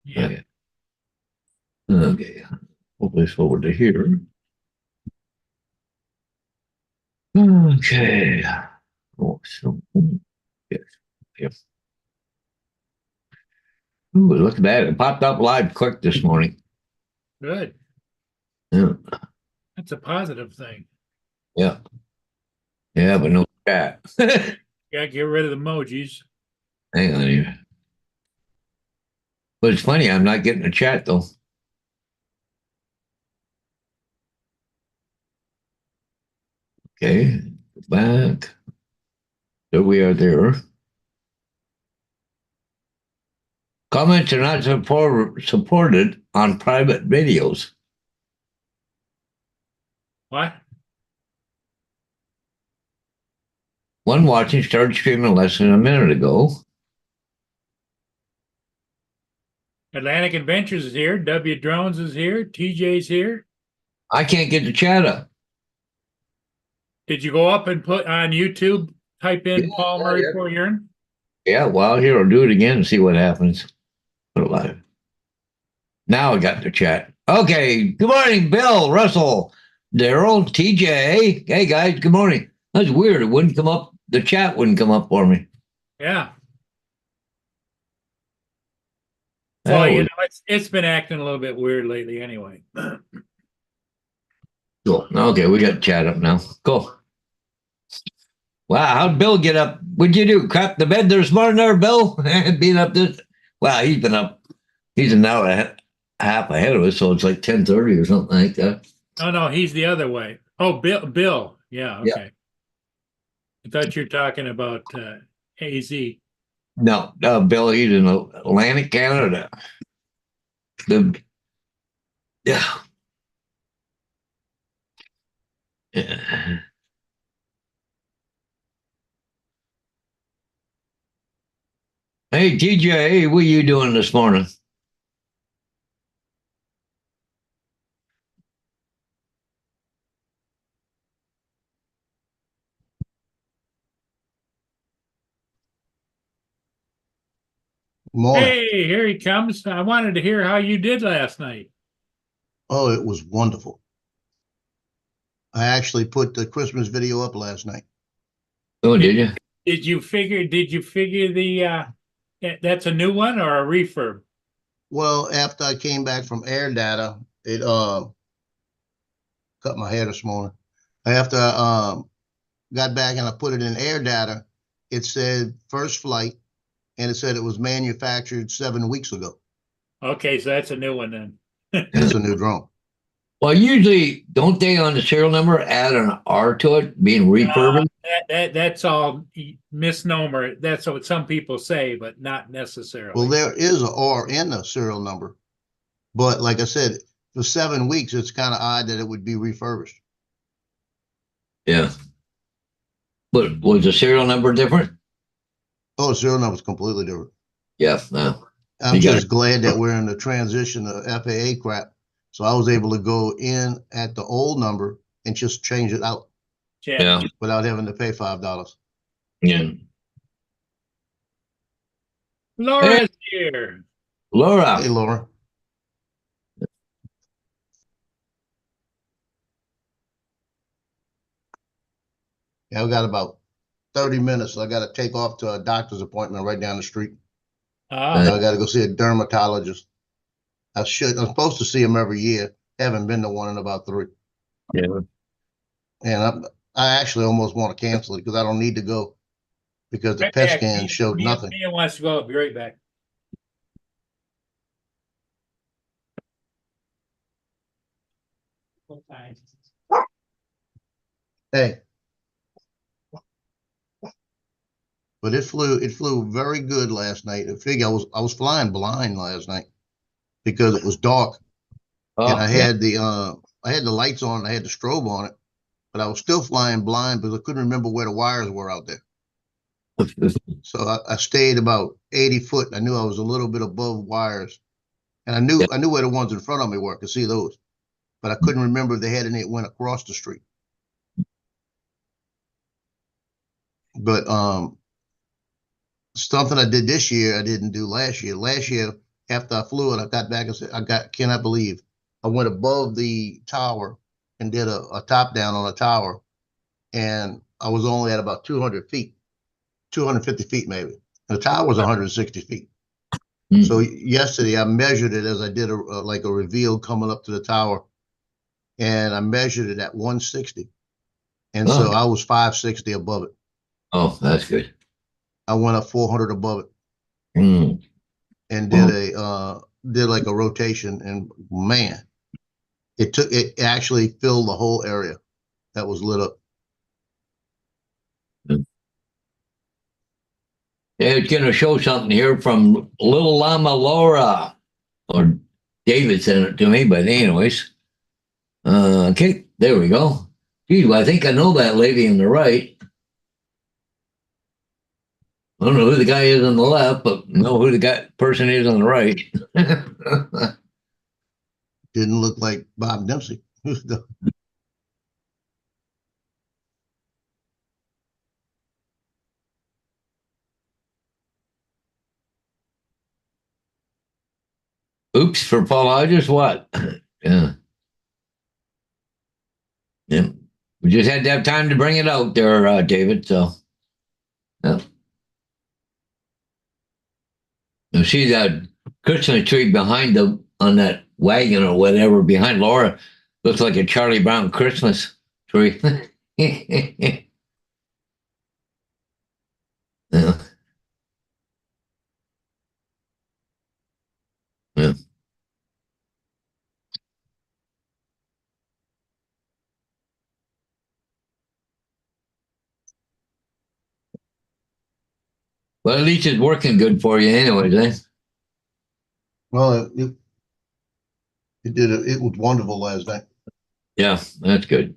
Yeah. Okay. Okay. Hopefully it's over to here. Okay. Oh, so, yes. Yes. Ooh, look at that. It popped up live quick this morning. Good. Yeah. That's a positive thing. Yeah. Yeah, but no chat. Gotta get rid of the emojis. Hang on here. But it's funny, I'm not getting a chat though. Okay. Back. There we are there. Comments are not supported on private videos. What? One watching started streaming less than a minute ago. Atlantic Adventures is here. W Drones is here. TJ's here. I can't get the chat up. Did you go up and put on YouTube, type Yeah, in Paul yeah, Murray yeah. Port Urine? Yeah, well, here, I'll do it again and see what happens. Put it live. Now I got the chat. Okay. Good morning, Bill, Russell, Daryl, TJ. Hey, guys. Good morning. That's weird. It wouldn't come up. The chat wouldn't come up for me. Yeah. That Well, was it's been acting a little bit weird lately anyway. cool. Okay, we got chat up now. Cool. Wow, how'd Bill get up? What'd you do? Crap the bed this morning there, Bill? Being up this? Wow, he's been up. He's an hour and a half ahead of us, so it's like 10:30 or something like that. Oh no, he's the other way. Oh, Bill. Yeah, Yeah. okay. I thought you were talking about AZ. No, Bill, he's in Atlantic Canada. The yeah. Yeah. Hey, TJ, what are you doing this morning? Morning. Hey, here he comes. I wanted to hear how you did last night. Oh, it was wonderful. I actually put the Christmas video up last night. Oh, Did did you? did you figure the that's a new one or a refurb? Well, after I came back from air data, it cut my hair this morning. After I got back and I put it in air data, it said first flight and it said it was manufactured 7 weeks ago. Okay, so that's a new one then. It's a new drone. Well, usually, don't they on the serial number add an R to it, being refurbished? That's all misnomer. That's what some people say, but not Well, necessarily. there is a R in the serial number, but like I said, for 7 weeks, it's kind of odd that it would be refurbished. Yeah. But was the serial number different? Oh, the serial number is completely different. Yeah. No. I'm You got just glad that we're in the transition of FAA crap. So I was able to go in at the old number and just change it out Yeah. yeah. without having to pay $5. Yeah. Hey, Laura's here. Laura. Hey, Laura. Yeah, I've got about 30 minutes. I got to take off to a doctor's appointment right down the street. Ah, Uh, I got to go see a dermatologist. I'm supposed to see him every year. Haven't been to one in about three. yeah. And I actually almost want to cancel it because I don't need to go because the right PET back. scan showed nothing. Mia wants to go. I'll be right back. Okay. Hey, but it flew very good last night. I figure I was flying blind last night because it was dark and Oh, yeah. I had the lights on and I had the strobe on it, but I was still flying blind because I couldn't remember where the wires were out there. So I stayed about 80 foot. I knew I was a little bit above wires, and Yeah. I knew where the ones in front of me were. I could see those, but I couldn't remember if they had any that went across the street. But something I did this year I didn't do last year. Last year after I flew it, I got back and said, cannot believe I went above the tower and did a top down on a tower, and I was only at about 200 feet, 250 feet maybe. The tower was 160 feet. So yesterday I measured it as I did like a reveal coming up to the tower, and I measured it at 160. And so I was 560 above it. Oh, that's good. I went up 400 above it and did like a rotation, and man, it actually filled the whole area that was lit up. It's going to show something here from Little Llama Laura, or David sent it to me, but anyways. Okay, there we go. Gee, I think I know that lady on the right. I don't know who the guy is on the left, but I know who the person is on the right. Didn't look like Bob Dempsey. Oops, for Paul Hodges, what? Yeah. Yeah. We just had to have time to bring it out there, David. So, yeah. You see that Christmas tree behind on that wagon or whatever behind Laura looks like a Charlie Brown Christmas tree. Yeah. Yeah. Well, at least it's working good for you anyways, eh? Well, it was wonderful last night. Yeah, that's good.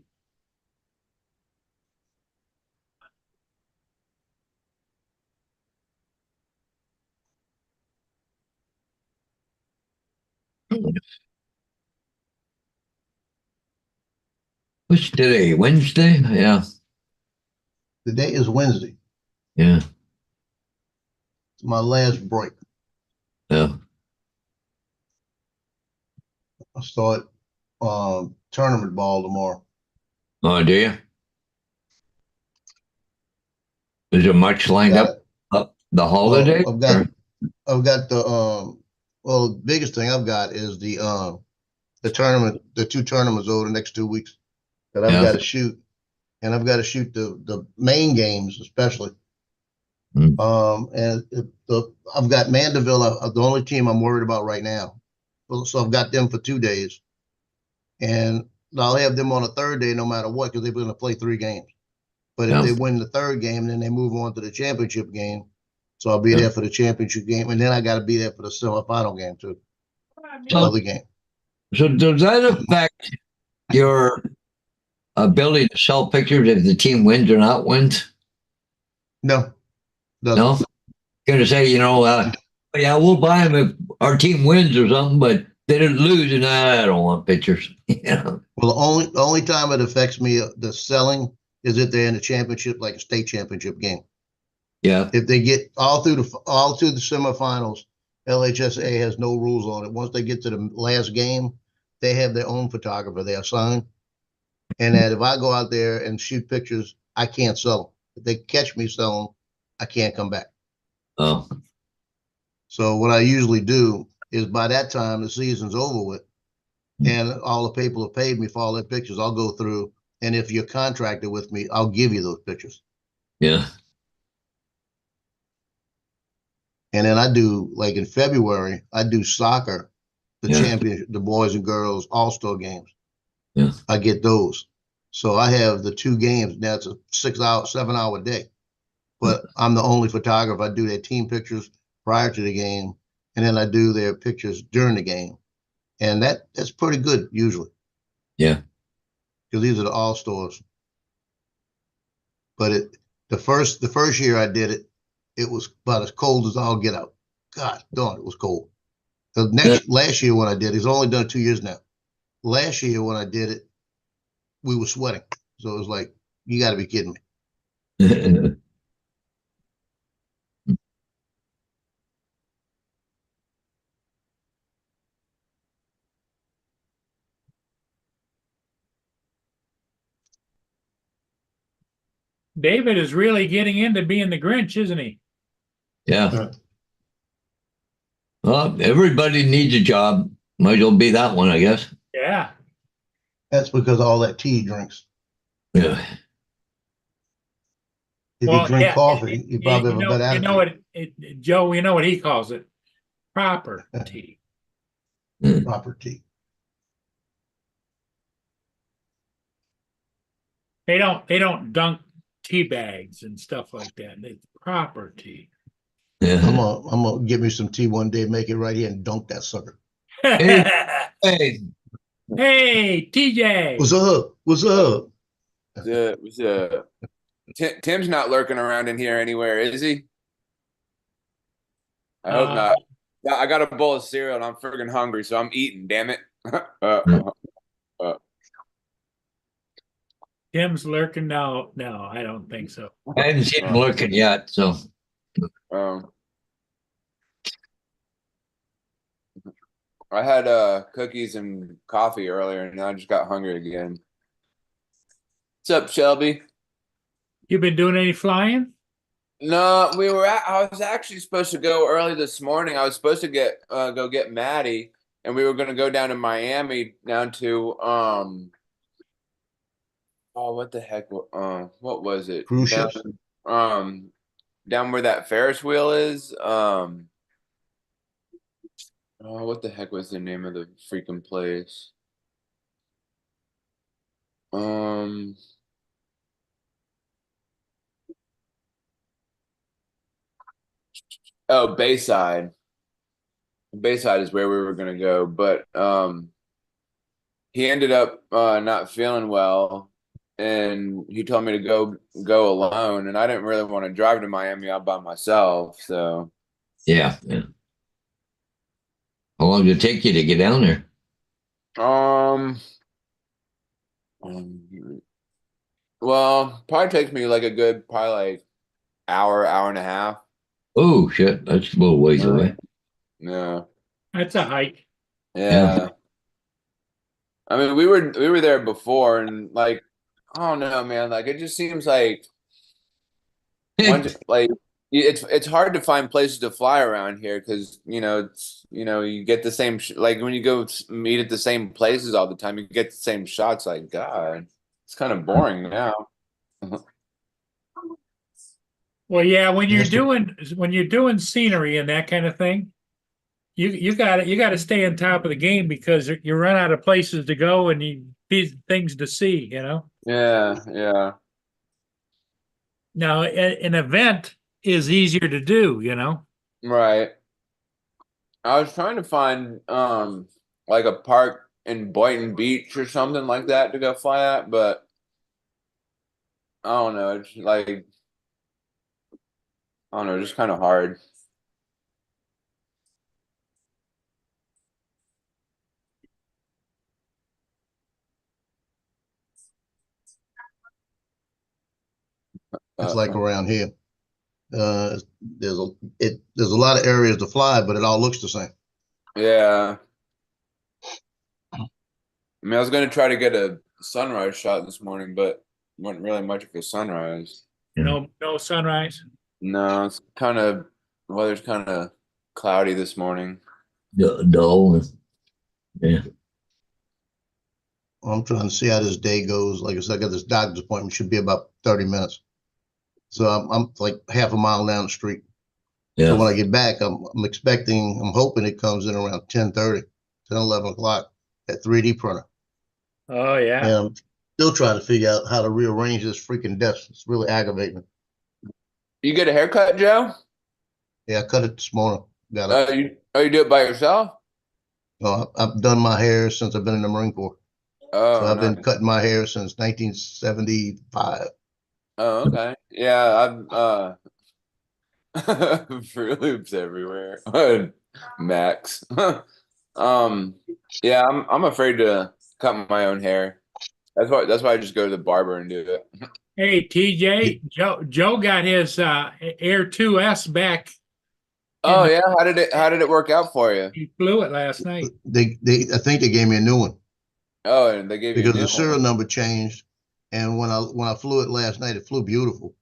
What's today? Wednesday? Yeah. Today is Wednesday. Yeah. It's my last break. Yeah. I start tournament ball tomorrow. Oh, do you? Is there much lined up the holiday? Well, I've got the biggest thing I've got is the tournament, the two tournaments over the next 2 weeks that I've got to shoot, and I've got to shoot the main games especially. And I've got Mandeville, the only team I'm worried about right now. So I've got them for 2 days, and I'll have them on a third day no matter what, because they're going to play 3 games. But if they win the third game, then they move on to the championship game. So I'll be there for the championship game, and then I got to be there for the semifinal game too. Another game. So does that affect your ability to sell pictures if the team wins or not wins? No, doesn't. No. Going to say, yeah, we'll buy them if our team wins or something, but they didn't lose, and I don't want pictures. Well, the only time it affects me, the selling, is if they're in a championship, like a state championship game. Yeah. If they get all through the semifinals, LHSA has no rules on it. Once they get to the last game, they have their own photographer they assign, and that if I go out there and shoot pictures, I can't sell them. If they catch me selling, I can't come back. Oh. So what I usually do is, by that time the season's over with, and all the people have paid me for all their pictures, I'll go through, and if you're contracted with me, I'll give you those pictures. Yeah. And then I do, like in February, I do soccer, the championship, the boys and girls all-star games. Yeah. I get those. So I have the 2 games. Now it's a 7-hour day, but I'm the only photographer. I do their team pictures prior to the game, and then I do their pictures during the game. And that's pretty good usually. Yeah. Because these are the all-stars. But the first year I did it, it was about as cold as I'll get out. God darn, it was cold. Last year when I did it, it's only done 2 years now. Last year when I did it, we were sweating. So it was like, you got to be kidding me. David is really getting into being the Grinch, isn't he? Yeah. Well, everybody needs a job. Might as well be that one, I guess. Yeah. That's because of all that tea he drinks. Yeah. If Well, you drink yeah, coffee, you probably have a better you know attitude. what, Joe, you know what he calls it? Proper tea. Proper tea. They don't dunk tea bags and stuff like that. It's proper tea. Yeah. I'm gonna get me some tea one day, make it right here, and dunk that sucker. Hey, hey, Hey, TJ. What's up? What's up? Tim's not lurking around in here anywhere, is he? I hope Uh, not. Yeah, I got a bowl of cereal and I'm friggin' hungry, so I'm eating. Damn it. Tim's lurking. No, I don't think so. I haven't seen him looking yet, so Um, I had cookies and coffee earlier, and now I just got hungry again. What's up, Shelby? You been doing any flying? No, I was actually supposed to go early this morning. I was supposed to go get Maddie, and we were going to go down to Miami, down to oh, what the heck? What was it? Cruise ships? Down where that Ferris wheel is. Oh, what the heck was the name of the freaking place? Oh, Bayside. Bayside is where we were gonna go, but he ended up not feeling well, and he told me to go alone, and I didn't really want to drive to Miami all by myself, so yeah. How long did it take you to get down there? um well, probably takes me like a good probably like hour and a half. Oh shit, that's a little ways away. Yeah. That's a hike. Yeah. I mean, we were there before, and like, I don't know, man. Like, it just seems like like it's hard to find places to fly around here because you get the same like when you go meet at the same places all the time, you get the same shots. Like, God, it's kind of boring now. Well, yeah, when you're Yes, doing scenery and that kind of thing, you got to stay on top of the game because you run out of places to go and things to see. Yeah, yeah. Now, an event is easier to do. Right. I was trying to find like a park in Boynton Beach or something like that to go fly at, but I don't know. It's like I don't know, just kind of hard. it's Uh, like around here. There's a lot of areas to fly, but it all looks the same. yeah. I mean, I was gonna try to get a sunrise shot this morning, but wasn't really much of a sunrise. No sunrise. No, it's kind of weather's kind of cloudy this morning. Dull. Yeah. I'm trying to see how this day goes. Like I said, I got this doctor's appointment. Should be about 30 minutes. So I'm like half a mile down the street. So when I get back, I'm hoping it comes in around 10:30, 11 o'clock, that 3D printer. Oh yeah. And I'm still trying to figure out how to rearrange this freaking desk. It's really aggravating. You get a haircut, Joe? Yeah, I cut it this morning. Got it. You do it by yourself? No, I've done my hair since I've been in the Marine Corps. Oh, So I've been nice. cutting my hair since 1975. Oh, okay. Yeah, Fruit Loops everywhere. Max. Yeah, I'm afraid to cut my own hair. That's why I just go to the barber and do it. Hey TJ, Joe got his Air 2S back. Oh yeah, how did it work out for you? He flew it last night. I think they gave me a new one Oh, and they gave you a because new the serial one. number changed. And when I flew it last night, it flew beautiful.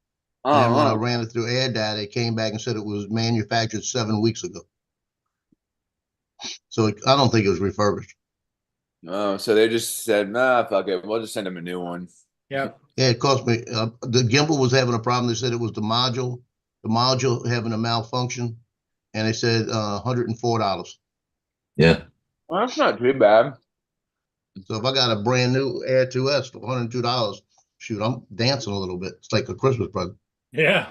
And then when I ran it through air data, it came back and said it was manufactured 7 weeks ago. So I don't think it was refurbished. Oh, so they just said, nah, fuck it. We'll just send him a new one. Yep. Yeah, it cost me. The gimbal was having a problem. They said it was the module having a malfunction, and they said $104. Yeah. Well, that's not too bad. So if I got a brand new Air 2S for $102, shoot, I'm dancing a little bit. It's like a Christmas present. Yeah.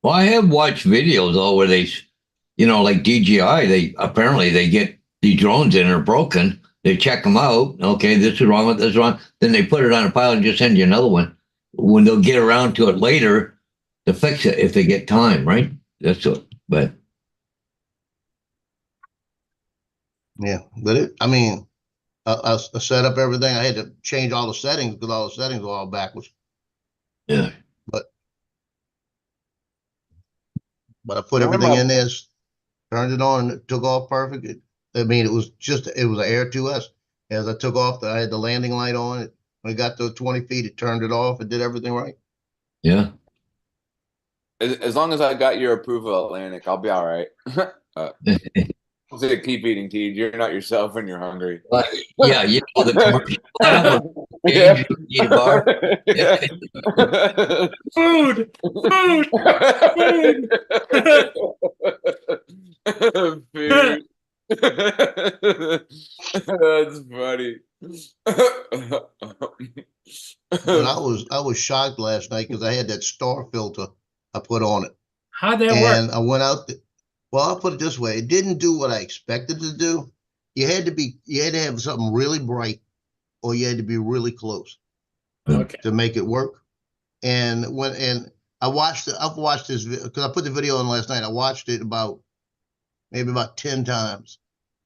Well, I have watched videos though where they, like DJI, they get the drones in are broken. They check them out. Okay, this is wrong with this is wrong. Then they put it on a pile and just send you another one. When they'll get around to it later to fix it if they get time, right? That's what. But Yeah, but I set up everything. I had to change all the settings because all the settings were all backwards. yeah, But I put everything in there, turned it on, and it took off perfect. It was an Air 2S. As I took off, I had the landing light on it. When it got to 20 feet, it turned it off. It did everything right. yeah. As long as I got your approval, Atlantic, I'll be all right. I'll say, keep eating, Teed. You're not yourself when you're hungry. Yeah, the commercial ad with Yeah. you need a bar. Food. Food. That's funny. But I was shocked last night because I had that star filter I put on it. How'd that And work? I went out. Well, I'll put it this way: it didn't do what I expected to do. You had to have something really bright, or you had to be really close Okay. to make it work. And I've watched this because I put the video on last night. I watched it maybe about 10 times,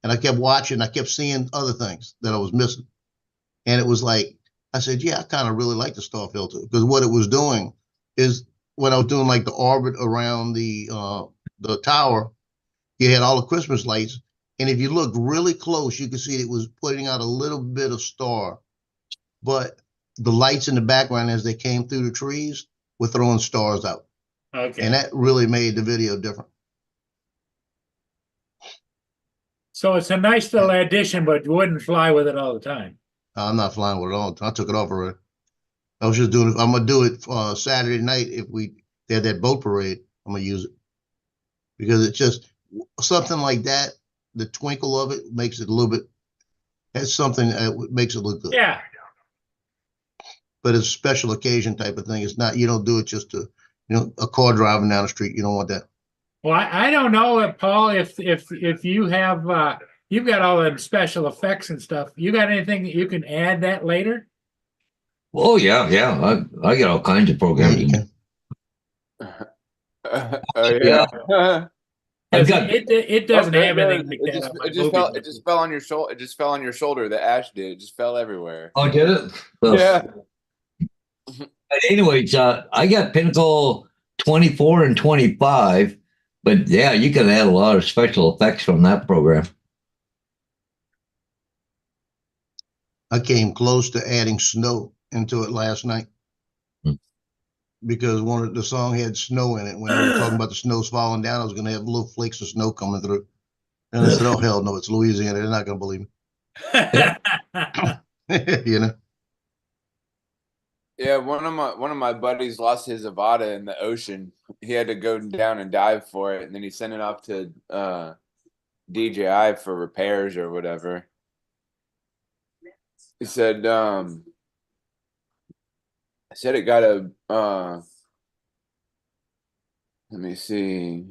and I kept watching. I kept seeing other things that I was missing, and it was like I said, "Yeah, I kind of really like the star filter," because what it was doing is when I was doing like the orbit around the tower, you had all the Christmas lights, and if you looked really close, you could see it was putting out a little bit of star, but the lights in the background as they came through the trees were throwing stars out, Okay. and that really made the video different. So it's a nice little addition, but you wouldn't fly with it all the time. I'm not flying with it all. I took it off already. I was just doing it. I'm gonna do it Saturday night if they have that boat parade. I'm gonna use it because it's just something like that. The twinkle of it makes it a little bit. That's something that makes it look good. Yeah. But it's a special occasion type of thing. It's not. You don't do it just to, a car driving down the street. You don't want that. Well, I don't know, Paul, if you have you've got all the special effects and stuff. You got anything that you can add that later? Oh yeah. I got all kinds of programs. Yeah. I've got. It doesn't have anything like it that. just, on my it just movie fell. list. It just fell on your shoulder. It just fell on your shoulder. The ash did. It just fell everywhere. Oh, did it? Well, Yeah. But anyways, I got Pinnacle 24 and 25, but yeah, you can add a lot of special effects from that program. I came close to adding snow into it last night because one of the song had snow in it. When they were talking about the snow's falling down, I was going to have little flakes of snow coming through. And I said, "Oh hell no, it's Louisiana. They're not going to believe me." Yeah, one of my buddies lost his Avata in the ocean. He had to go down and dive for it, and then he sent it off to DJI for repairs or whatever. He said it got a let me see.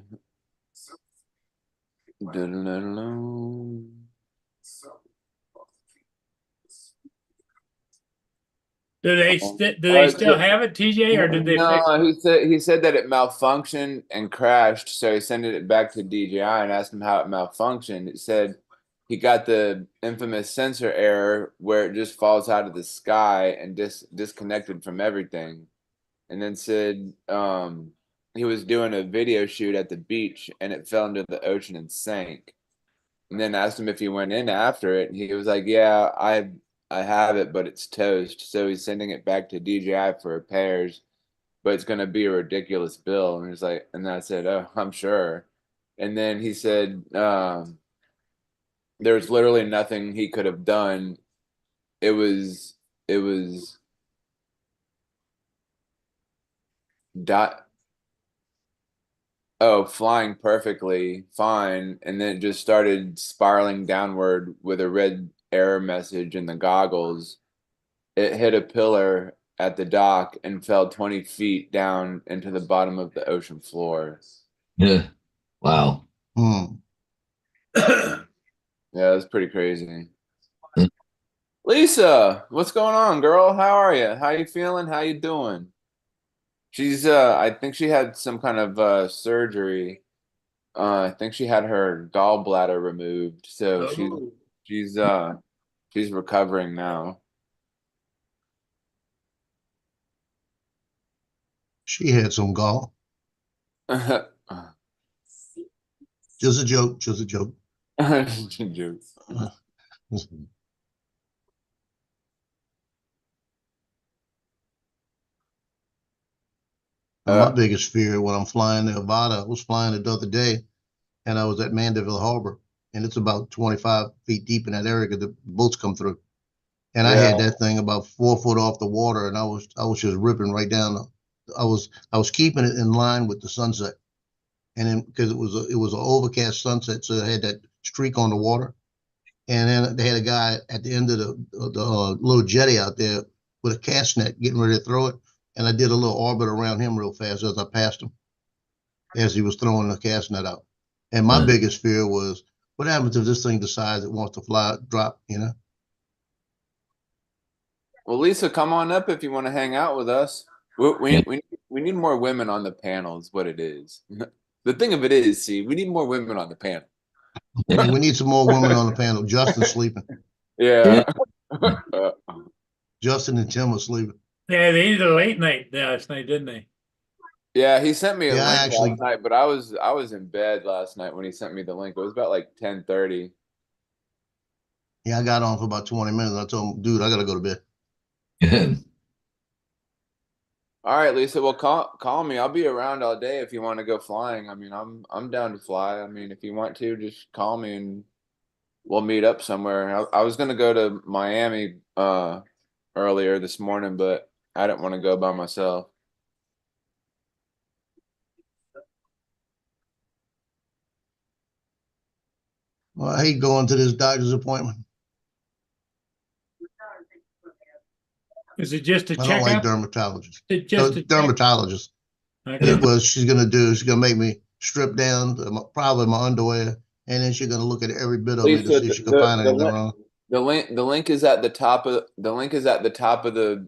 Do they still have it, TJ, or did they fix it? No, he said that it malfunctioned and crashed, so he sent it back to DJI and asked him how it malfunctioned. It said he got the infamous sensor error where it just falls out of the sky and disconnected from everything. And then said he was doing a video shoot at the beach and it fell into the ocean and sank. And then asked him if he went in after it, and he was like, "Yeah, I have it, but it's toast. So he's sending it back to DJI for repairs, but it's gonna be a ridiculous bill. And he's like, and then I said, oh, I'm sure. And then he said, there's literally nothing he could have done. It was dot. Oh, flying perfectly fine, and then it just started spiraling downward with a red error message in the goggles. It hit a pillar at the dock and fell 20 feet down into the bottom of the ocean floor. Yeah. Wow. Hmm. Yeah, that's pretty crazy. Hmm. Lisa, what's going on, girl? How are you? How you feeling? How you doing? She's I think she had some kind of surgery. I think she had her gallbladder removed, so Oh. she's recovering now. She had some gall. Just a joke. Just a joke. Jokes. My biggest fear when I'm flying to Nevada, I was flying it the other day, and I was at Mandeville Harbor, and it's about 25 feet deep in that area because the boats come through. And I had Yeah. that thing about 4 foot off the water, and I was just ripping right down. I was keeping it in line with the sunset, and then because it was an overcast sunset, so it had that streak on the water. And then they had a guy at the end of the little jetty out there with a cast net getting ready to throw it, and I did a little orbit around him real fast as I passed him as he was throwing the cast net out. And my biggest fear was, what happens if this thing decides it wants to fly, drop, you know? Well, Lisa, come on up if you want to hang out with us. We Yeah. we we, we need more women on the panel, is what it is. The thing of it is, see, we need more women on the panel. And we need some more women on the panel. Justin's sleeping. Yeah. Justin and Tim are sleeping. Yeah, they did a late night last night, didn't they? Yeah, he sent me a Yeah, I link actually, last night, but I was in bed last night when he sent me the link. It was about like 10:30. yeah, I got on for about 20 minutes. I told him, dude, I gotta go to bed. All right, Lisa, well call me. I'll be around all day if you want to go flying. I mean, I'm down to fly. I mean, if you want to, just call me and we'll meet up somewhere. I was gonna go to Miami earlier this morning, but I didn't want to go by myself. Well, I hate going to this doctor's appointment. Is it just a I don't like checkup? dermatologists. Is it just a check? Dermatologist. Okay. What she's gonna do is she's gonna make me strip down probably my underwear, and then she's gonna look at every bit of me to Lisa, see if she can find anything wrong. the link is at the top of the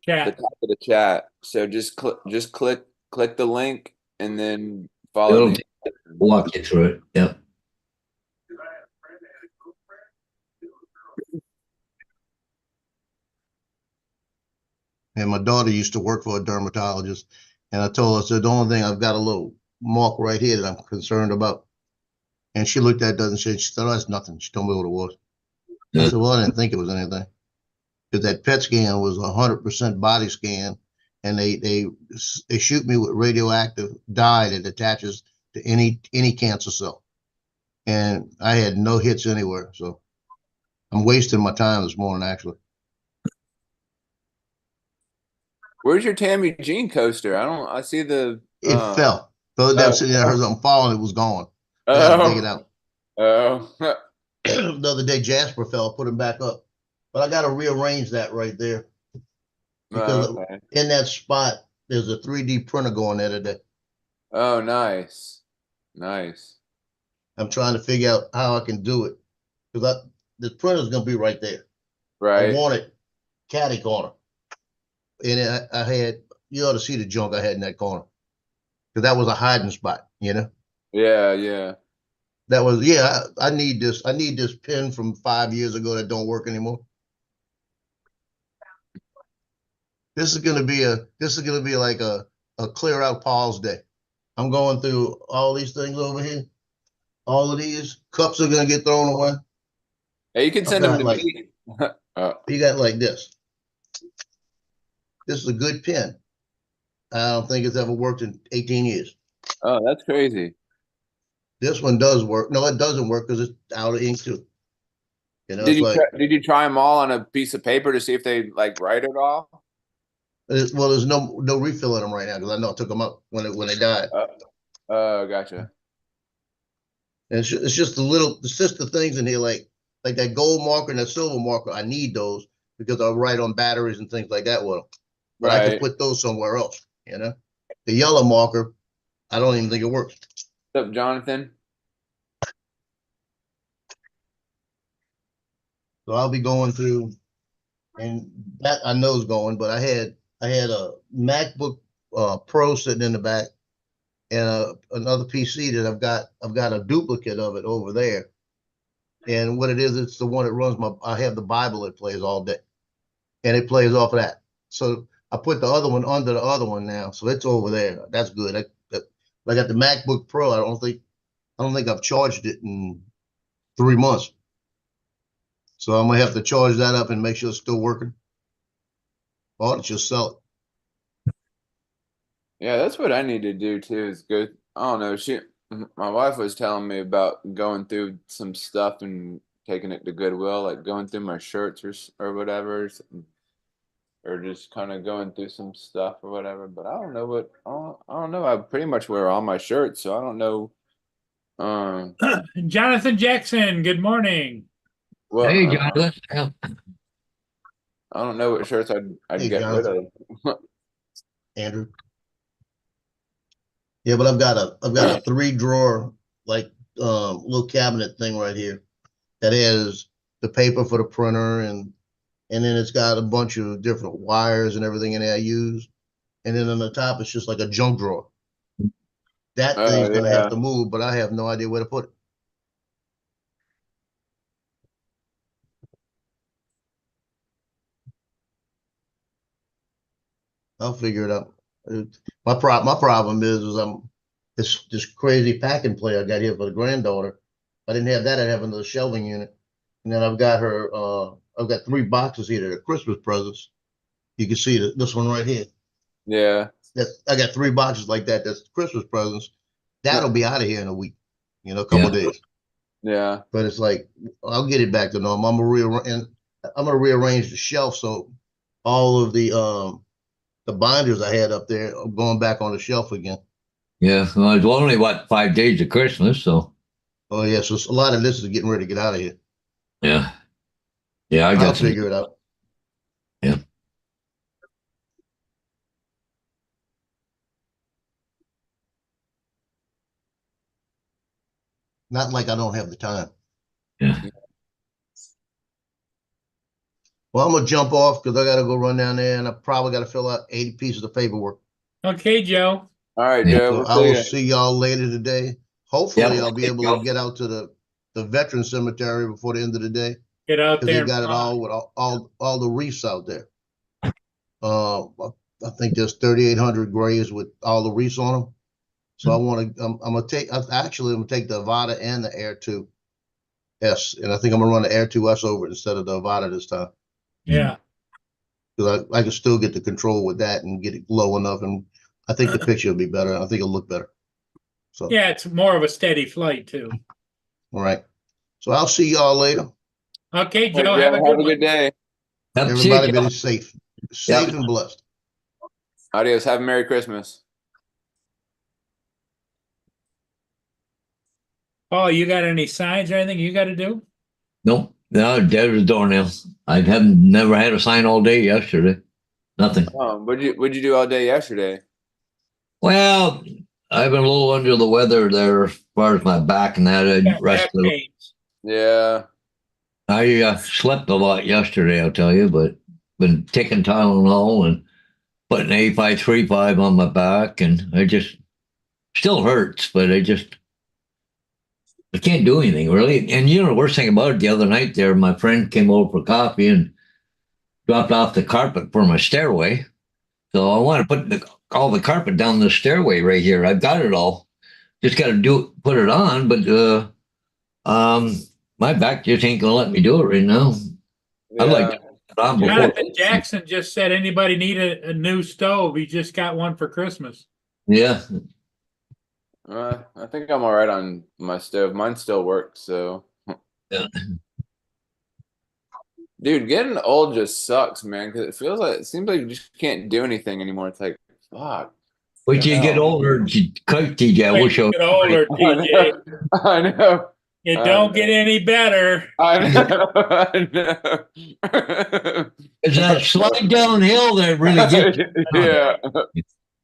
Chat. top of the chat. So just click the link and then follow It'll the walk you through it. Yep. And my daughter used to work for a dermatologist, and I told her, I said, the only thing I've got a little mark right here that I'm concerned about. And she looked at it, doesn't she? She said, oh, that's nothing. She told me what it was. I said, well, I didn't think it was anything. Because that PET scan was 100% body scan, and they shoot me with radioactive dye that attaches to any cancer cell. And I had no hits anywhere. So I'm wasting my time this morning, actually. Where's your Tammy Jean coaster? I see the It fell. So that's oh, as I'm falling, it was gone. I had to dig it out. oh. The other day, Jasper fell, put him back up. But I got to rearrange that right there because Okay. in that spot, there's a 3D printer going there today. Oh, nice. Nice. I'm trying to figure out how I can do it because the printer's going to be right there. I Right. want it catty corner. And I had, you ought to see the junk I had in that corner because that was a hiding spot, you know? Yeah, yeah. That was, yeah, I need this. I need this pen from 5 years ago that don't work anymore. This is gonna be like a clear out Paul's day. I'm going through all these things over here. All of these cups are gonna get thrown away. Hey, you can I've send them got to like me. You got like this. This is a good pen. I don't think it's ever worked in 18 years. Oh, that's crazy. This one does work. No, it doesn't work because it's out of ink too. You know, Did it's you like, did you try them all on a piece of paper to see if they like write it all? well, there's no refill in them right now because I know I took them out when they died. Oh, gotcha. And it's just it's just the things in here like that gold marker and that silver marker. I need those because I'll write on batteries and things like that with them. But I Right. can put those somewhere else. You know, the yellow marker, I don't even think it works. What's up, Jonathan? So I'll be going through, and that I know is going. But I had a MacBook Pro sitting in the back, and another PC that I've got a duplicate of it over there. And what it is, it's the one that runs I have the Bible that plays all day, and it plays off of that. So I put the other one under the other one now, so it's over there. That's good. I got the MacBook Pro. I don't think I've charged it in 3 months. So I'm gonna have to charge that up and make sure it's still working. Or just sell it. Yeah, that's what I need to do too. Is go. I don't know. My wife was telling me about going through some stuff and taking it to Goodwill, like going through my shirts or whatever, or just kind of going through some stuff or whatever. But I don't know I don't know. I pretty much wear all my shirts, so I don't know. Jonathan Jackson, good morning. Well, Hey, Jonathan. I don't know what shirts I'd Hey, get rid Jonathan. of. Andrew. Yeah, but I've got a 3-drawer like little cabinet thing right here that has the paper for the printer and then it's got a bunch of different wires and everything in there I use. And then on the top it's just like a junk drawer. That thing's Oh gonna yeah. have to move, but I have no idea where to put it. I'll figure it out. My problem is I'm this crazy packing play I got here for the granddaughter. If I didn't have that, I'd have another shelving unit. And then I've got 3 boxes here that are Christmas presents. You can see this one right here. Yeah. I got 3 boxes like that. That's Christmas presents. That'll be out of here in a week, a couple of days. Yeah. But it's like I'll get it back to normal. I'm gonna rearrange the shelf so all of the binders I had up there are going back on the shelf again. Yeah, well, it's only 5 days of Christmas, so Oh yeah, so a lot of this is getting ready to get out of here. yeah, yeah, I I'll got some. figure it out. Yeah. Not like I don't have the time. Yeah. Well, I'm gonna jump off because I gotta go run down there and I probably gotta fill out 80 pieces of paperwork. Okay, Joe. All right, Yeah. Joe. So We'll I will see see y'all later today. Hopefully Yeah. I'll be able to get out to the veteran cemetery before the end of the day Get out because there they and got it fly. all with all the wreaths out there. I think there's 3,800 graves with all the wreaths on them. So I'm gonna take the Avata and the Air 2S, and I think I'm gonna run the Air 2S over it instead of the Avata this time Yeah. because I can still get the control with that and get it low enough, and I think the picture will be better. I think it'll look better. So Yeah, it's more of a steady flight too. all right, so I'll see y'all later. Okay, All right, Joe, Joe, have a have good a one. good day. Yep, see Everybody you, be Joe. safe Yep. and blessed. Adios. Have a Merry Christmas. Paul, you got any signs or anything you got to do? Nope, no, dead as a doornail. I haven't never had a sign all day yesterday. Nothing. What'd you do all day yesterday? Well, I've been a little under the weather there as far as my back and that. I Got back rested. pains. Yeah. I slept a lot yesterday, I'll tell you, but been taking Tylenol and putting A535 on my back, and I just still hurts, but I can't do anything really. And the worst thing about it, the other night there, my friend came over for coffee and dropped off the carpet for my stairway. So I want to put all the carpet down the stairway right here. I've got it all. Just got to put it on, but my back just ain't gonna let me do it right now. I'd like Yeah. to put it on before. Jonathan Jackson just said anybody need a new stove? He just got one for Christmas. Yeah. I think I'm all right on my stove. Mine still works, so. Yeah. Dude, getting old just sucks, man, because it seems like you just can't do anything anymore. It's like, fuck. But you get hell. older, Coach TJ, I wish I was Get older, TJ. I know. It I don't know. get any better. I know. I know. It's that slide downhill that really gets you. Yeah.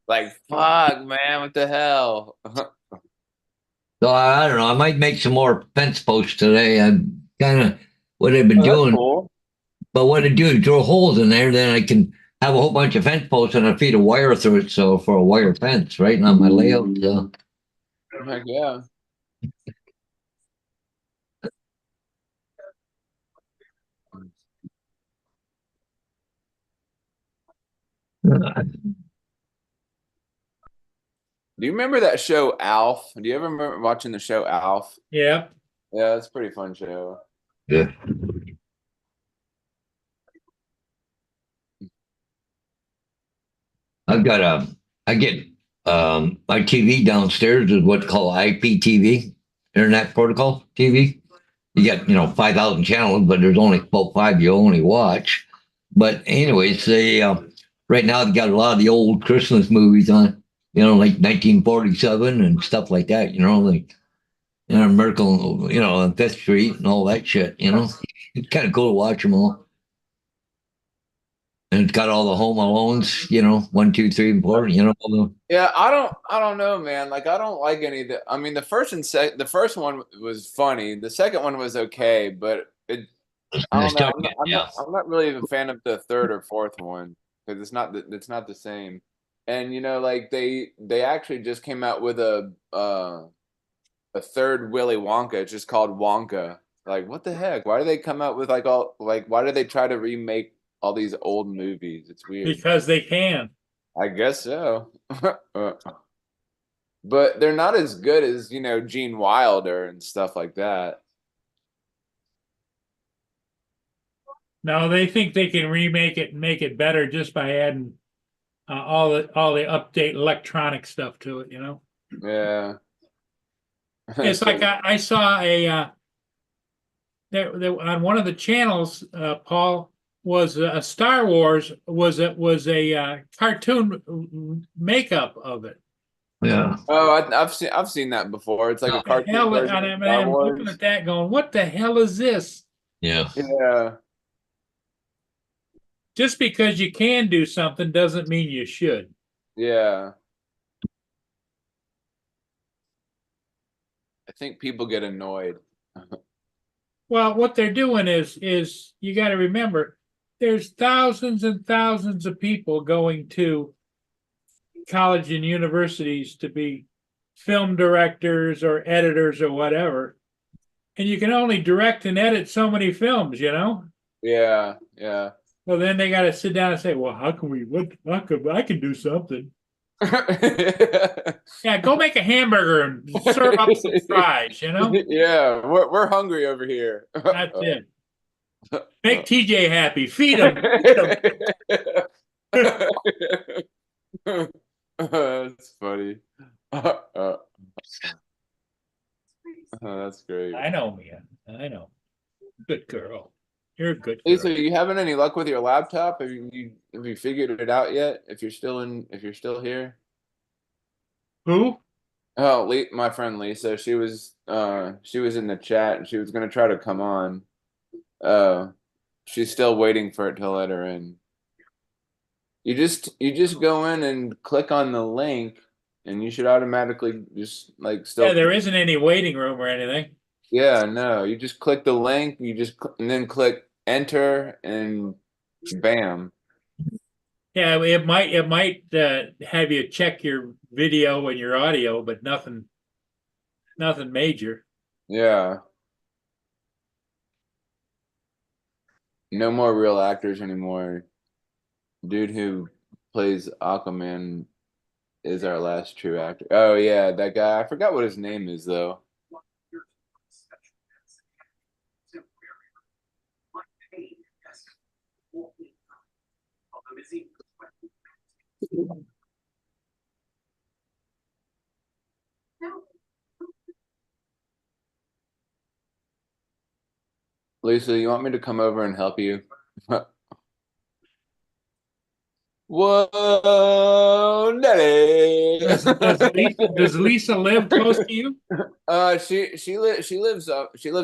Like, fuck, man, what the hell? So I don't know. I might make some more fence posts today. I'm kind of what I've been Oh, that's doing. cool. But what I do is drill holes in there, then I can have a whole bunch of fence posts and I feed a wire through it. So for a wire fence, right? And on my layout. So. Heck yeah. Do you remember that show Alf? Do you ever remember watching the show Alf? Yeah. Yeah, it's a pretty fun show. Yeah. I get my TV downstairs is what's called IPTV, Internet Protocol TV. You got, 5,000 channels, but there's only about five you only watch. But anyways, right now they got a lot of the old Christmas movies on, like 1947 and stuff like that, like, Miracle, on Fifth Street and all that shit, It's kind of cool to watch them all. And it's got all the Home Alones, 1, 2, 3, and 4, all the. Yeah, I don't know, man. Like, I don't like any of the. I mean, the first one was funny. The second one was okay, but I don't know. I'm not really a fan of the third or fourth one because it's not the same. And like they actually just came out with a third Willy Wonka. It's just called Wonka. Like, what the heck? Why do they come out with why do they try to remake all these old movies? It's weird. Because they can. I guess so. But they're not as good as, Gene Wilder and stuff like that. No, they think they can remake it and make it better just by adding all the update electronic stuff to it. Yeah. It's like I saw there on one of the channels, Paul, was a Star Wars was a cartoon makeup of it. Yeah. Oh, I've seen that before. It's like a cartoon Hell, version and of Star I'm looking Wars. at that going, what the hell is this? Yeah. Yeah. Just because you can do something doesn't mean you should. Yeah. I think people get annoyed. Well, what they're doing is you got to remember there's thousands and thousands of people going to college and universities to be film directors or editors or whatever. And you can only direct and edit so many films, Yeah, yeah. Well, then they got to sit down and say, well, how come I can do something? Yeah, go make a hamburger and serve up some fries, Yeah, we're hungry over here. That's it. Make TJ happy. Feed him. That's funny. That's great. I know, Mia. I know. Good girl. You're a good girl. Lisa, you having any luck with your laptop? Have you figured it out yet? If you're still here? Who? Oh, my friend Lisa, she was in the chat and she was gonna try to come on. She's still waiting for it to let her in. You just go in and click on the link and you should automatically just still. Yeah, there isn't any waiting room or anything. Yeah, no, you just click the link, and then click enter and bam. Yeah, it might have you check your video and your audio, but nothing major. Yeah. No more real actors anymore. Dude who plays Aquaman is our last true actor. Oh yeah, that guy. I forgot what his name is though. Lisa, you want me to come over and help you? Whoa, daddy. Does Lisa live close to you? She lives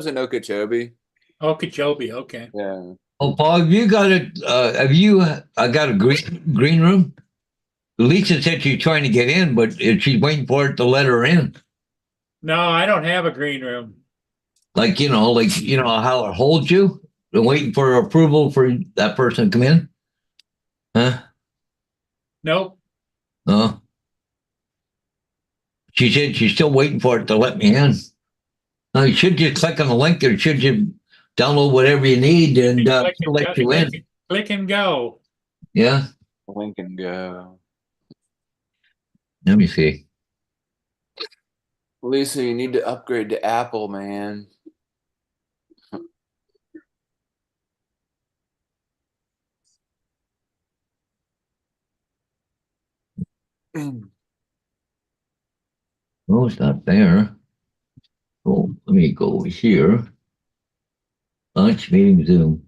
in Okeechobee. Okeechobee, okay. Yeah. Oh, Paul, have you got it? Have you got a green room? Lisa said she's trying to get in, but she's waiting for it to let her in. No, I don't have a green room. Like how it holds you. They're waiting for approval for that person to come in. Huh? Nope. No. She said she's still waiting for it to let me in. No, you should just click on the link or should you download whatever you need and let you in. Click and go. Yeah. Link and go. Let me see. Lisa, you need to upgrade to Apple, man. Oh, it's not there. Oh, let me go over here. Launch meeting Zoom.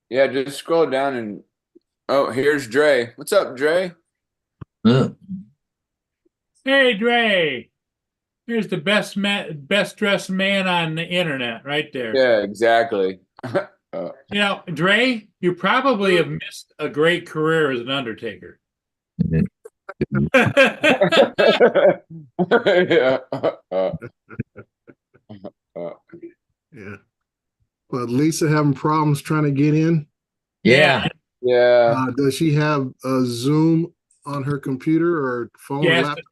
Yeah, just scroll down and oh, here's Dre. What's up, Dre? Hey, Dre. Here's the best dressed man on the internet right there. Yeah, exactly. Dre, you probably have missed a great career as an undertaker. Yeah. Yeah. But Lisa having problems trying to get in. Yeah. Yeah. Does she have a Zoom on her computer or phone or laptop?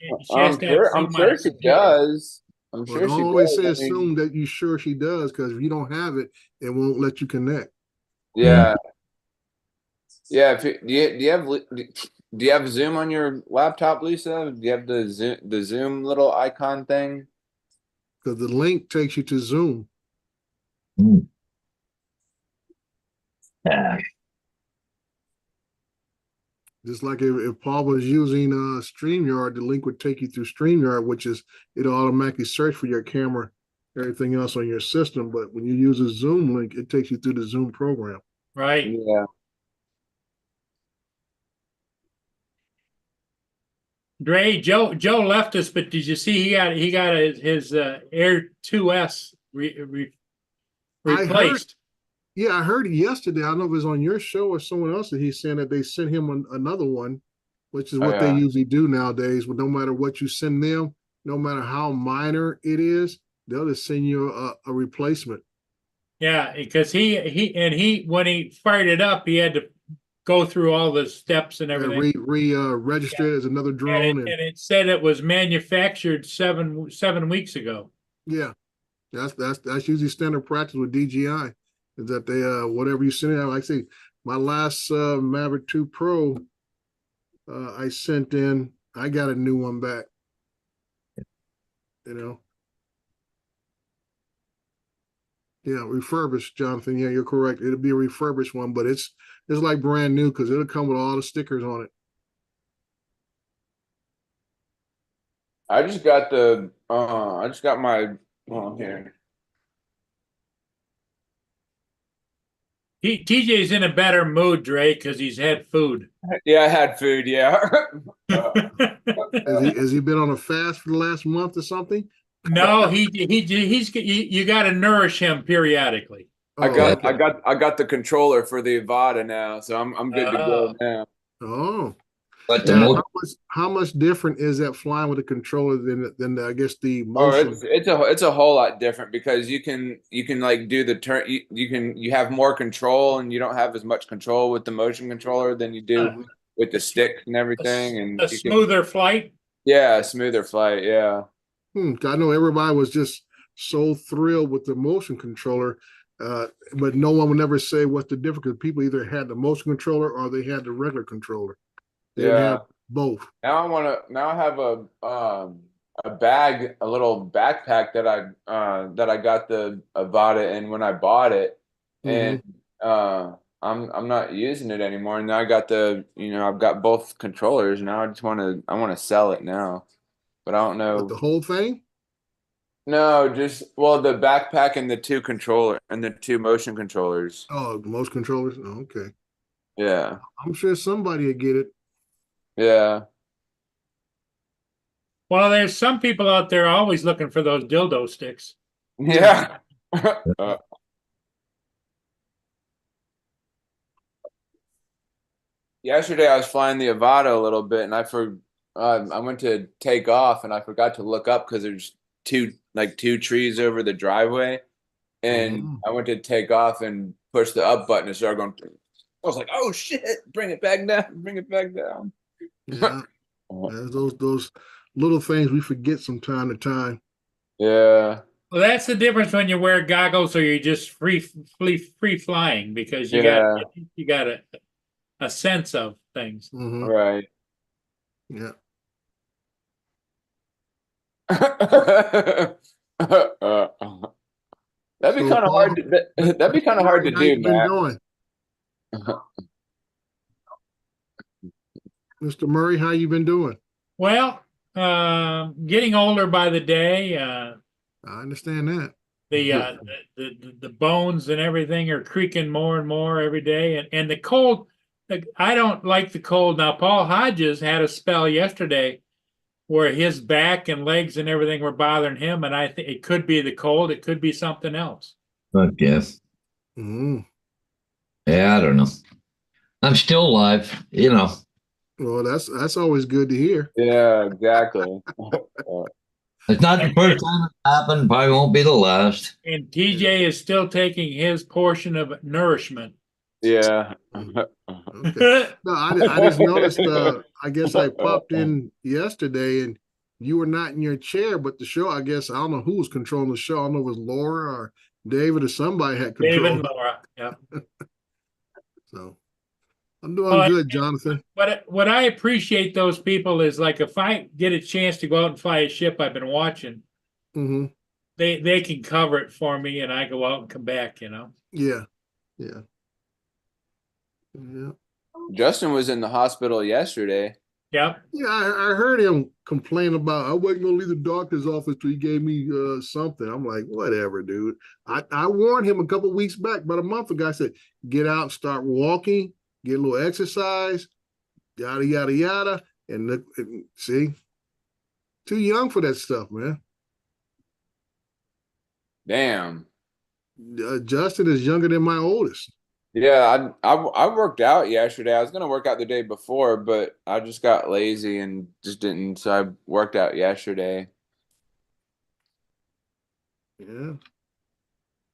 I'm sure she does. I'm Well, sure don't she always does. say assume that you sure she does, because if you don't have it, it won't let you connect. Yeah. Yeah. Do you have Zoom on your laptop, Lisa? Do you have the Zoom little icon thing? Because the link takes you to Zoom. Yeah. Just like if Paul was using StreamYard, the link would take you through StreamYard, which is it'll automatically search for your camera, everything else on your system. But when you use a Zoom link, it takes you through the Zoom program. Right. Yeah. Dre, Joe left us, but did you see he got his Air 2S replaced? I heard it yesterday. I don't know if it was on your show or someone else that he's saying that they sent him another one, which is what they usually do nowadays. But no matter what you send them, no matter how minor it is, they'll just send you a replacement. Yeah, because he when he fired it up, he had to go through all the steps and everything. Register it as another drone, and it said it was manufactured seven weeks ago. Yeah, that's usually standard practice with DJI. Is that they whatever you send out, like I say, my last Mavic 2 Pro, I sent in, I got a new one back. Yeah, refurbished, Jonathan. Yeah, you're correct. It'll be a refurbished one, but it's like brand new because it'll come with all the stickers on it. I just got my here. TJ's in a better mood, Dre, because he's had food. Yeah, I had food. Yeah. Has he been on a fast for the last month or something? No, you got to nourish him periodically. I got the controller for the Avata now, so I'm good to go now. Oh, but how much different is that flying with a controller than I guess the motion? Oh, it's a whole lot different because you can like do the turn. You have more control and you don't have as much control with the motion controller than you do with the stick and everything. And a smoother flight. Yeah, a smoother flight. Yeah. I know everybody was just so thrilled with the motion controller, but no one would ever say what's the difference because people either had the motion controller or they had the regular controller. They didn't have both. Now I have a bag, a little backpack that I got the Avata in when I bought it, and I'm not using it anymore. And now I got I've got both controllers. Now I want to sell it now. but I don't But know. the whole thing? No, just well, the backpack and the two motion controllers. Oh, most controllers? Oh, okay. Yeah, I'm sure somebody will get it. yeah. Well, there's some people out there always looking for those dildo sticks. Yeah. Uh, yesterday I was flying the Avata a little bit, and I went to take off, and I forgot to look up because there's two trees over the driveway, and Mhm. I went to take off and push the up button and started going. I was like, "Oh shit! Bring it back down! Bring it back down!" Yeah. There's those little things we forget from time to time. Yeah, Well, that's the difference when you wear goggles or you're just free flying because yeah, you got a sense of things. Hmm. right. Yeah. That'd be So kind of Paul, hard that'd be kind of hard to how you do, been Matt. doing? Mr. Murray, how you been doing? Well, getting older by the day. I understand that. The bones and everything are creaking more and more every day, and the cold. I don't like the cold. Now, Paul Hodges had a spell yesterday where his back and legs and everything were bothering him, and I think it could be the cold. It could be something else. Okay. Mm-hmm. Yeah, I don't know. I'm still alive, you know. Well, that's always good to hear. Yeah, exactly. It's not the first time it happened, probably won't be the last. And TJ is still taking his portion of nourishment. Yeah. Okay. No, I just noticed. I guess I popped in yesterday, and you were not in your chair, but the show. I guess I don't know who was controlling the show. I don't know if it was Laura or David or somebody had David control. and Laura. Yeah. So I'm doing Well, good, Jonathan. what I appreciate those people is like if I get a chance to go out and fly a ship I've been watching, Mm-hmm. they can cover it for me and I go out and come back, you know. Yeah. Yeah. Yeah. Justin was in the hospital yesterday. Yep. Yeah, I heard him complain about I wasn't gonna leave the doctor's office till he gave me something. I'm like, whatever, dude. I warned him a couple of weeks back, about a month ago. I said, get out and start walking, get a little exercise, yada yada yada. And look, see, too young for that stuff, man. Damn. Justin is younger than my oldest. Yeah, I worked out yesterday. I was gonna work out the day before, but I just got lazy and just didn't. So I worked out yesterday. Yeah.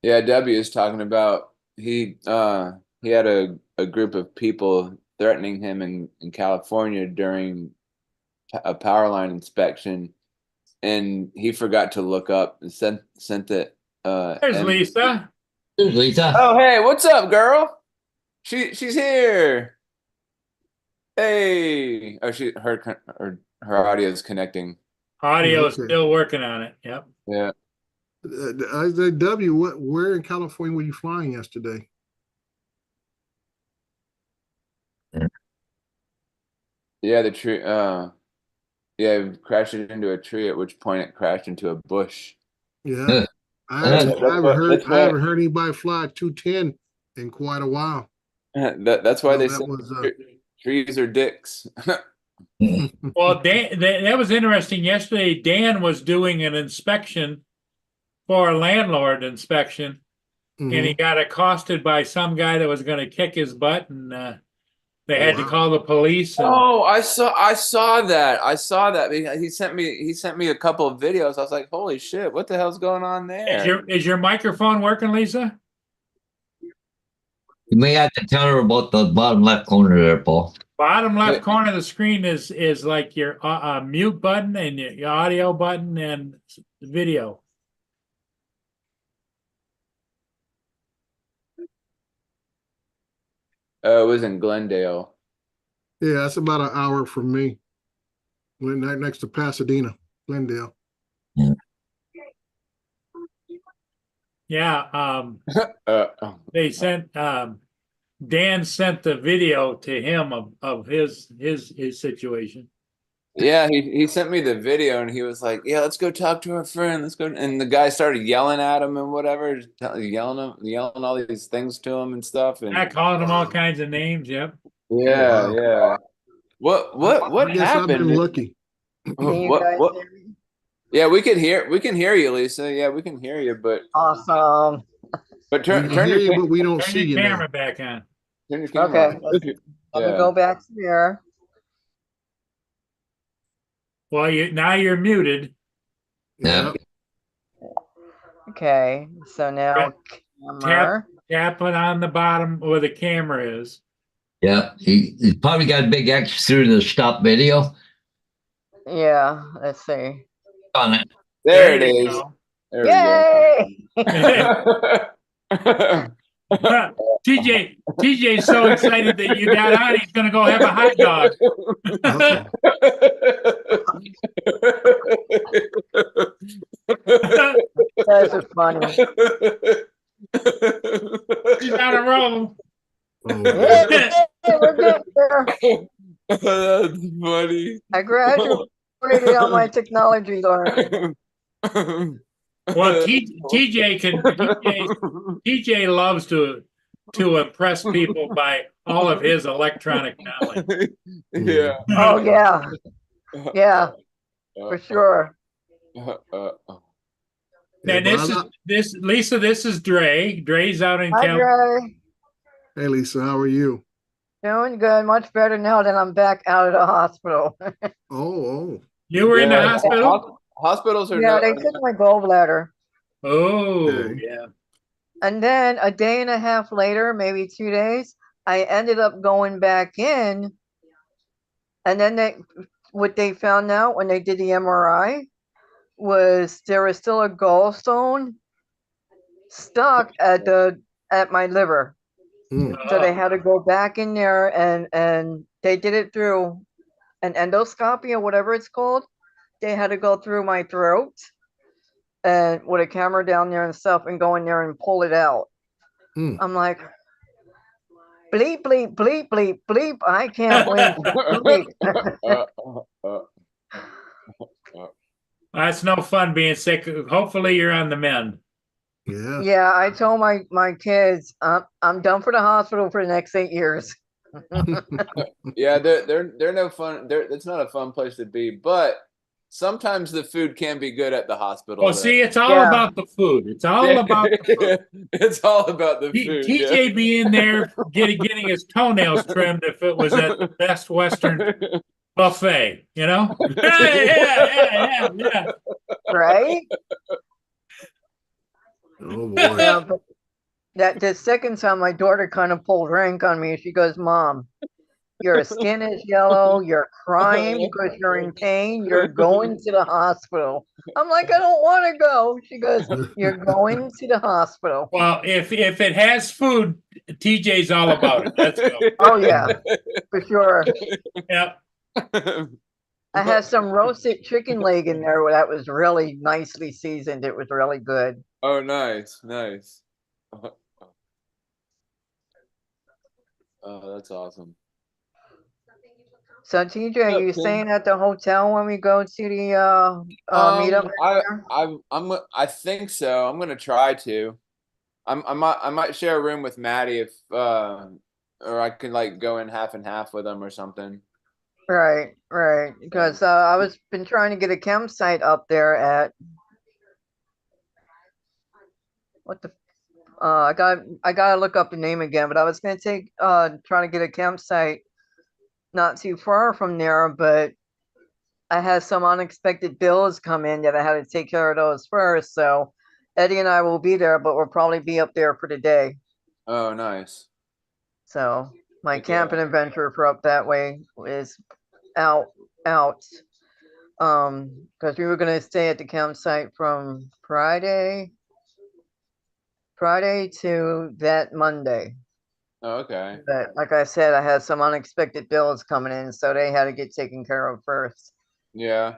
Yeah, Debbie is talking about he had a group of people threatening him in California during a power line inspection, and he forgot to look up and sent it. There's and- Lisa. There's Lisa. Oh, hey, what's up, girl? She's here. Hey. Oh, her audio is connecting. Audio is Okay. still working on it. Yep. Yeah. I said, W, where in California were you flying yesterday? Yeah, the tree yeah, crashed it into a tree, at which point it crashed into a bush. Yeah. I That's haven't heard anybody fly 210 in quite a while. That's why So they that say was trees are dicks. Well, Dan, that was interesting. Yesterday, Dan was doing an inspection for a landlord inspection, and he got accosted by some guy that was going to kick his butt, and they had to Wow. call the police. And Oh, I saw that. I saw that. He sent me a couple of videos. I was like, holy shit, what the hell's going on there? is your microphone working, Lisa? You may have to tell her about the bottom left corner there, Paul. Bottom left corner of the screen is like your mute button and your audio button and video. It was in Glendale. Yeah, that's about an hour from me. Went next to Pasadena, Glendale. Yeah. Oh. They sent Dan sent the video to him of his situation. Yeah, he sent me the video and he was like, "Yeah, let's go talk to our friend. Let's go." And the guy started yelling at him and whatever, yelling all these things to him and stuff. I And called him all Wow. kinds of names. Yep. yeah, Wow. yeah. What I guess I've been happened? lucky. Can you guys What? hear me? Yeah, we can hear you, Lisa. Yeah, we can hear you, Awesome. but We turn can hear you, but we don't Turn see your you now. camera back on. your camera Okay, on. let me Yeah. go back to there. Well, now you're muted. Yeah. Okay, so now camera. Tap it on the bottom where the camera is. Yeah. He probably got a big X through the stop video Yeah, let's see. on it. There it you is. go. There we Yay! go. TJ's so excited that you got on, he's gonna go have a hot dog. That's just funny. He's on a roll. Oh, Yay, we're getting there. That's funny. I graduated on my technology learning. Well, TJ loves to impress people by all of his electronic knowledge. Yeah. Oh yeah, yeah, for sure. And this Lisa, this is Dre. Dre's out in Hi, California. Dre. Hey, Lisa, how are you? Doing good. Much better now that I'm back out of the hospital. Oh. You were in the hospital? Hospitals are Yeah, they took my gallbladder. Oh, Okay. yeah. And then a day and a half later, maybe 2 days, I ended up going back in. And then what they found out when they did the MRI was there was still a gallstone stuck at my liver. So they had to go back in there and they did it through an endoscopy or whatever it's called. They had to go through my throat and with a camera down there and stuff and go in there and pull it out. I'm like, bleep, bleep, bleep, bleep, bleep. I can't wait to bleep. That's no fun being sick. Hopefully you're on the mend. Yeah. Yeah, I told my kids, I'm done for the hospital for the next 8 years. Yeah, they're no fun. It's not a fun place to be, but sometimes the food can be good at the hospital. Well, see, it's all about the food. It's all about the food. It's all about the food. TJ being there getting his toenails trimmed if it was at the Best Western buffet, you know? Yeah. Right? Oh boy. Yeah, but the second time my daughter kind of pulled rank on me. She goes, Mom, your skin is yellow, you're crying because you're in pain, you're going to the hospital. I'm like, I don't want to go. She goes, you're going to the hospital. Well, if it has food, TJ's all about it. Let's go. Oh yeah, for sure. Yep. I had some roasted chicken leg in there that was really nicely seasoned. It was really good. Oh, nice. Oh, that's awesome. So TJ, you staying at the hotel when we go to the meetup? I think so. I'm gonna try to. I might share a room with Maddie if or I can like go in half and half with him or something. Right. Because I was been trying to get a campsite up there at what the I gotta look up the name again, but I was gonna trying to get a campsite not too far from there, but I had some unexpected bills come in that I had to take care of those first. So Eddie and I will be there, but we'll probably be up there for the day. Oh, nice. So my camping adventure for up that way is out. Because we were gonna stay at the campsite from Friday to that Monday. Oh, okay. But like I said, I had some unexpected bills coming in, so they had to get taken care of first. Yeah.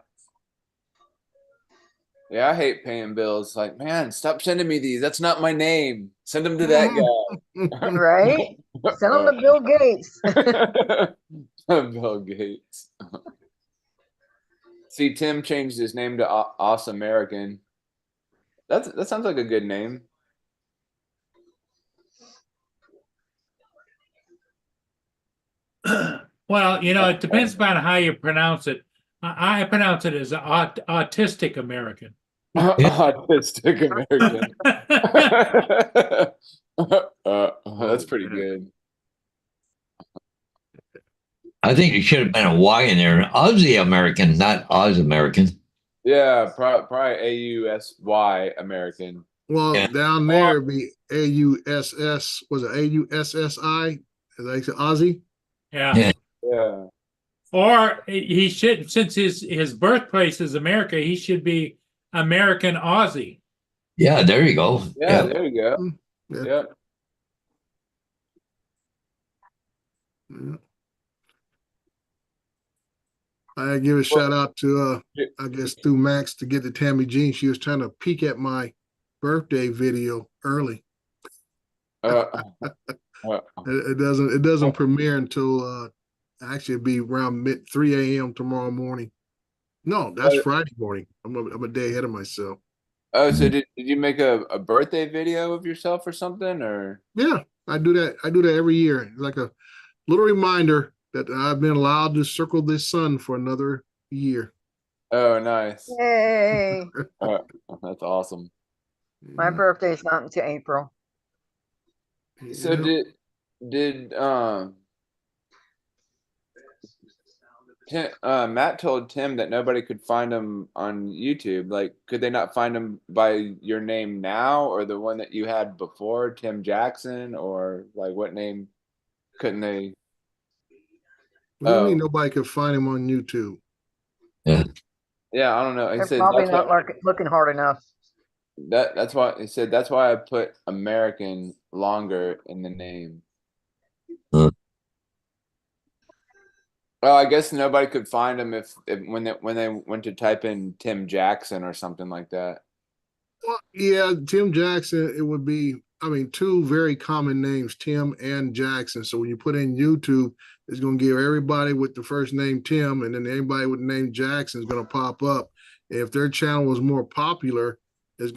Yeah, I hate paying bills. Like, man, stop sending me these. That's not my name. Send them to that guy. Right? Send them to Bill Gates. Bill Gates. See, Tim changed his name to Us American. That sounds like a good name. Well, it depends upon how you pronounce it. I pronounce it as autistic American. Autistic American. That's pretty good. I think it should have been a Y in there. Aussie American, not Oz American. Yeah, probably AUSY American. Well, Yeah. down there it'd be AUSS. Was it AUSSI? Is that Aussie? Yeah. Yeah. Yeah. Or he should, since his birthplace is America, he should be American Aussie. Yeah, there you go. Yeah, there you go. Yeah. Yep. Yeah. I give a shout out to I guess through Max to get to Tammy Jean. She was trying to peek at my birthday video early. It doesn't premiere until actually it'd be around 3 a.m. tomorrow morning. No, that's Friday morning. I'm a day ahead of myself. Oh, so did you make a birthday video of yourself or something, or? Yeah, I do that. I do that every year. Like a little reminder that I've been allowed to circle this sun for another year. Oh, nice. Yay! That's awesome. My birthday's not until April. So did Matt told Tim that nobody could find him on YouTube. Like, could they not find him by your name now, or the one that you had before, Tim Jackson, or like what name couldn't they? What do you mean nobody could find him on YouTube? Yeah. Yeah, I don't know. He They're said probably not looking hard enough. that's why he said that's why I put American longer in the name. Huh. Well, I guess nobody could find him if when they went to type in Tim Jackson or something like that. Well, yeah, Tim Jackson, it would be, two very common names, Tim and Jackson. So when you put in YouTube, it's going to give everybody with the first name Tim, and then anybody with the name Jackson is going to pop up. And if their channel was more popular, those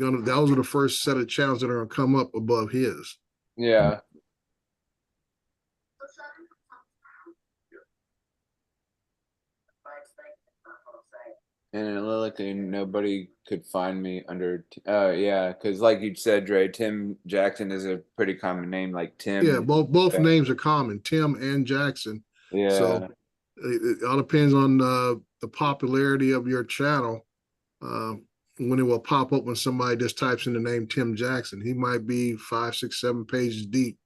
are the first set of channels that are going to come up above his. Yeah. And it looked like nobody could find me under. Yeah, because like you said, Dre, Tim Jackson is a pretty common name, like Tim. Yeah, both names are common, Tim and Jackson. Yeah. So it all depends on the popularity of your channel. When it will pop up when somebody just types in the name Tim Jackson, he might be 5, 6, 7 pages deep.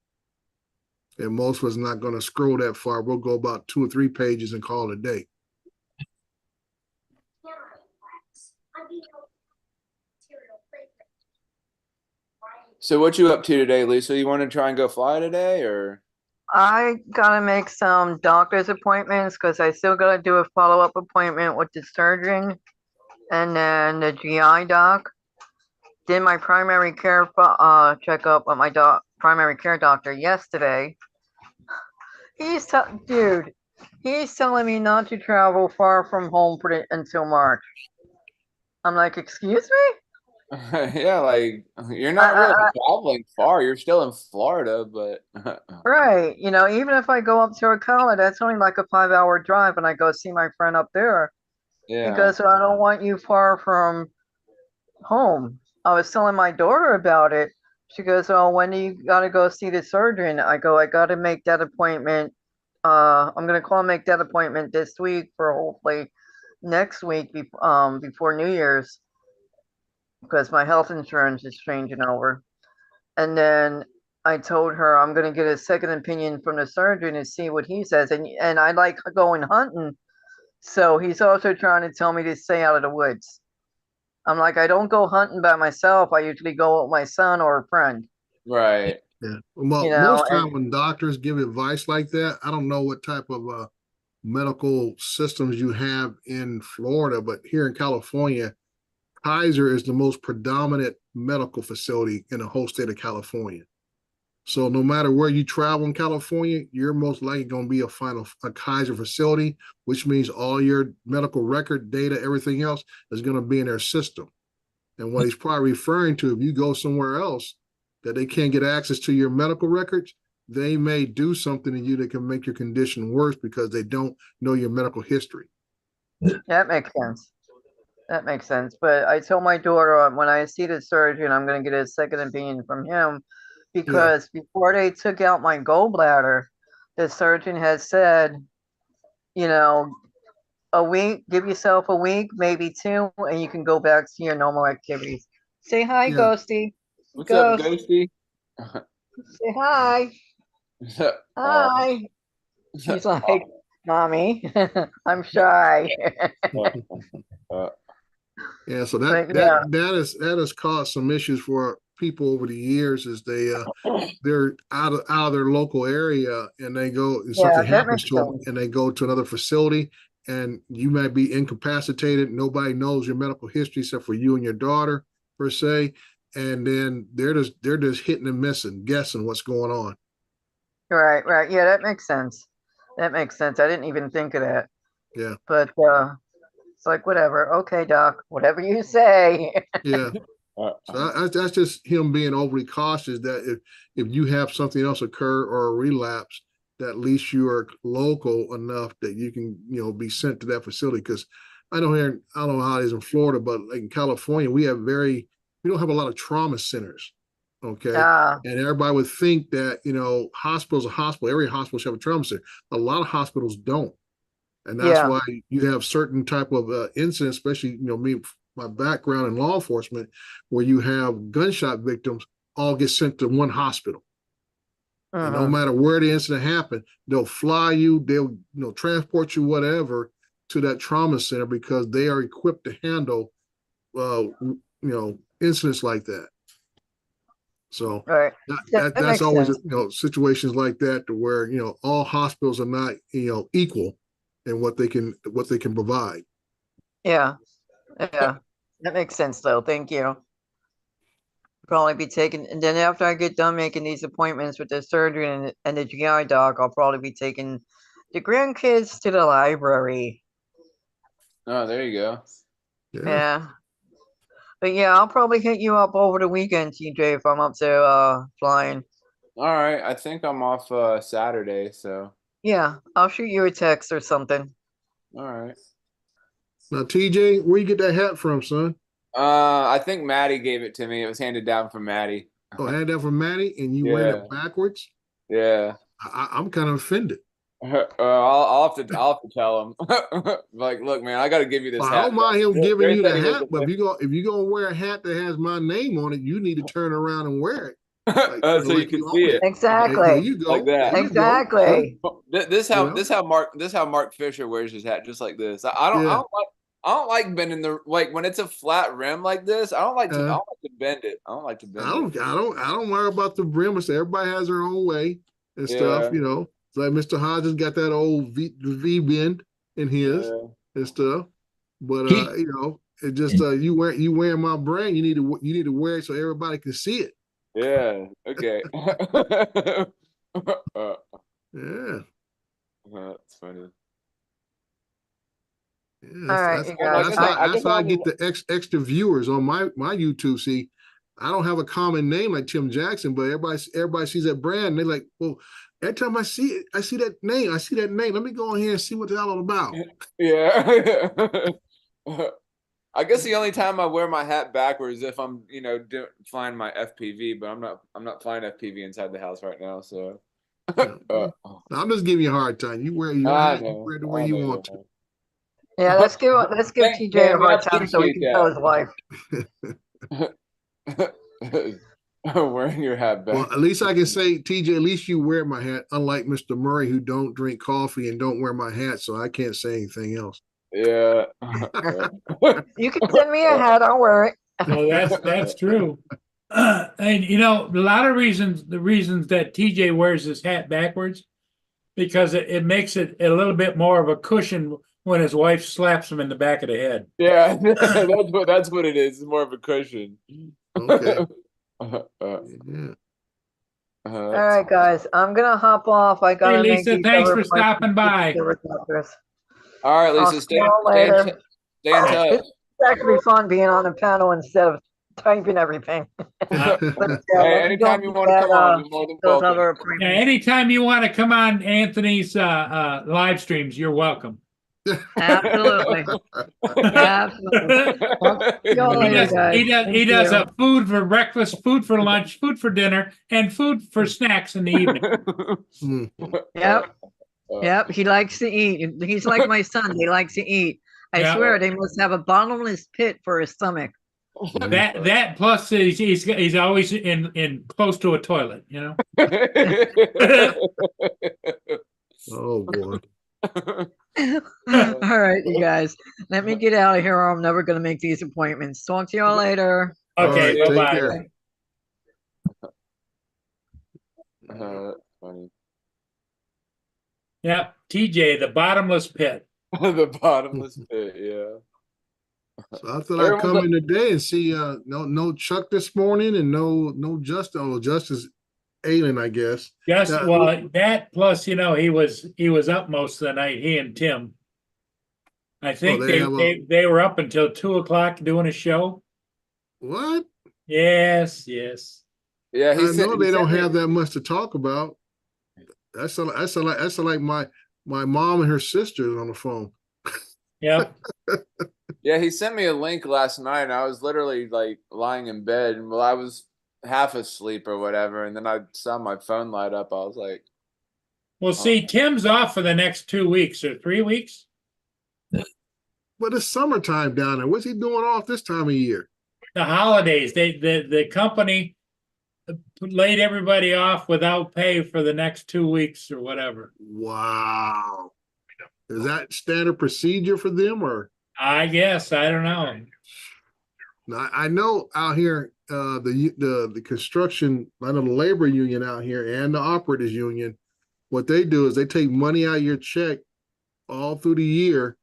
And most of us not going to scroll that far. We'll go about 2 or 3 pages and call it a day. So what you up to today, Lisa? You want to try and go fly today, or? I gotta make some doctor's appointments because I still gotta do a follow-up appointment with the surgeon and then the GI doc. Did my primary care checkup with my primary care doctor yesterday. He's telling me not to travel far from home until March. I'm like, excuse me? Yeah, like you're not really traveling far. You're still in Florida, but right. Even if I go up to Ocala, that's only like a 5-hour drive, and I go see my friend up there. yeah. Because I don't want you far from home. I was telling my daughter about it. She goes, "Oh, when do you gotta go see the surgeon?" I go, "I gotta make that appointment. I'm gonna call and make that appointment this week for hopefully next week before New Year's, because my health insurance is changing over." And then I told her I'm gonna get a second opinion from the surgeon and see what he says. And I like going hunting, so he's also trying to tell me to stay out of the woods. I'm like, I don't go hunting by myself. I usually go with my son or a friend. Right. Yeah. Well, most time when doctors give advice like that, I don't know what type of medical systems you have in Florida, but here in California, Kaiser is the most predominant medical facility in the whole state of California. So no matter where you travel in California, you're most likely going to be a Kaiser facility, which means all your medical record data, everything else is going to be in their system. And what he's probably referring to, if you go somewhere else that they can't get access to your medical records, they may do something to you that can make your condition worse because they don't know your medical history. That makes sense. That makes sense. But I told my daughter when I see the surgeon, I'm going to get a second opinion from him because before they took out my gallbladder, the surgeon has said, you know, a week, give yourself a week, maybe 2, and you can go back to your normal activities. Say hi, Yeah. Ghosty. What's Ghost. up, Ghosty? Say hi. Hi. She's like, Mommy, I'm shy. Yeah, so But, yeah. that has caused some issues for people over the years as they're out of their local area and they go and something happens to them and they go to another facility and you might be incapacitated. Nobody knows your medical history except for you and your daughter per se, and then they're just hitting and missing, guessing what's going on. Right. Yeah, that makes sense. I didn't even think of that. Yeah. But it's like, whatever. Okay, doc, whatever you say. Yeah. So that's just him being overly cautious that if you have something else occur or a relapse, that at least you are local enough that you can, be sent to that facility. Because I don't know how it is in Florida, but like in California, we don't have a lot of trauma centers. Okay. And everybody would think that, hospital's a hospital. Every hospital should have a trauma center. A lot of hospitals don't. And that's why you have certain type of incidents, especially, my background in law enforcement, where you have gunshot victims all get sent to one hospital. And no matter where the incident happened, they'll fly you, they'll transport you, whatever, to that trauma center because they are equipped to handle, incidents like that. So that's always, situations like that to where, all hospitals are not, equal in what they can provide. Yeah. That makes sense though. Thank you. Probably be taking, and then after I get done making these appointments with the surgeon and the GI doc, I'll probably be taking the grandkids to the library. Oh, there you go. Yeah. But yeah, I'll probably hit you up over the weekend, TJ, if I'm up to flying. All right, I think I'm off Saturday, so. Yeah, I'll shoot you a text or something. All right. Now, TJ, where you get that hat from, son? I think Maddie gave it to me. It was handed down from Maddie. Oh, handed down from Maddie, and you wear it backwards? Yeah. I'm kind of offended. I'll have to tell him. Like, look, man, I got to give you this hat. I don't mind him giving you the hat, but if you're gonna wear a hat that has my name on it, you need to turn around and wear it. So you can see it. Exactly. There you go. Like that. Exactly. This how Mark Fisher wears his hat, just like this. I don't like bending when it's a flat rim like this. I don't like to bend it. I don't like to bend it. I don't worry about the rim. Everybody has their own way and stuff, It's like Mr. Hodges got that old V bend in his and stuff. But it just you wearing my brand, you need to wear it so everybody can see it. Yeah. Okay. Yeah. That's funny. Yeah, that's how I get the extra viewers on my YouTube. See, I don't have a common name like Tim Jackson, but everybody sees that brand and they're like, well, every time I see it, I see that name. Let me go in here and see what the hell it's about. Yeah. I guess the only time I wear my hat backwards is if I'm, flying my FPV, but I'm not flying FPV inside the house right now, so. I'm just giving you a hard time. You wear your hat, you wear it the way you want to. Yeah, let's give TJ a hard time so he can tell his wife. Wearing your hat back. Well, at least I can say, TJ, at least you wear my hat, unlike Mr. Murray, who don't drink coffee and don't wear my hat, so I can't say anything else. Yeah. You can send me a hat, I'll wear it. Well, that's true. And a lot of the reasons that TJ wears his hat backwards, because it makes it a little bit more of a cushion when his wife slaps him in the back of the head. Yeah, that's what it is. It's more of a cushion. Okay. Yeah. All right, guys, I'm gonna hop off. I gotta make Lisa, these thanks other for stopping by. doctors. All right, I'll Lisa, see y'all later. stay in touch. It's actually fun being on the panel instead of typing everything. Uh, But Hey, let me go anytime you make want to that, come on, you're more than those welcome. other Yeah, appointments. anytime you want to come on Anthony's live streams, you're welcome. Absolutely. Absolutely. See y'all He later, does. guys. He does. Thank He does you. a food for breakfast, food for lunch, food for dinner, and food for snacks in the evening. Hmm. Yep. Yep. He likes to eat. He's like my son. He likes to eat. I Yeah. swear they must have a bottomless pit for his stomach. That plus he's always in close to a toilet. You know. Oh boy. All right, you guys. Let me get out of here or I'm never going to make these appointments. Talk to y'all later. All Okay. right, Bye take bye. care. Funny. Yeah. TJ, the bottomless pit. The bottomless pit, yeah. So I thought I'd come in today and see no Chuck this morning and no Justin. Oh, Justice ailing, I guess. Just Yeah. well, that plus he was up most of the night. He and Tim. I think they have they were up until 2 o'clock doing a show. What? Yes. Yeah, I know they don't have that much to talk about. That's like my mom and her sister on the phone. Yep. Yeah, he sent me a link last night, and I was literally like lying in bed, and I was half asleep or whatever, and then I saw my phone light up. I was like, Well, see, Tim's off for the next 2 weeks or 3 weeks. But it's summertime down there. What's he doing off this time of year? The holidays. The company laid everybody off without pay for the next 2 weeks or whatever. Wow. Is that standard procedure for them or? I guess I don't know. Now, I know out here, the construction, I know the labor union out here and the operators union, what they do is they take money out of your check all through the year,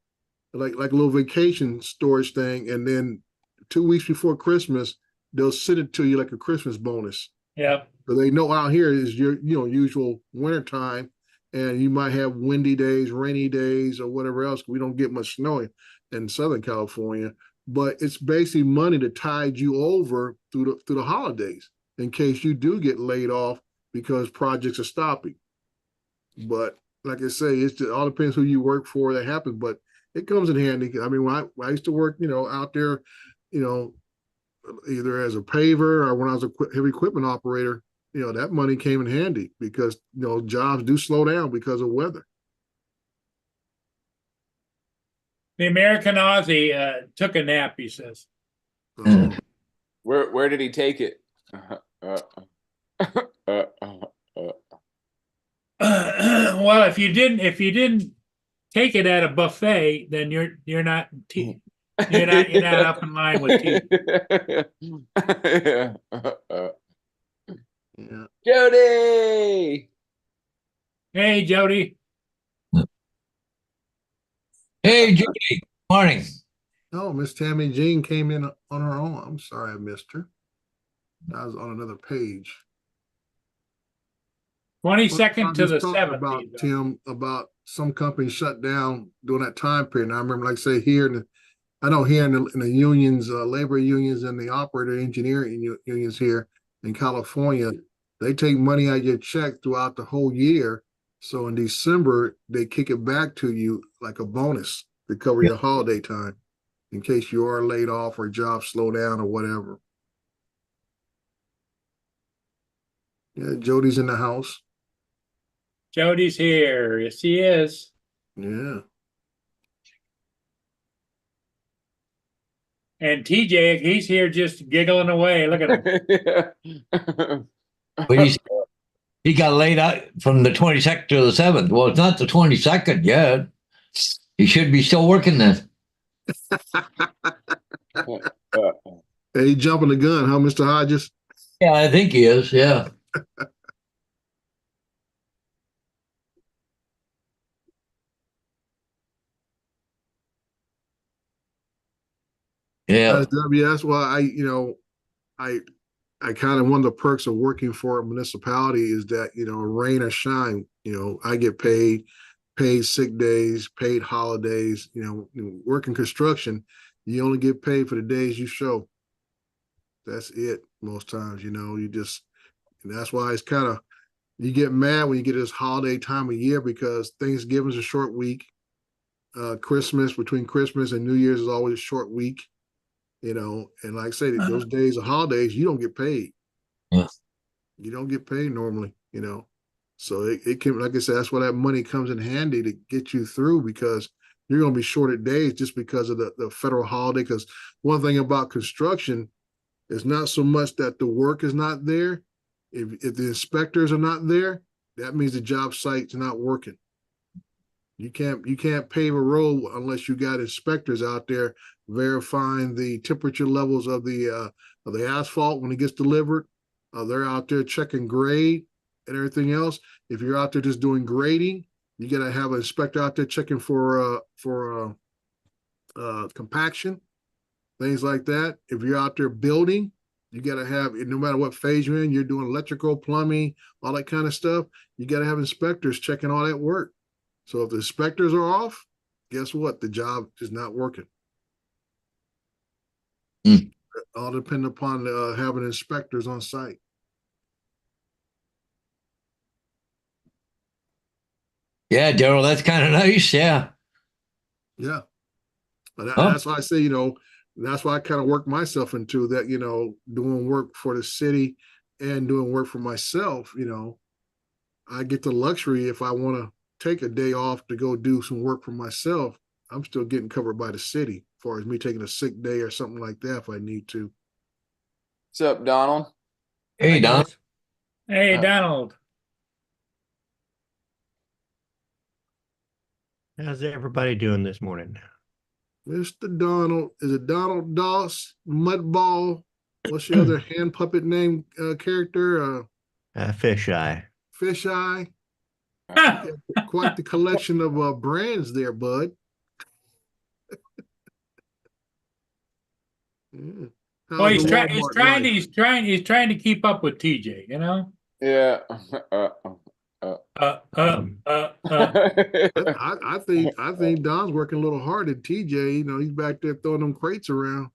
like a little vacation storage thing, and then 2 weeks before Christmas, they'll send it to you like a Christmas bonus. Yep. So they know out here is your usual winter time, and you might have windy days, rainy days, or whatever else. We don't get much snow in Southern California, but it's basically money to tide you over through the holidays in case you do get laid off because projects are stopping. But like I say, it all depends who you work for. That happens, but it comes in handy. I mean, when I used to work, out there, either as a paver or when I was a heavy equipment operator, that money came in handy because jobs do slow down because of weather. The American Aussie took a nap, he says. Where did he take it? Well, if you didn't take it at a buffet, then you're not up in line with tea. Yeah. Jody. Hey, Jody. Hey, Judy. Morning. Oh, Miss Tammy Jean came in on her own. I'm sorry I missed her. I was on another page. 22nd to the talking 7th. about Tim, about some companies shut down during that time period. And I remember, like say here in the unions, labor unions, and the operator engineering unions here in California, they take money out of your check throughout the whole year. So in December, they kick it back to you like a bonus to cover your holiday time in case you are laid off or jobs slow down or whatever. Yeah, Jody's in the house. Jody's here. Yes, he is. Yeah. And TJ, he's here just giggling away. Look at him. But he got laid out from the 22nd to the 7th. Well, it's not the 22nd yet. He should be still working then. Hey, jumping the gun, huh, Mr. Hodges? Yeah, I think he is. Yeah. Yeah. WS. Well, I I kind of one of the perks of working for a municipality is that, rain or shine, I get paid sick days, paid holidays, working construction, you only get paid for the days you show. That's it most times, you just, and that's why it's kind of, you get mad when you get this holiday time of year because Thanksgiving's a short week. Christmas, between Christmas and New Year's is always a short week, and like I say, those days of holidays, you don't get paid. Yeah. You don't get paid normally, So it can, like I said, that's why that money comes in handy to get you through because you're going to be shorted days just because of the federal holiday. Because one thing about construction is not so much that the work is not there. If the inspectors are not there, that means the job site's not working. You can't pave a road unless you got inspectors out there verifying the temperature levels of the asphalt when it gets delivered. They're out there checking grade and everything else. If you're out there just doing grading, you got to have an inspector out there checking for compaction, things like that. If you're out there building, you got to have, no matter what phase you're in, you're doing electrical, plumbing, all that kind of stuff. You got to have inspectors checking all that work. So if the inspectors are off, guess what? The job is not working. All depend upon having inspectors on site. Yeah, Daryl, that's kind of nice. Yeah. Yeah. But that's why I say, that's why I kind of work myself into that, doing work for the city and doing work for myself, I get the luxury if I want to take a day off to go do some work for myself, I'm still getting covered by the city as far as me taking a sick day or something like that if I need to. What's up, Donald? Hey, Don. Hey, Donald. How's everybody doing this morning? Mr. Donald, is it Donald Doss, Mudball? What's your other hand puppet name character? Fisheye. Fisheye. Quite the collection of brands there, bud. Yeah. Well, he's trying to keep up with TJ, Yeah. I think Don's working a little hard at TJ. He's back there throwing them crates around.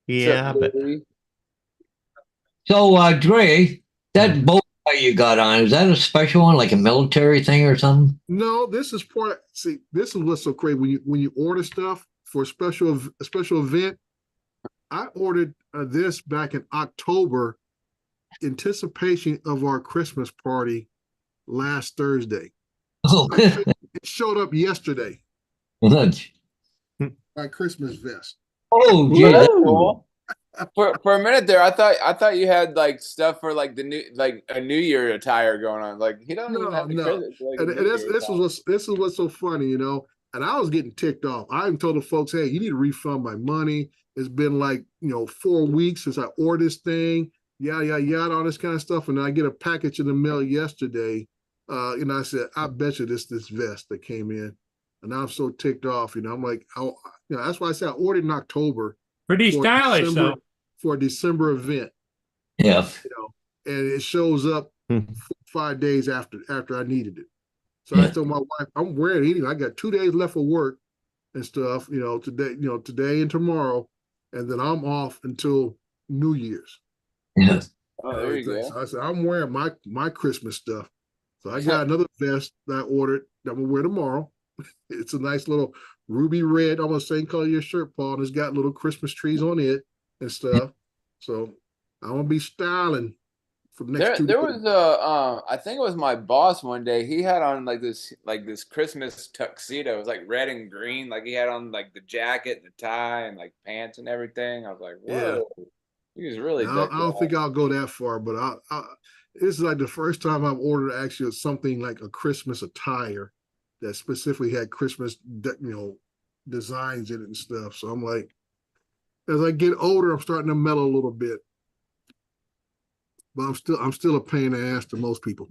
Yeah, but So, Dre, that boat you got on, is that a special one, like a military thing or something? No, this is part. See, this is what's so crazy when you order stuff for a special event. I ordered this back in October, anticipation of our Christmas party last Thursday. Oh, It showed up yesterday. My Christmas vest. Oh, gee, that's cool. For a minute there, I thought you had like stuff for like a New Year attire going on. Like he don't even have the credit for, like, this is what's so funny, And I was getting ticked off. I even told the folks, hey, you need to refund my money. It's been like 4 weeks since I ordered this thing, yada, all this kind of stuff. And then I get a package in the mail yesterday. I said, I bet you this vest that came in. And I'm so ticked off. I'm like, that's why I said I ordered in October. Pretty stylish, though. For a December event. Yeah. And it shows up 5 days after I needed it. So I told my wife, I'm wearing it anyway. I got 2 days left of work and stuff, today and tomorrow. And then I'm off until New Year's. Yes. Oh, there you go. So I said, I'm wearing my Christmas stuff. So I got another vest that I ordered that I'm gonna wear tomorrow. It's a nice little ruby red, almost same color your shirt, Paul, and it's got little Christmas trees on it and stuff. So I'm gonna be styling for the next 2 days. There was I think it was my boss one day. He had on like this Christmas tuxedo. It was like red and green. Like he had on like the jacket, the tie, and like pants and everything. I was like, whoa. Yeah. He was really. I don't think I'll go that far, but this is like the first time I've ordered actually something like a Christmas attire that specifically had Christmas, designs in it and stuff. So I'm like, as I get older, I'm starting to mellow a little bit, but I'm still a pain in the ass to most people.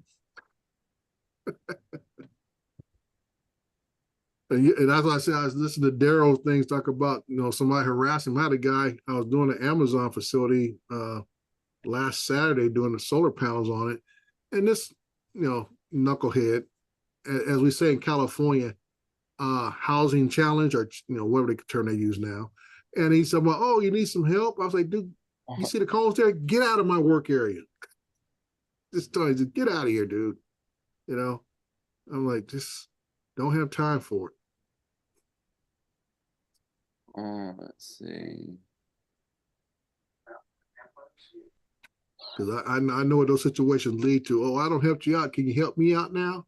And that's why I said I was listening to Daryl things talk about, somebody harassing him. I had a guy, I was doing an Amazon facility last Saturday doing the solar panels on it. And this, knucklehead, as we say in California, housing challenge, or whatever the term they use now. And he said, well, oh, you need some help? I was like, dude, you see the cones there? Get out of my work area. Just get out of here, dude. I'm like, just don't have time for it. Let's see. Because I know what those situations lead to. Oh, I don't help you out. Can you help me out now?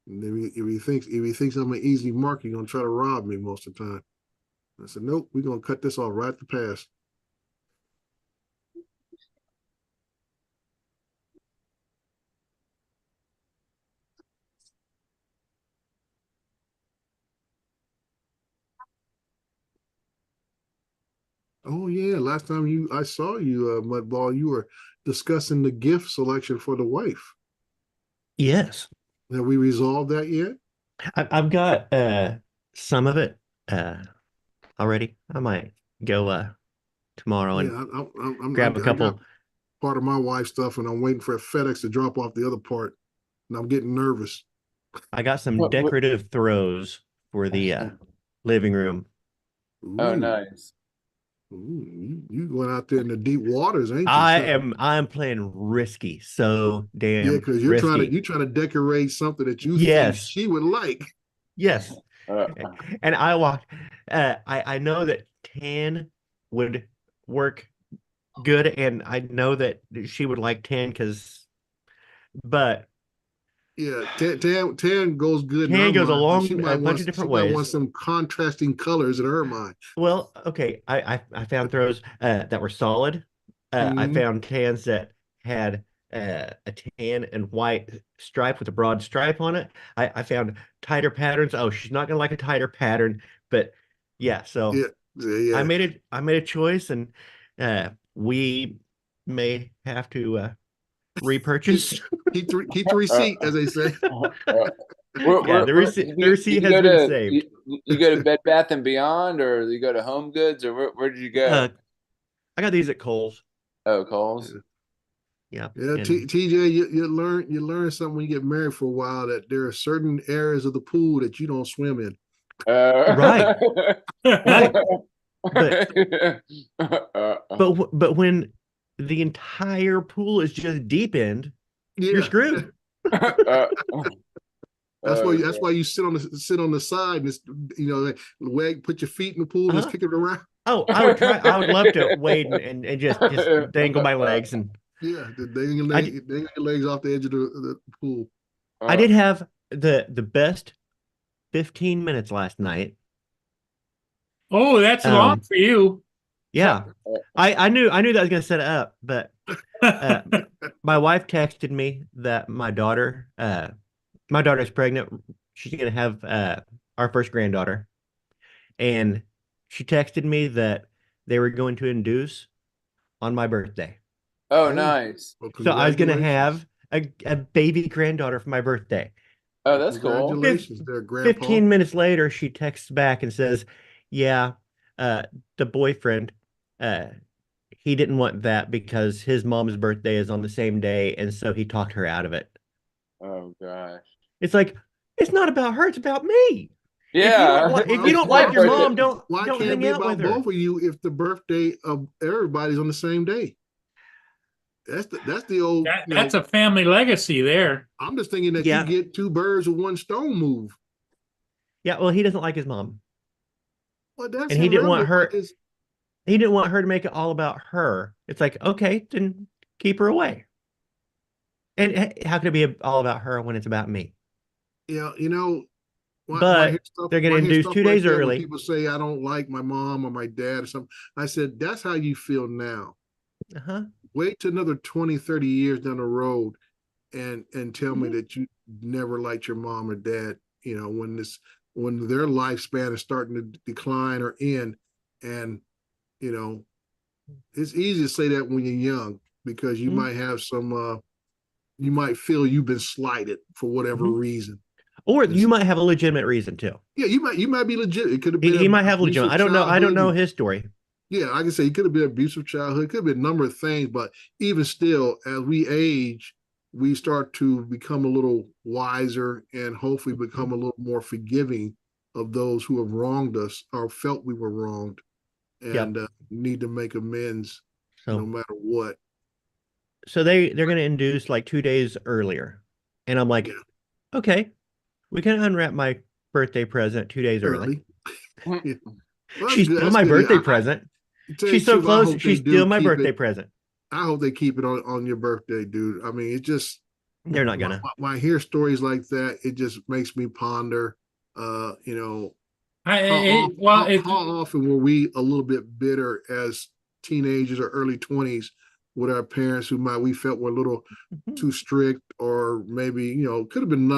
And if he thinks I'm an easy mark, he's gonna try to rob me most of the time. I said, nope, we're gonna cut this off right at the pass. Oh yeah, last time I saw you, Mudball, you were discussing the gift selection for the wife. Yes. Have we resolved that yet? I've got some of it already. I might go tomorrow and Yeah, grab a I couple. got part of my wife's stuff, and I'm waiting for FedEx to drop off the other part, and I'm getting nervous. I got some What- decorative throws for the living room. Oh, Ooh, nice. you going out there in the deep waters, ain't you? I'm playing risky, so Yeah, damn because you're risky. trying to decorate something that you think Yes. she would like. Yes. Uh, And I know that tan would work good, and I know that she would like tan but Yeah, tan goes good in tan her goes a mind, but long she a might bunch of different ways. some contrasting colors in her mind. Well, okay, I found throws that were solid. I Mhm. found tans that had a tan and white stripe with a broad stripe on it. I found tighter patterns. Oh, she's not gonna like a tighter pattern, but yeah. So Yeah, yeah. I made a choice, and we may have to repurchase. Keep the receipt, as they say. Yeah, the receipt has been saved. You go to Bed Bath and Beyond, or you go to Home Goods, or where did you go? I got these at Kohl's. Oh, Kohl's. Yeah. Yeah, and- TJ, you learn something when you get married for a while, that there are certain areas of the pool that you don't swim in. Right. Right. But when the entire pool is just deep end, Yeah. you're screwed. That's why you sit on the side, and it's, put your feet in the pool and just Uh-huh. kick it around. Oh, I would love to wade and just dangle my legs. And Yeah, dangle your legs off the edge of the pool. I did have the best 15 minutes last night. Oh, that's long for you. Yeah. I knew that I was gonna set it up, but my wife texted me that my daughter's pregnant. She's gonna have our first granddaughter. And she texted me that they were going to induce on my birthday. Oh, nice. Well, So I was gonna congratulations. have a baby granddaughter for my birthday. Oh, that's cool. Congratulations there, Grandpa. 15 minutes later, she texts back and says, yeah, the boyfriend, he didn't want that because his mom's birthday is on the same day, and so he talked her out of it. Oh gosh. It's like, it's not about her, it's about me. Yeah. If you don't like your mom, don't Why can't it hang be out about with her. both of you if the birthday of everybody's on the same day? That's the old. That's a family legacy there. I'm just thinking that Yeah. you get two birds with one stone move. Yeah, well, he doesn't like his mom. Well, that's And he didn't want her. irrelevant. He didn't want her to make it all about her. It's like, okay, then keep her away. And how can it be all about her when it's about me? Yeah, But they're gonna induce 2 days when early. people say I don't like my mom or my dad or something. I said, that's how you feel now. Uh-huh. Wait till another 20, 30 years down the road and tell me that you never liked your mom or dad, when their lifespan is starting to decline or end. And, it's easy to say that when you're young, because you might have some, you might feel you've been slighted for whatever reason. Or you might have a legitimate reason too. Yeah, you might be legit. It could have been He might have abusive legitimate. I don't know. I don't know childhood. his story. Yeah, like I say, it could have been abusive childhood. It could have been a number of things, but even still, as we age, we start to become a little wiser and hopefully become a little more forgiving of those who have wronged us or felt we were wronged, and need to make amends no matter what. So they're going to induce like 2 days earlier, and I'm like, okay, we can unwrap my birthday present 2 days early. Yeah. Well, She's good. still That's my good. birthday present. She's She's so close. She's still my birthday present. I hope they keep it on your birthday, dude. I mean, it just they're not gonna. When I hear stories like that, it just makes me ponder. You know, how often were we a little bit bitter as teenagers or early 20s with our parents who we felt were a little too strict, or maybe could have been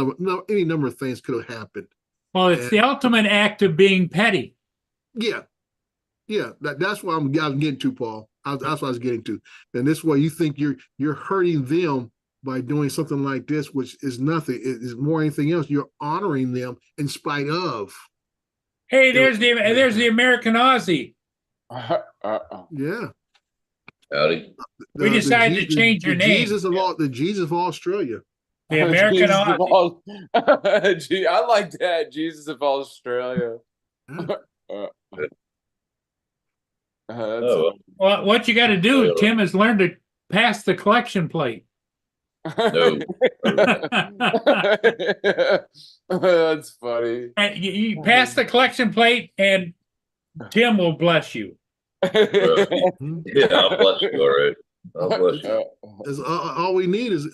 any number of things could have happened. Well, it's the ultimate act of being petty. Yeah. That's what I'm getting to, Paul. That's what I was getting to. And this way, you think you're hurting them by doing something like this, which is nothing. It is more anything else. You're honoring them in spite of. Hey, there's the American Aussie. Yeah. Howdy. We decided to change your name. The Jesus of Australia. The American Aussie. I like that. Jesus of Australia. Well, what you got to do, Tim, is learn to pass the collection plate. No. That's funny. And you pass the collection plate, and Tim will bless you. Yeah, I'll bless you. All right. I'll bless you. All we need is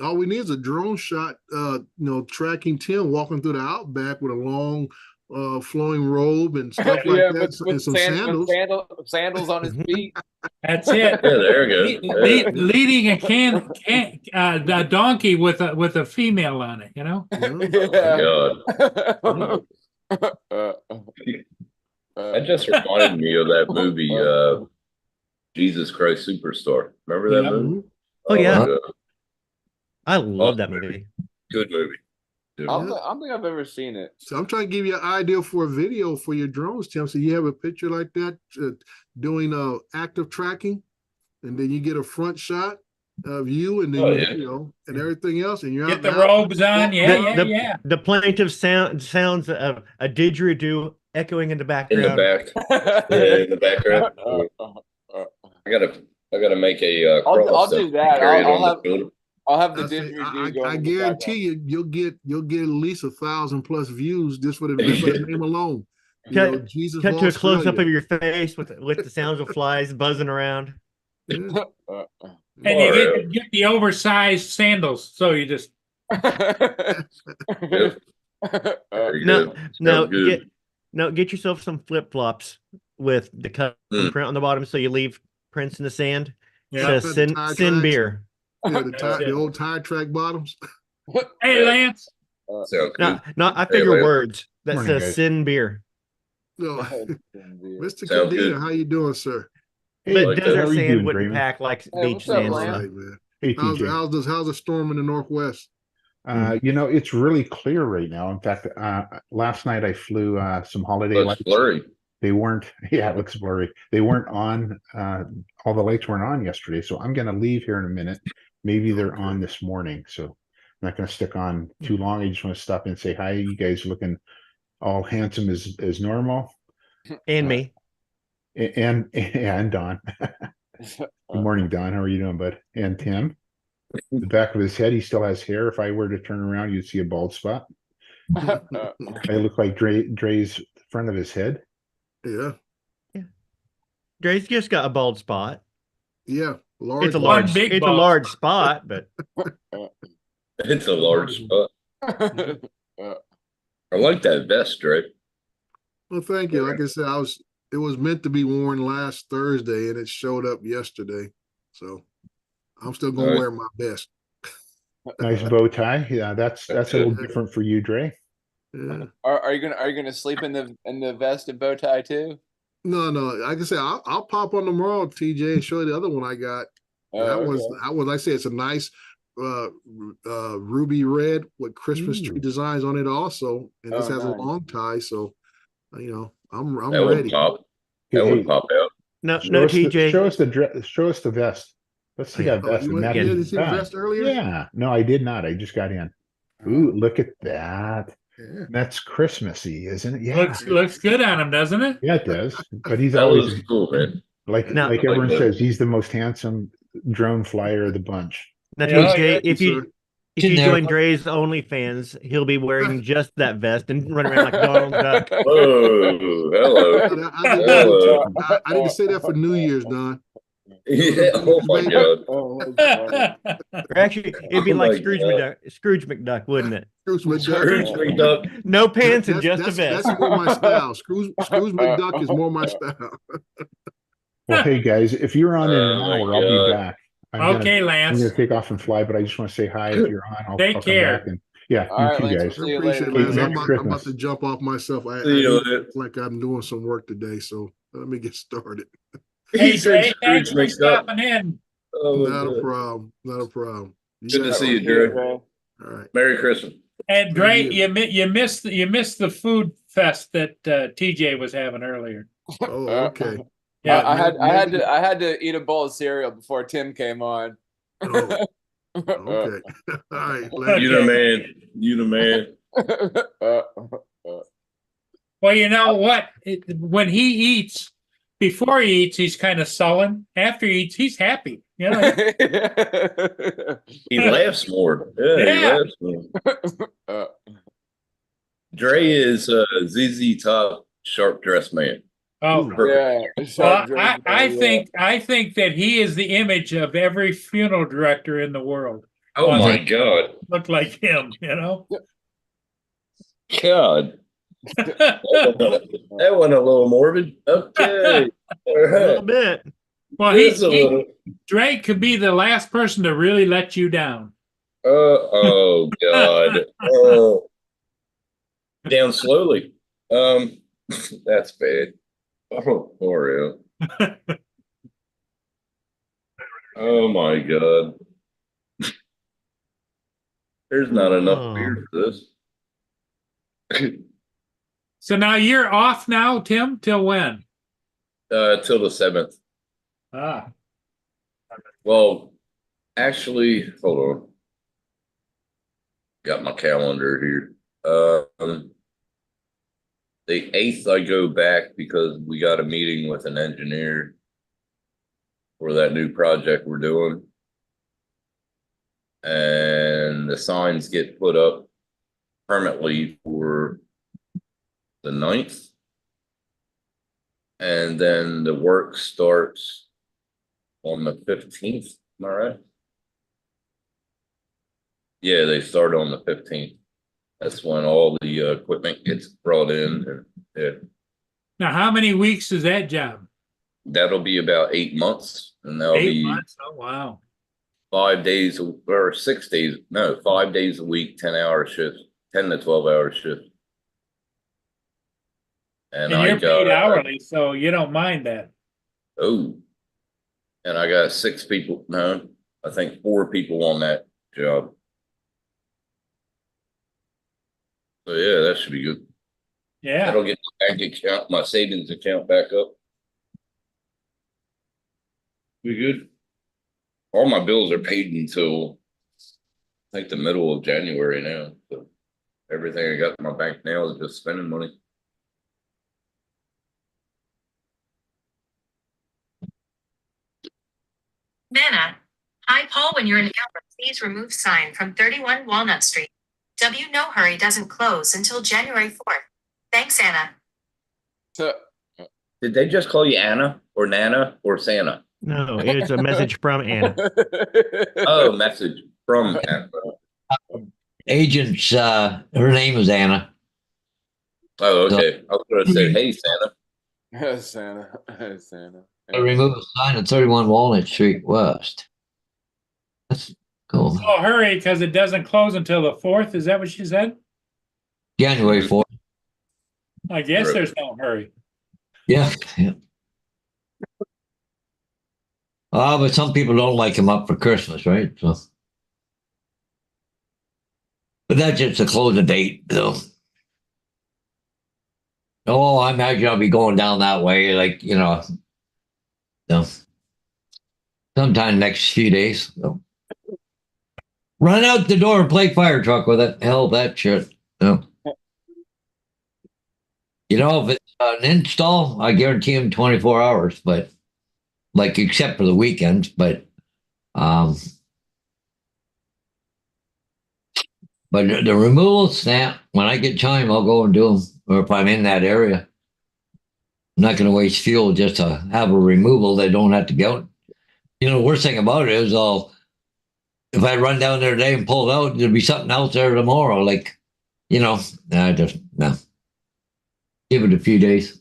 a drone shot. Tracking Tim walking through the outback with a long, flowing robe and stuff like that, and some sandals on his feet. That's it. Yeah, there you go. Leading a donkey with a female on it. Oh, God. That just reminded me of that movie, Jesus Christ Superstar. Remember that movie? Oh yeah. I love that movie. Good movie. I don't think I've ever seen it. So I'm trying to give you an idea for a video for your drones, Tim. So you have a picture like that doing active tracking, and then you get a front shot of you, and then and everything else, and you're get the robes on. Yeah. The plaintive sounds of a didgeridoo echoing in the background. In the back. Yeah, in the background. I gotta make a. I'll do that. I'll have the didgeridoo. I guarantee you'll get at least 1,000+ views just for the name alone. Cut to a close up of your face with the sounds of flies buzzing around. Yeah. And you get the oversized sandals, so you just. Get yourself some flip flops with the cut print on the bottom, so you leave prints in the sand. Yeah, sin beer. Yeah, the old tire track bottoms. Hey, Lance. I figure words that says sin beer. No. Mr. Cadena, how you doing, sir? But desert sand wouldn't pack like beach sand. Hey, how's the storm in the Northwest? It's really clear right now. In fact, last night I flew some holiday lights. Blurry. They weren't. Yeah, it looks blurry. They weren't on. All the lights weren't on yesterday. So I'm going to leave here in a minute. Maybe they're on this morning. So I'm not going to stick on too long. I just want to stop and say hi. You guys looking all handsome as normal. And me. And Don. Good morning, Don. How are you doing, bud? And Tim. The back of his head, he still has hair. If I were to turn around, you'd see a bald spot. I look like Dre's front of his head. Yeah. Dre's just got a bald spot. Yeah. It's a large spot, but it's a large spot. I like that vest, Dre. Well, thank you. Like I said, it was meant to be worn last Thursday, and it showed up yesterday. So I'm still gonna wear my best. Nice bow tie. Yeah, that's a little different for you, Dre. Yeah. Are you gonna sleep in the vest and bow tie too? No. Like I said, I'll pop on tomorrow, TJ, and show you the other one I got. That was like I said, it's a nice ruby red with Christmas tree Ooh. designs on it also, and this Oh, has a nice. long tie. So, I'm That would ready. pop. Hey, That would hey, pop out. No, show us TJ. show us the dress. Show us the vest. Let's see Oh, yeah. that vest. You and went, that you is didn't see the done. vest earlier? Yeah. No, I did not. I just got in. Ooh, look at that. Yeah. That's Christmassy, isn't it? Yeah. Looks good on him, doesn't it? Yeah, it does. But he's That always was cool, man. like Now- like everyone Like that. says, he's the most handsome drone flyer of the bunch. Now, Yeah, TJ, yeah, if you sir. if In you there. join Dre's OnlyFans, he'll be wearing just that vest and running around like Donald Duck. Whoa, hello. I didn't say that for New Year's, Don. Yeah, oh my god. Oh, that's funny. Or actually, it'd be Oh like my God. Scrooge McDuck, wouldn't it? Scrooge McDuck. Scrooge McDuck. No pants and That's- just a vest. That's more my style. Scrooge McDuck is more my style. Well, hey guys, if you're on in an Oh my hour, I'll be God. back. I'm Okay, I'm Lance. gonna take off and fly, but I just want to say hi. If you're on, I'll Take come care. back. And yeah, All you right, too, Lance, guys. we'll I see you appreciate it, later. Lance. Merry I'm about Christmas. to jump off myself. I See you do later. look like I'm doing some work today, so let me get started. Hey, He said Dre, thanks Scrooge for McDuck. stopping in. Oh, Not a good. problem. Not a problem. You Good to guys- see you, We'll Drew. Dre. All right. Merry Christmas. And Dre, you. you missed the food fest that TJ was having earlier. Oh, okay. Yeah, I had to eat a bowl of cereal before Tim came on. Oh, okay. All right. Lance. You the man. You the man. Well, you know what? When he eats, before he eats, he's kind of sullen. After he eats, he's happy. You know, He laughs more. Yeah, Yeah. he laughs more. Dre is ZZ Top sharp dressed man. oh, Perfect. Yeah. well, I think that he is the image of every funeral director in the world. Oh my God. Look like him, you know. God. That went a little morbid. Okay. All A little right. bit. Well, Just a little. Drake could be the last person to really let you down. Oh God. Oh. Down slowly. That's bad. Oh, poor real. Oh my God. There's not enough beer for this. So now you're off now, Tim, till when? Till the 7th. Ah, Well, actually, hold on. Got my calendar here. The 8th I go back because we got a meeting with an engineer for that new project we're doing. And the signs get put up permanently for the 9th. And then the work starts on the 15th. Am I right? Yeah, they start on the 15th. That's when all the equipment gets brought in. And, yeah, now how many weeks is that job? that'll be about 8 months, and that'll 8 be months. Oh wow. 5 days or 6 days. No, 5 days a week, 10-hour shifts, 10 to 12-hour shifts. And And I you're got paid hourly, so you don't mind that. oh, and I got 6 people. No, I think 4 people on that job. So yeah, that should be good. Yeah. That'll get my bank account, my savings account back up. We good? All my bills are paid until I think the middle of January now. So everything I got in my bank now is just spending money. Nana. Hi, Paul. When you're in Gilbert, please remove sign from 31 Walnut Street. W. No Hurry doesn't close until January 4th. Thanks, Anna. So, Did they just call you Anna or Nana or Santa? No, it's a message from Anna. Oh, message from Anna. Agents, her name is Anna. Oh, okay. I was going to say, hey, Santa. Santa. I remove a sign at 31 Walnut Street West. That's cool. Oh, hurry, because it doesn't close until the 4th. Is that what she said? January 4th. I guess Right. there's no hurry. Yeah. Yeah. Oh, but some people don't like him up for Christmas, right? So But that's just a closing date, though. Oh, I imagine I'll be going down that way, like, so sometime next few days. So. Run out the door and play fire truck with it. Hell, that shit. No. If it's an install, I guarantee them 24 hours, but like except for the weekends, but the removal snap, when I get time, I'll go and do them. Or if I'm in that area, I'm not going to waste fuel just to have a removal. They don't have to go. The worst thing about it is if I run down there today and pull it out, there'll be something else there tomorrow. Like, I just, no. Give it a few days.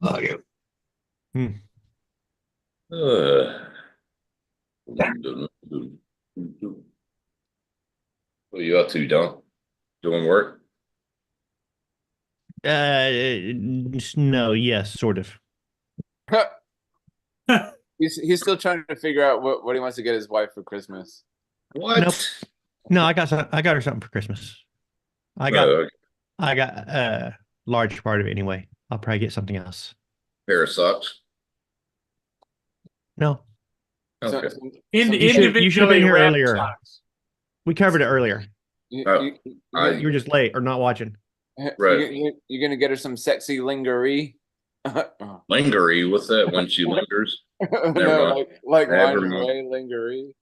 Oh, yeah. What are you up to, Don? Doing work? No, yes, sort of. He's still trying to figure out what he wants to get his wife for Christmas. What? Nope. No, I got her something for Christmas. I got a large part of it anyway. I'll probably get something else. Pair of socks? No. Okay. You should have been here earlier. Socks. We covered it earlier. You were just late or not watching. Right. You're gonna get her some sexy lingerie. Lingerie? What's that? When she lingers? No, like Never lingerie, lingerie.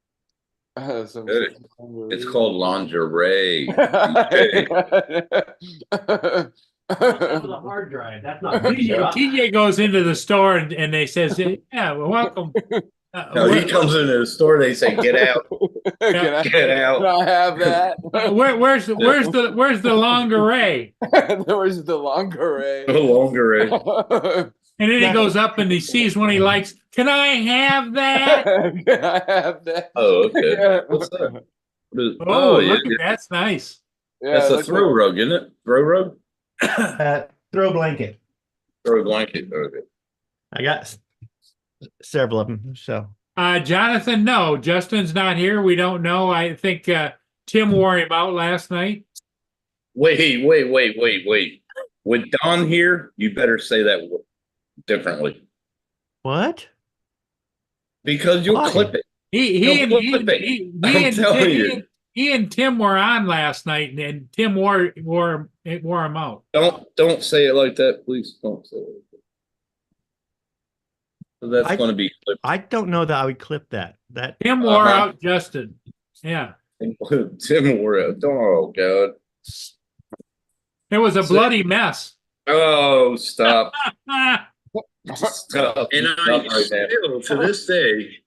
It's called lingerie. Hard drive. That's not. TJ goes into the store and they says, "Yeah, well, welcome." No, he comes into the store. They say, "Get out, get out." Can I have that? Where's the lingerie? Where's the lingerie? The lingerie. And then he goes up and he sees one he likes. Can I have that? Can I have that? Oh, okay. What's that? Oh, look at that's nice. Yeah, that's a throw rug, isn't it? Throw rug? Throw blanket. Throw blanket. Okay. I got several of them. So, Jonathan, no, Justin's not here. We don't know. I think Tim wore him out last night. Wait. With Don here, you better say that differently. What? Because you'll clip it. He and Tim were on last night, and Tim wore him out. Don't say it like that, please. Don't say it like that. So that's going to be clipped. I don't know that I would clip that. Tim wore out Justin. Yeah. Tim wore out. Oh God. It was a bloody mess. Oh, stop. Stop. And I still, to this day,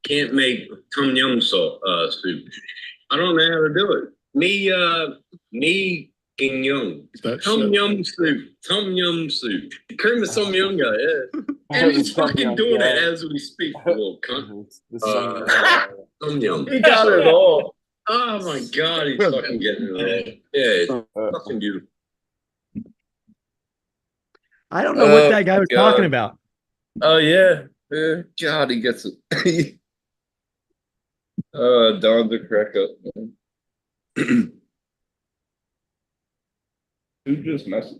can't make tom yum soup. I don't know how to do it. Me young. Tom yum soup. Tom yum soup. Cream of tom yum guy, yeah. And he's fucking doing it as we speak. Little cunt. Tom yum. He got it all. Oh my God, he's fucking getting it all. Yeah, fucking beautiful. I don't know what that guy was talking about. Oh yeah. God, he gets it. Don's a crack up, man. Who just messed?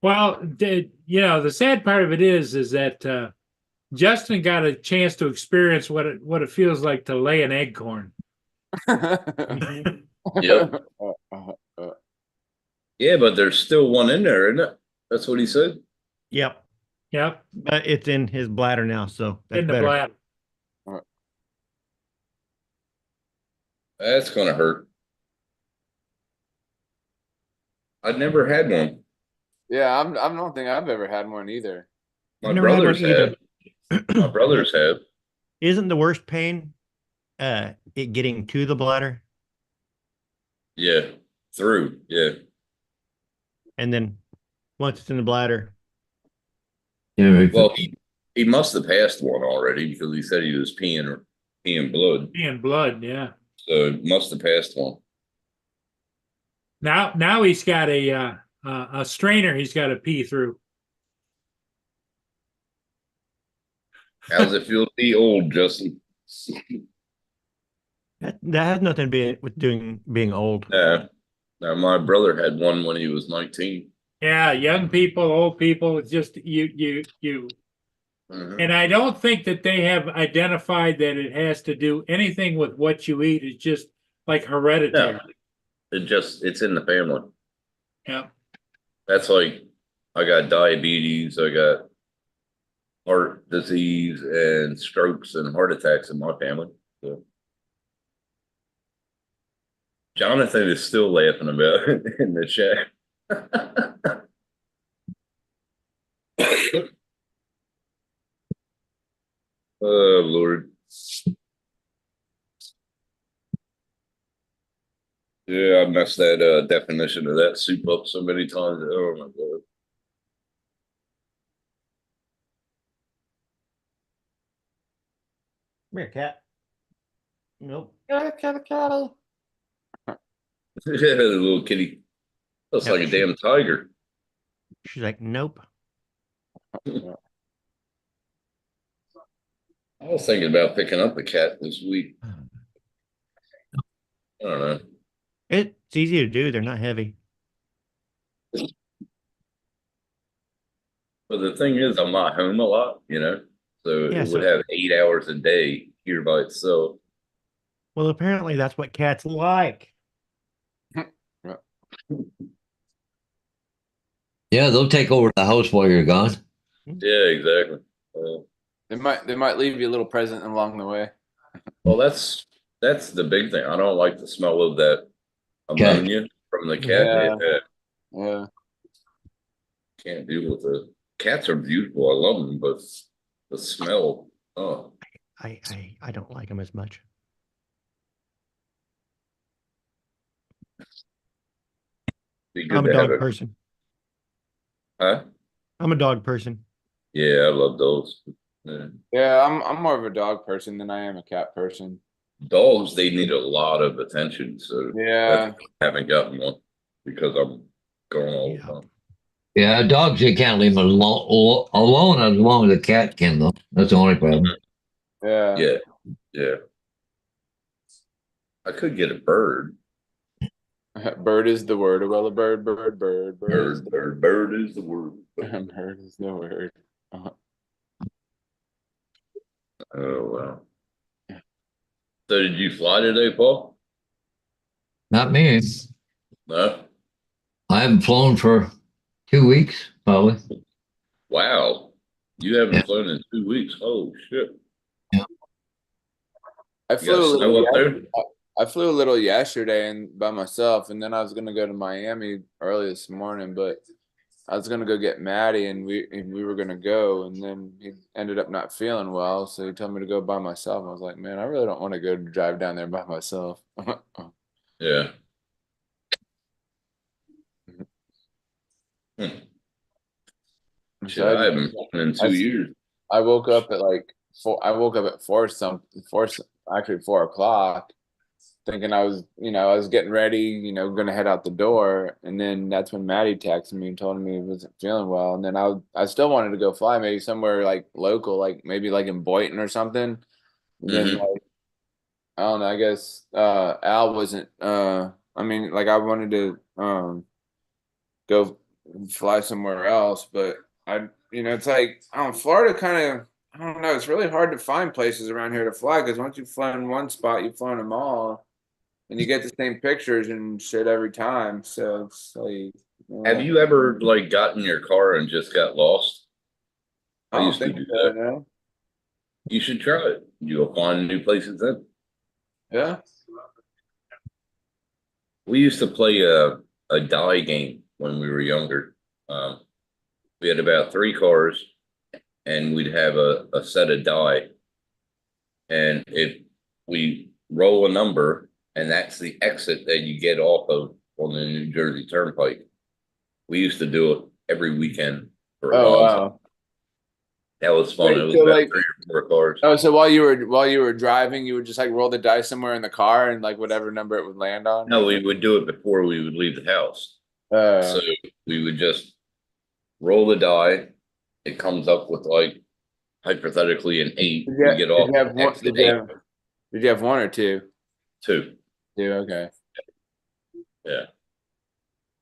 Well, the sad part of it is that Justin got a chance to experience what it feels like to lay an acorn. Yep. Yeah, but there's still one in there, isn't it? That's what he said. Yep. Yep. But it's in his bladder now, so that's in the better. bladder. That's gonna hurt. I've never had one. Yeah, I don't think I've ever had one either. My brothers have. My brothers have. Isn't the worst pain it getting to the bladder? Yeah, through. Yeah. And then once it's in the bladder. Yeah. Well, he must have passed one already because he said he was peeing blood. Peeing blood, yeah. So he must have passed one. Now he's got a strainer he's got to pee through. How's it feel to be old, Justin? That has nothing to do with being old. Yeah. Now, my brother had one when he was 19. Yeah, young people, old people, it's just you. Mhm. And I don't think that they have identified that it has to do anything with what you eat. It's just like hereditary. It's in the family. Yeah. That's like, I got diabetes, I got heart disease and strokes and heart attacks in my family. So. Jonathan is still laughing about it in the chat. Oh, Lord. Yeah, I messed that definition of that soup up so many times. Oh, my God. Come here, cat. Nope. Yeah, the little kitty. Looks like a damn tiger. She's like, nope. I was thinking about picking up a cat this week. I don't know. It's easy to do. They're not heavy. But the thing is, I'm not home a lot, so Yeah, it would have 8 hours a day here by itself. Well, apparently that's what cats like. Yeah, they'll take over the house while you're gone. Yeah, exactly. They might leave you a little present along the way. Well, that's the big thing. I don't like the smell of that ammonia from the cat. Yeah. Can't deal with it. Cats are beautiful. I love them, but the smell. Oh, I don't like them as much. I'm a dog person. Huh? I'm a dog person. Yeah, I love dogs. Yeah, I'm more of a dog person than I am a cat person. Dogs, they need a lot of attention, so yeah, I haven't gotten one because I'm going all the time. Yeah, dogs, you can't leave them alone as long as a cat can, though. That's the only problem. Yeah. Yeah. I could get a bird. Bird is the word. Well, a bird. Bird is the word. Bird is the word. Oh, wow. So did you fly today, Paul? Not me. No? I haven't flown for 2 weeks, probably. Wow. You haven't flown in 2 weeks. Oh, shit. Yeah. I flew a little yesterday and by myself, and then I was gonna go to Miami early this morning, but I was gonna go get Maddie, and we were gonna go, and then he ended up not feeling well, so he told me to go by myself. I was like, man, I really don't want to go drive down there by myself. Yeah. So I haven't flown in 2 years. I woke up at like 4. I woke up at 4 o'clock, thinking I was getting ready, gonna head out the door, and then that's when Maddie texted me and told me he wasn't feeling well, and then I still wanted to go fly maybe somewhere like local, like maybe like in Boynton or something. And then like, I don't know, I guess Al wasn't. I mean, like I wanted to go fly somewhere else, but it's like Florida kind of. I don't know. It's really hard to find places around here to fly because once you've flown one spot, you've flown them all. And you get the same pictures and shit every time. So it's like. Have you ever like got in your car and just got lost? I used to do that. No. You should try it. You'll find new places then. Yeah. We used to play a die game when we were younger. We had about 3 cars, and we'd have a set of die. And if we roll a number, and that's the exit that you get off of on the New Jersey Turnpike. We used to do it every weekend for a long time. That was fun. It was about like 3 or 4 cars. Oh, so while you were driving, you would just like roll the dice somewhere in the car and like whatever number it would land on? No, we would do it before we would leave the house. So we would just roll the die. It comes up with like hypothetically an 8, Did we get off you have one? exit 8, Did you have one or two? 2. Two. Okay. Yeah.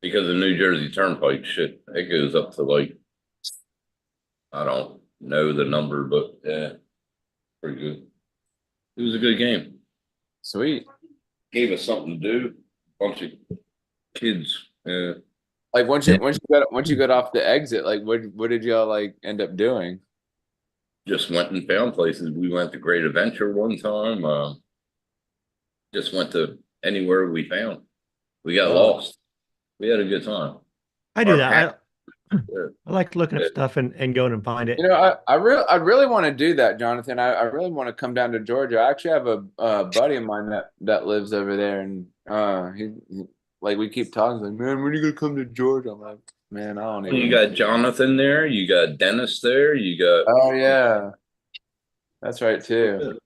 Because the New Jersey Turnpike, shit, it goes up to like, I don't know the number, but yeah, pretty good. It was a good game. Sweet. Gave us something to do. Bunch of kids. Yeah. Like once you got off the exit, like what did y'all like end up doing? Just went and found places. We went to Great Adventure one time. Just went to anywhere we found. We got lost. We had a good time. I do that. I Yeah. like looking up stuff and going and find it. You know, I really want to do that, Jonathan. I really want to come down to Georgia. I actually have a buddy of mine that lives over there, and he like we keep talking. He's like, man, when are you gonna come to Georgia? I'm like, man, I don't even. You got Jonathan there. You got Dennis there. You got. Oh yeah, that's right too.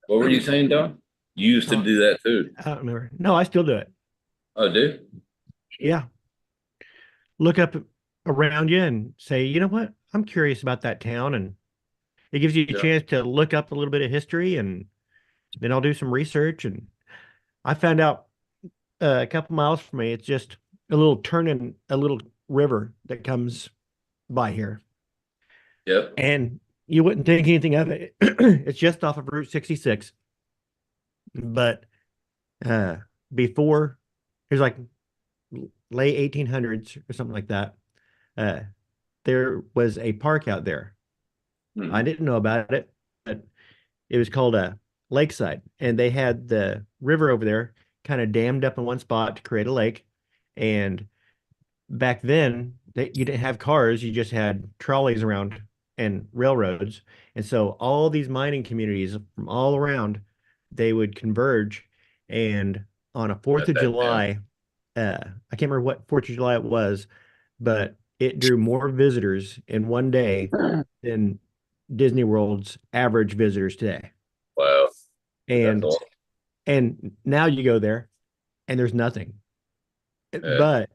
What were you saying, Don? You used to do that too. I don't remember. No, I still do it. Oh, do? Yeah. Look up around you and say, you know what? I'm curious about that town. And it gives you a chance to look up a little bit of history, and then I'll do some research. And I found out a couple miles from me, it's just a little turn in a little river that comes by here. Yep. And you wouldn't think anything of it. It's just off of Route 66. But before, it was like late 1800s or something like that. There was a park out there. I didn't know about it, but it was called a Lakeside, and they had the river over there kind of dammed up in one spot to create a lake. And back then, you didn't have cars; you just had trolleys around and railroads. And so all these mining communities from all around, they would converge. And on a 4th of July, I can't remember what 4th of July it was, but it drew more visitors in one day than Disney World's average visitors today. Wow. And That's awesome. and now you go there and there's nothing. But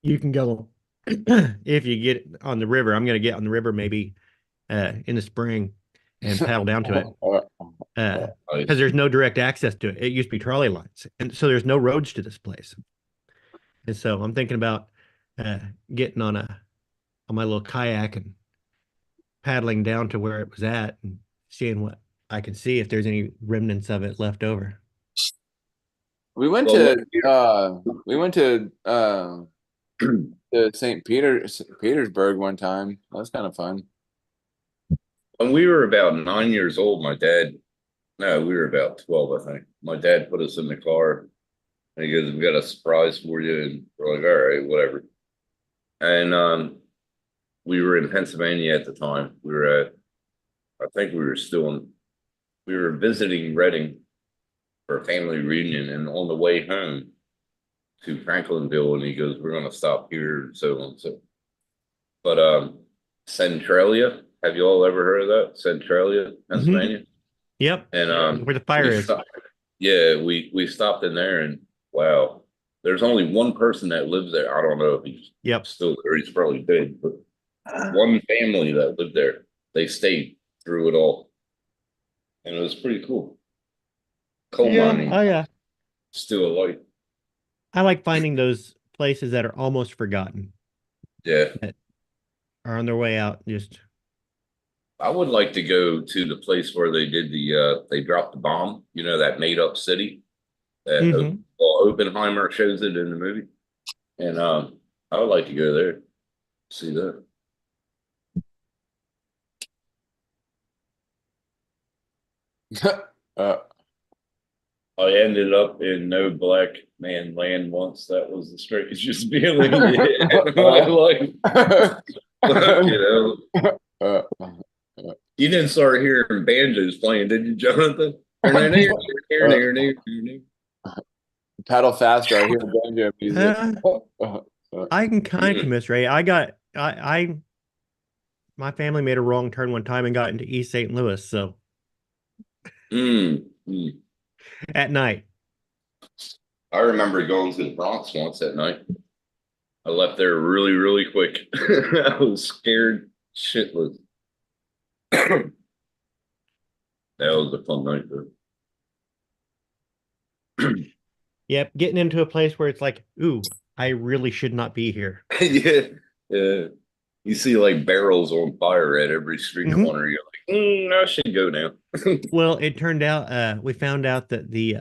you can go if you get on the river. I'm going to get on the river maybe in the spring and paddle down to it because there's no direct access to it. It used to be trolley lines, and so there's no roads to this place. And so I'm thinking about getting on my little kayak and paddling down to where it was at and seeing what I can see, if there's any remnants of it left over. We went to St. Petersburg one time. That was kind of fun. When we were about 9 years old, we were about 12, I think. My dad put us in the car and he goes, "We got a surprise for you." And we're like, all right, whatever. And we were in Pennsylvania at the time. We were visiting Reading for a family reunion, and on the way home to Franklinville, and he goes, "We're going to stop here," so on. So, but Centralia, have you all ever heard of that? Centralia, Pennsylvania. Yep. And where the fire is. We stopped in there, and wow, there's only one person that lives there. I don't know if he's still there. He's probably dead, but one family that lived there. They stayed through it all, and it was pretty cool. Coal mining. Oh yeah. Still alive. I like finding those places that are almost forgotten. Yeah. That are on their way out. I would like to go to the place where they did they dropped the bomb, that made up city that Oppenheimer shows it in the movie. And I would like to go there, see that. I ended up in no black man land once. That was the strangest feeling in my life. You didn't start hearing banjos playing, did you, Jonathan? Paddle faster. I hear banjo music. I can kind of commiserate. My family made a wrong turn one time and got into East St. Louis. So at night. I remember going to the Bronx once at night. I left there really, really quick. I was scared shitless. That was a fun night though. Yep, getting into a place where it's like, ooh, I really should not be here. Yeah, yeah. You see like barrels on fire at every street Mhm. corner. You're like, I should go now. Well, it turned out we found out that the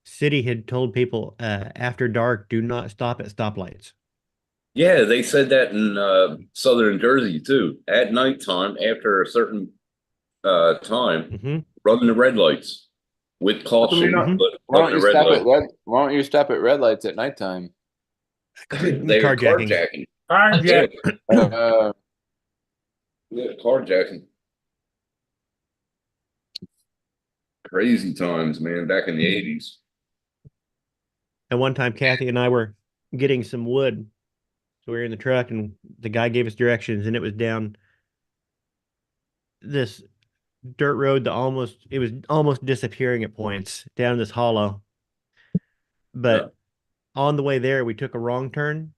city had told people after dark, do not stop at stoplights. Yeah, they said that in southern Jersey too. At nighttime, after a certain time, Hmm. run the red lights with caution. Mhm. But Why run don't the you red stop at light. why don't you stop at red lights at nighttime? They're Carjacking. carjacking. Carjack. Uh, Yeah, carjacking. Crazy times, man, back in the 80s. And one time, Kathy and I were getting some wood. So we were in the truck, and the guy gave us directions, and it was down this dirt road that it was almost disappearing at points down this hollow. But on the way there, we took a wrong turn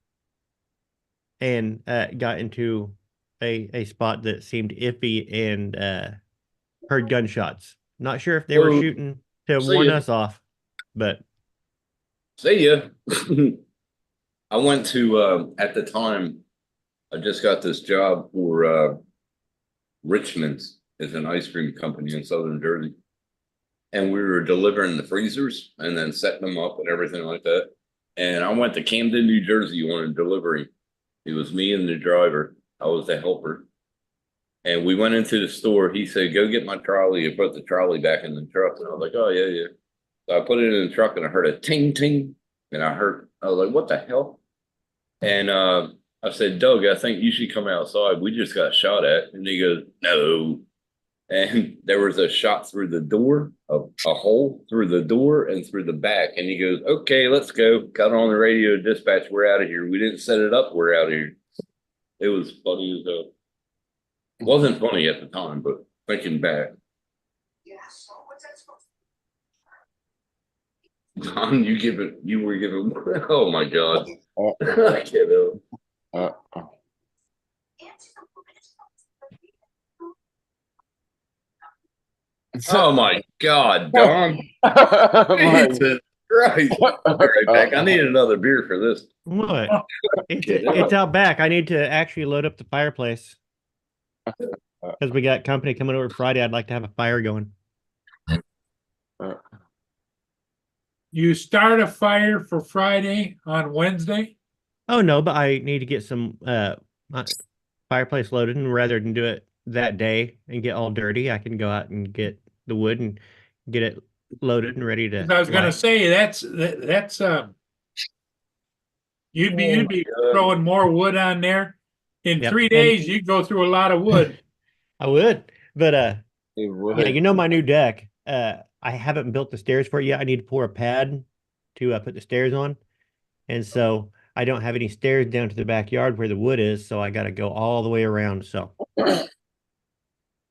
and got into a spot that seemed iffy and heard gunshots. Not sure if they were Well, shooting to see warn ya. us off, but See ya. I went to at the time, I just got this job for Richmond's is an ice cream company in southern Jersey. And we were delivering the freezers and then setting them up and everything like that. And I went to Camden, New Jersey on a delivery. It was me and the driver. I was the helper. And we went into the store. He said, go get my trolley and put the trolley back in the truck. And I was like, oh, yeah, yeah. So I put it in the truck and I heard a ting, ting. And I was like, what the hell? And I said, Doug, I think you should come outside. We just got shot at. And he goes, no. And there was a shot through the door, a hole through the door and through the back. And he goes, okay, let's go. Got on the radio, dispatch, we're out of here. We didn't set it up, we're out of here. It was funny as hell. It wasn't funny at the time, but thinking back. Don, you were giving, oh my God. I can't help. Oh my God, Don. Jesus Christ. I'll be right back. I need another beer for this. what? It's out back. I need to actually load up the fireplace because we got company coming over Friday. I'd like to have a fire going. You start a fire for Friday on Wednesday? Oh no, but I need to get some fireplace loaded, and rather than do it that day and get all dirty, I can go out and get the wood and get it loaded and ready to. I was gonna light. say that's you'd be throwing more wood on there. In Yep. 3 days, you'd go through a lot of wood. I would, but yeah, you know my new deck. I haven't built the stairs for it yet. I need to pour a pad to put the stairs on, and so I don't have any stairs down to the backyard where the wood is. So I got to go all the way around. So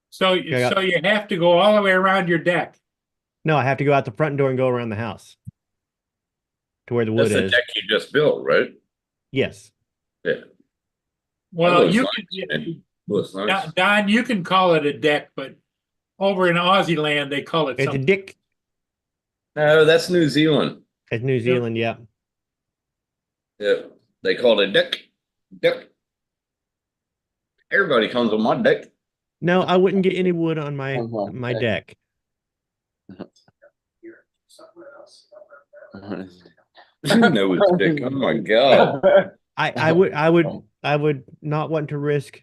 So you have to go all the way around your deck. no, I have to go out the front door and go around the house to where the wood That's the is. deck you just built, right? Yes. Yeah. Well, looks you nice, can, man. Looks nice. Don, you can call it a deck, but over in Aussie land, they call it It's a something. dick. No, that's New Zealand. It's New Zealand, yeah. Yeah. They call it deck. Deck. Everybody comes on my deck. No, I wouldn't get any wood on my deck. No, it's dick. Oh my God. I would not want to risk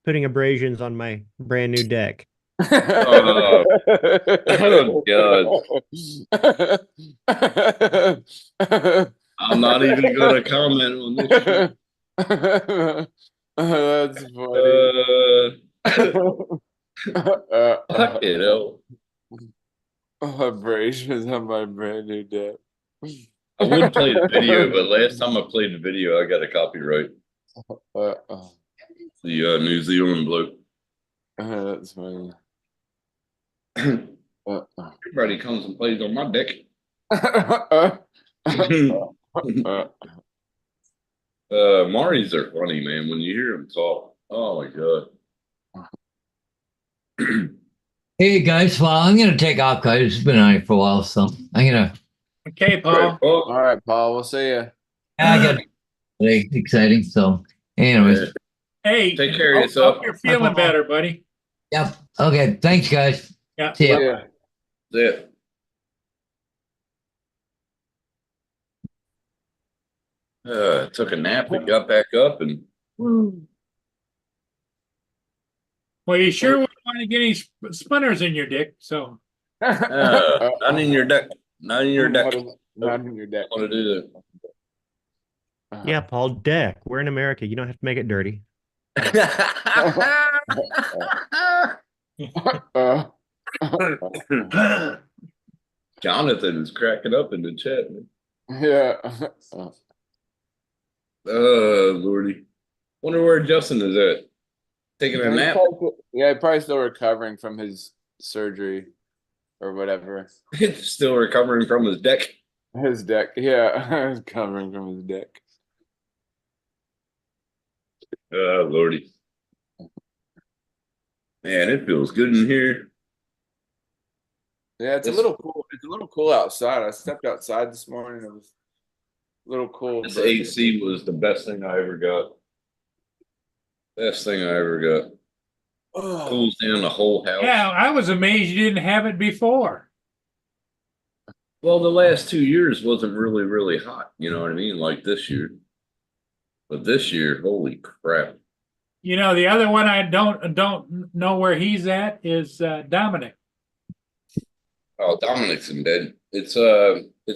putting abrasions on my brand new deck. Oh God. I'm not even going to comment on this shit. That's funny. You know, Abrasions on my brand new deck. I would play the video, but last time I played the video, I got a copyright. The New Zealand bloke. That's funny. Everybody comes and plays on my deck. Maris are funny, man. When you hear them talk, oh my God. Hey guys, well, I'm gonna take off, guys. It's been on here for a while, so I'm gonna. Okay, Paul. All right, Paul. We'll see you. I got exciting. So, anyways, Hey, Take care of hope yourself. you're feeling Paul. better, buddy. yep. Okay, thanks, guys. Yeah. See ya. Yeah. Yeah. Took a nap and got back up and Well, you sure wouldn't want to get any splinters in your dick, so. not in your deck. Not in your deck. Not in your deck. I want to do Yeah, Paul, deck. We're in America. You don't have to make it dirty. that. Jonathan is cracking up in the chat, man. Yeah. Lordy. Wonder where Justin is at. Taking a nap. Yeah, probably still recovering from his surgery or whatever. Still recovering from his deck. His deck. Yeah, recovering from his deck. Lordy. Man, it feels good in here. Yeah, it's a little cool. It's a little cool outside. I stepped outside this morning. It was a little cool. This but- AC was the best thing I ever got. Best thing I ever got. Oh, Cools down the whole house. Yeah, I was amazed you didn't have it before. Well, the last 2 years wasn't really hot. You know what I mean? Like this year. But this year, holy crap. You know, the other one I don't know where he's at is Dominic. Oh, Dominic's in bed. It's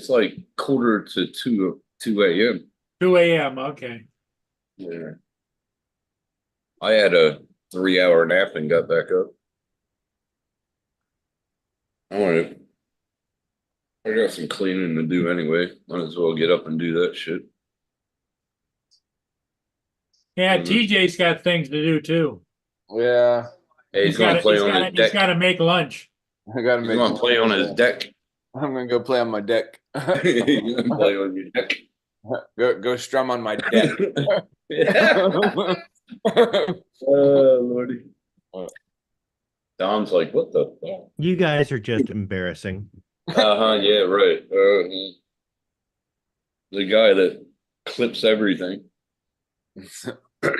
like quarter to 2 a.m. 2 a.m. Okay. Yeah. I had a 3-hour nap and got back up. I got some cleaning to do anyway. Might as well get up and do that shit. Yeah, Mhm. TJ's got things to do too. yeah. Hey, he's gonna play on his He's deck. got to make lunch. I gotta He's make. gonna play on his deck. I'm gonna go play on my deck. He's gonna play on your deck. Go strum on my deck. Lordy. Dom's like, what the fuck? You guys are just embarrassing. Yeah, right. The guy that clips everything. Not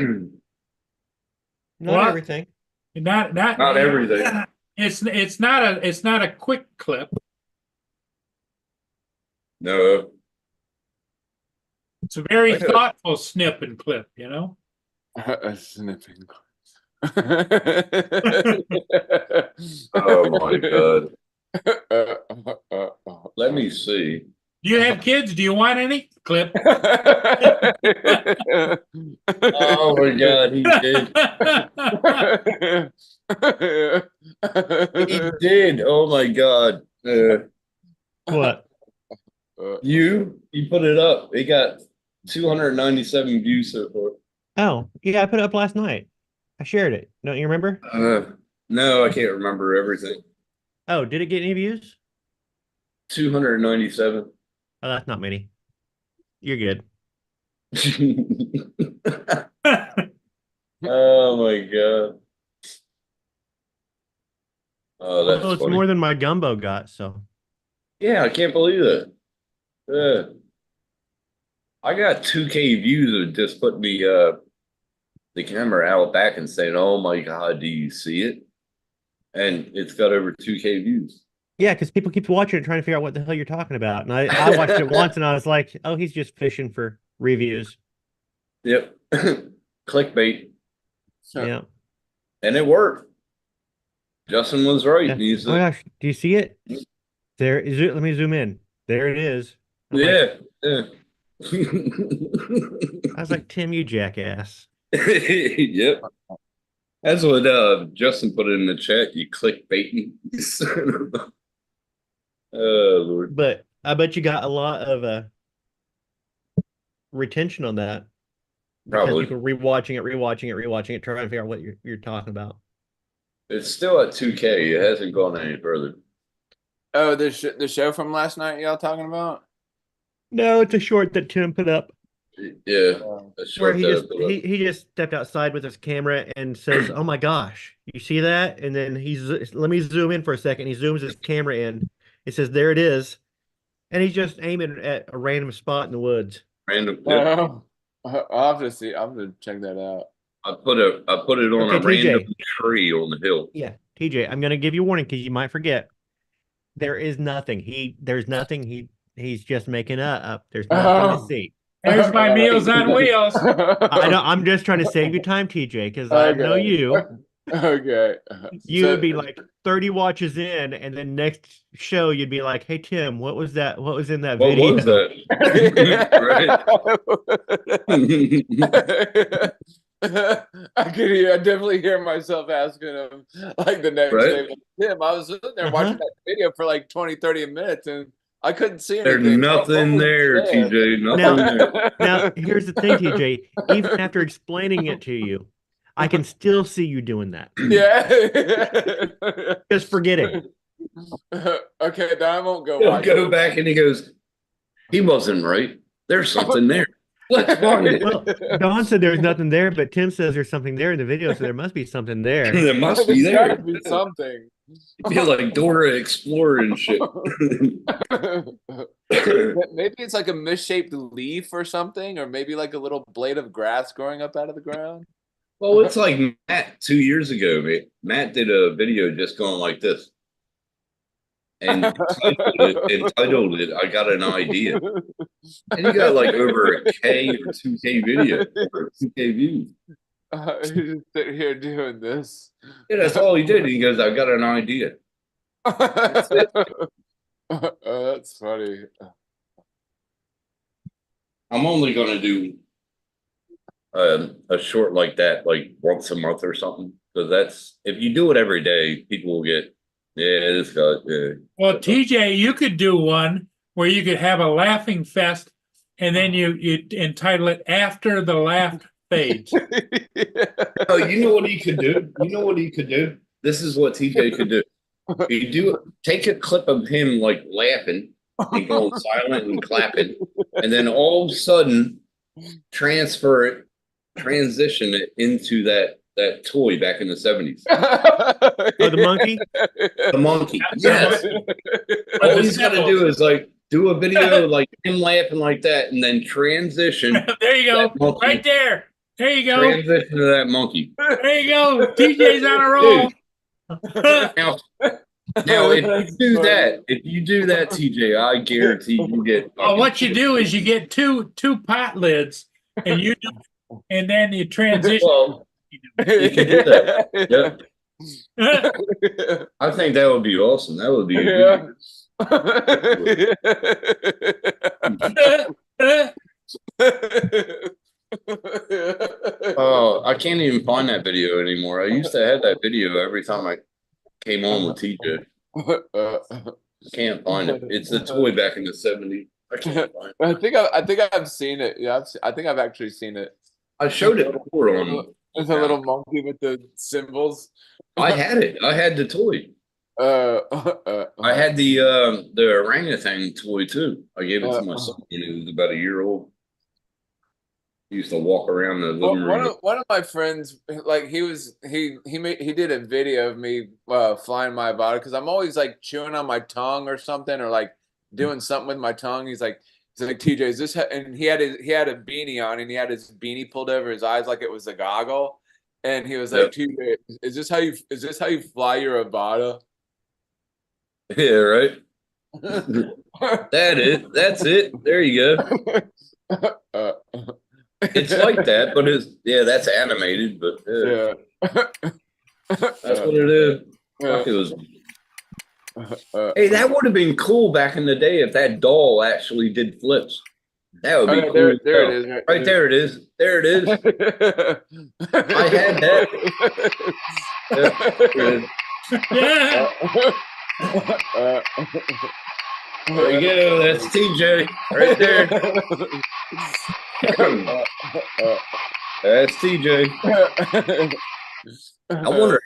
What? everything. Not everything. It's not a quick clip. No. It's a very I got- thoughtful snip and clip. You know. A snipping. Oh my god. Let me see. Do you have kids? Do you want any clip? Oh my god, he did. He did. Oh my god. What? You put it up. It got 297 views so far. Oh, yeah, I put it up last night. I shared it. Don't you remember? No, I can't remember everything. Oh, did it get any views? 297. Oh, that's not many. You're good. Oh my god. Oh, that's Well, it's funny. more than my gumbo got, so. Yeah, I can't believe that. I got 2K views of just putting the camera out back and saying, "Oh my god, do you see it?" And it's got over 2K views. Yeah, because people keep watching it trying to figure out what the hell you're talking about. And I watched it once and I was like, oh, he's just fishing for reviews. Yep. Clickbait. Yeah. And it worked. Justin was right. Yeah. He's Oh my gosh, do you see it? There is it. Let me zoom in. There it is. I'm like- yeah. I was like, Tim, you jackass. Yep. That's what Justin put in the chat. You clickbaiting. Oh Lord. But I bet you got a lot of retention on that. Because Probably. people rewatching it, trying to figure out what you're talking about. It's still at 2K. It hasn't gone any further. Oh, the show from last night y'all talking about? No, it's a short that Tim put up. Yeah. Where he just stepped outside with his camera and says, "Oh my gosh, you see that?" And then let me zoom in for a second. He zooms his camera in. It says, "There it is," and he's just aiming at a random spot in the woods. Random. I'll have to see. I'll have to check that out. I put it on a random tree on the hill. Yeah, TJ, I'm gonna give you a warning because you might forget. There is nothing. There's nothing. He's just making up. There's nothing to see. There's my Meals on Wheels. I know. I'm just trying to save you time, TJ, because I know you. Okay. You would be like 30 watches in, and then next show you'd be like, "Hey Tim, what was that? What was in that video?" What was that? I definitely hear myself asking him like the next day, Tim, I was sitting there watching that video for like 20-30 minutes and I couldn't see anything. There's nothing there, TJ. Nothing there. Now, here's the thing, TJ. Even after explaining it to you, I can still see you doing that. Yeah. Just forget it. Okay, then I won't go. He'll go back and he goes, he wasn't right. There's something there. Let's find it. Well, Don said there's nothing there, but Tim says there's something there in the video, so there must be something there. There must be there. Gotta be something. I feel like Dora Explorer and shit. Maybe it's like a misshaped leaf or something, or maybe like a little blade of grass growing up out of the ground. Well, it's like Matt 2 years ago, mate. Matt did a video just going like this. And entitled it, I Got an Idea. And he got like over a K or 2K video, or 2K views. He's just sitting here doing this. Yeah, that's all he did. He goes, I got an idea. That's it. That's funny. I'm only going to do a short like that, like once a month or something. Because that's, if you do it every day, people will get, yeah, this guy. Yeah. Well, TJ, you could do one where you could have a laughing fest, and then you entitle it "After the Laugh Fades." Oh, you know what he could do? You know what he could do? This is what TJ could do. You take a clip of him like laughing and going silent and clapping, and then all of a sudden transition it into that toy back in the 70s. Oh, the monkey? The monkey. Yes. All he's got to do is like do a video like him laughing like that, and then transition. There you go. Right there. There you go. Transition to that monkey. There you go. TJ's on a roll. Now, if you do that, TJ, I guarantee you get. Well, what you do is you get two pot lids, and you do, and then you transition. Well, you can do that. Yeah. I think that would be awesome. That would be. Oh, I can't even find that video anymore. I used to have that video every time I came on with TJ. I can't find it. It's the toy back in the 70s. I can't find it. I think I've seen it. Yeah, I think I've actually seen it. I showed it before on. It's a little monkey with the symbols. I had it. I had the toy. I had the orangutan toy too. I gave it to my son when he was about a year old. He used to walk around the living room. One of my friends, like he did a video of me flying my Avata because I'm always like chewing on my tongue or something, or like doing something with my tongue. He's like TJ, is this? And he had a beanie on, and he had his beanie pulled over his eyes like it was a goggle, and he was like, TJ, is this how you fly your Avata? Yeah, right. That's it. There you go. It's like that, but that's animated, but that's what it is. It was. Hey, that would have been cool back in the day if that doll actually did flips. That would be cool. There it is. Right there it is. There it is. I had that. There you go. That's TJ right there. That's TJ. I wonder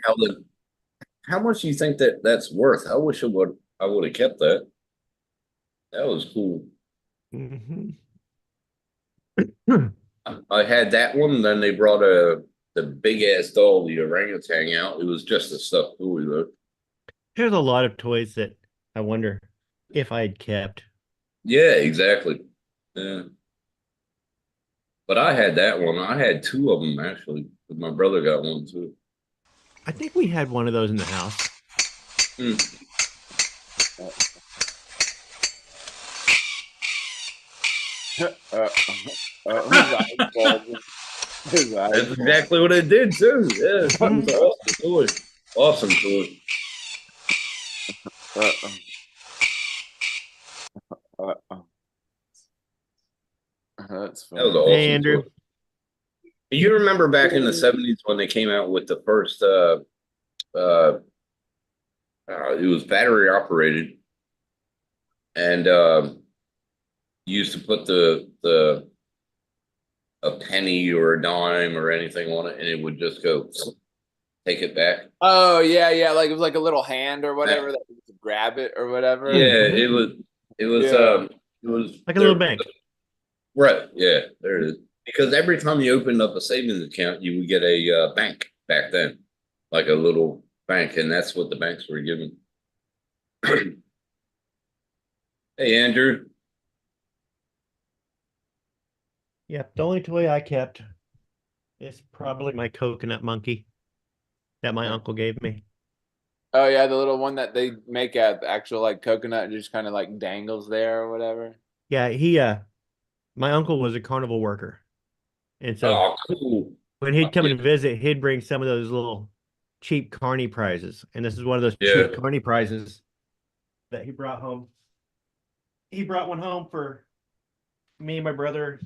how much do you think that's worth? I wish I would have kept that. That was cool. Mm-hmm. I had that one. Then they brought the big ass doll, the orangutan, out. It was just a stuffed toy though. There's a lot of toys that I wonder if I had kept. Yeah, exactly. Yeah. But I had that one. I had two of them actually. But my brother got one too. I think we had one of those in the house. Hmm. That's exactly what it did too. Yeah, it was an awesome toy. Awesome toy. That's That was an funny. awesome Hey, Andrew. toy. You remember back in the 70s when they came out with the first it was battery operated, and you used to put the a penny or a dime or anything on it, and it would just go take it back. Oh yeah, yeah. Like it was like a little hand or whatever that you could grab it or whatever. Yeah, it was Yeah. it was Like a little bank. Right, yeah, there it is. Because every time you opened up a savings account, you would get a bank back then, like a little bank, and that's what the banks were giving. Hey, Andrew. Yep, the only toy I kept is probably my coconut monkey that my uncle gave me. Oh yeah, the little one that they make out the actual like coconut and just kind of like dangles there or whatever. Yeah, my uncle was a carnival worker. And so Oh, cool. when he'd come and visit, he'd bring some of those little cheap carny prizes. And this is one of those Yeah. cheap carny prizes that he brought home. He brought one home for me and my brother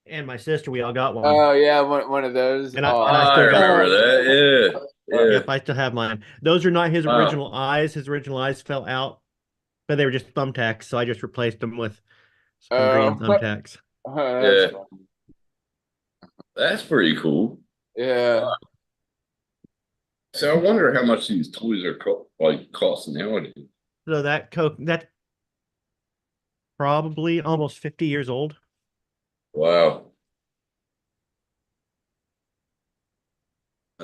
and my sister. We all got one. Oh yeah, one of those. And I I still got remember that. Yeah, yeah. Yep, I still have mine. Those are not his Wow. original eyes. His original eyes fell out, but they were just thumbtacks. So I just replaced them with some green thumbtacks. That's Yeah. That's pretty cool. Yeah. So I wonder how much these toys are cost nowadays. So that's probably almost 50 years old. Wow.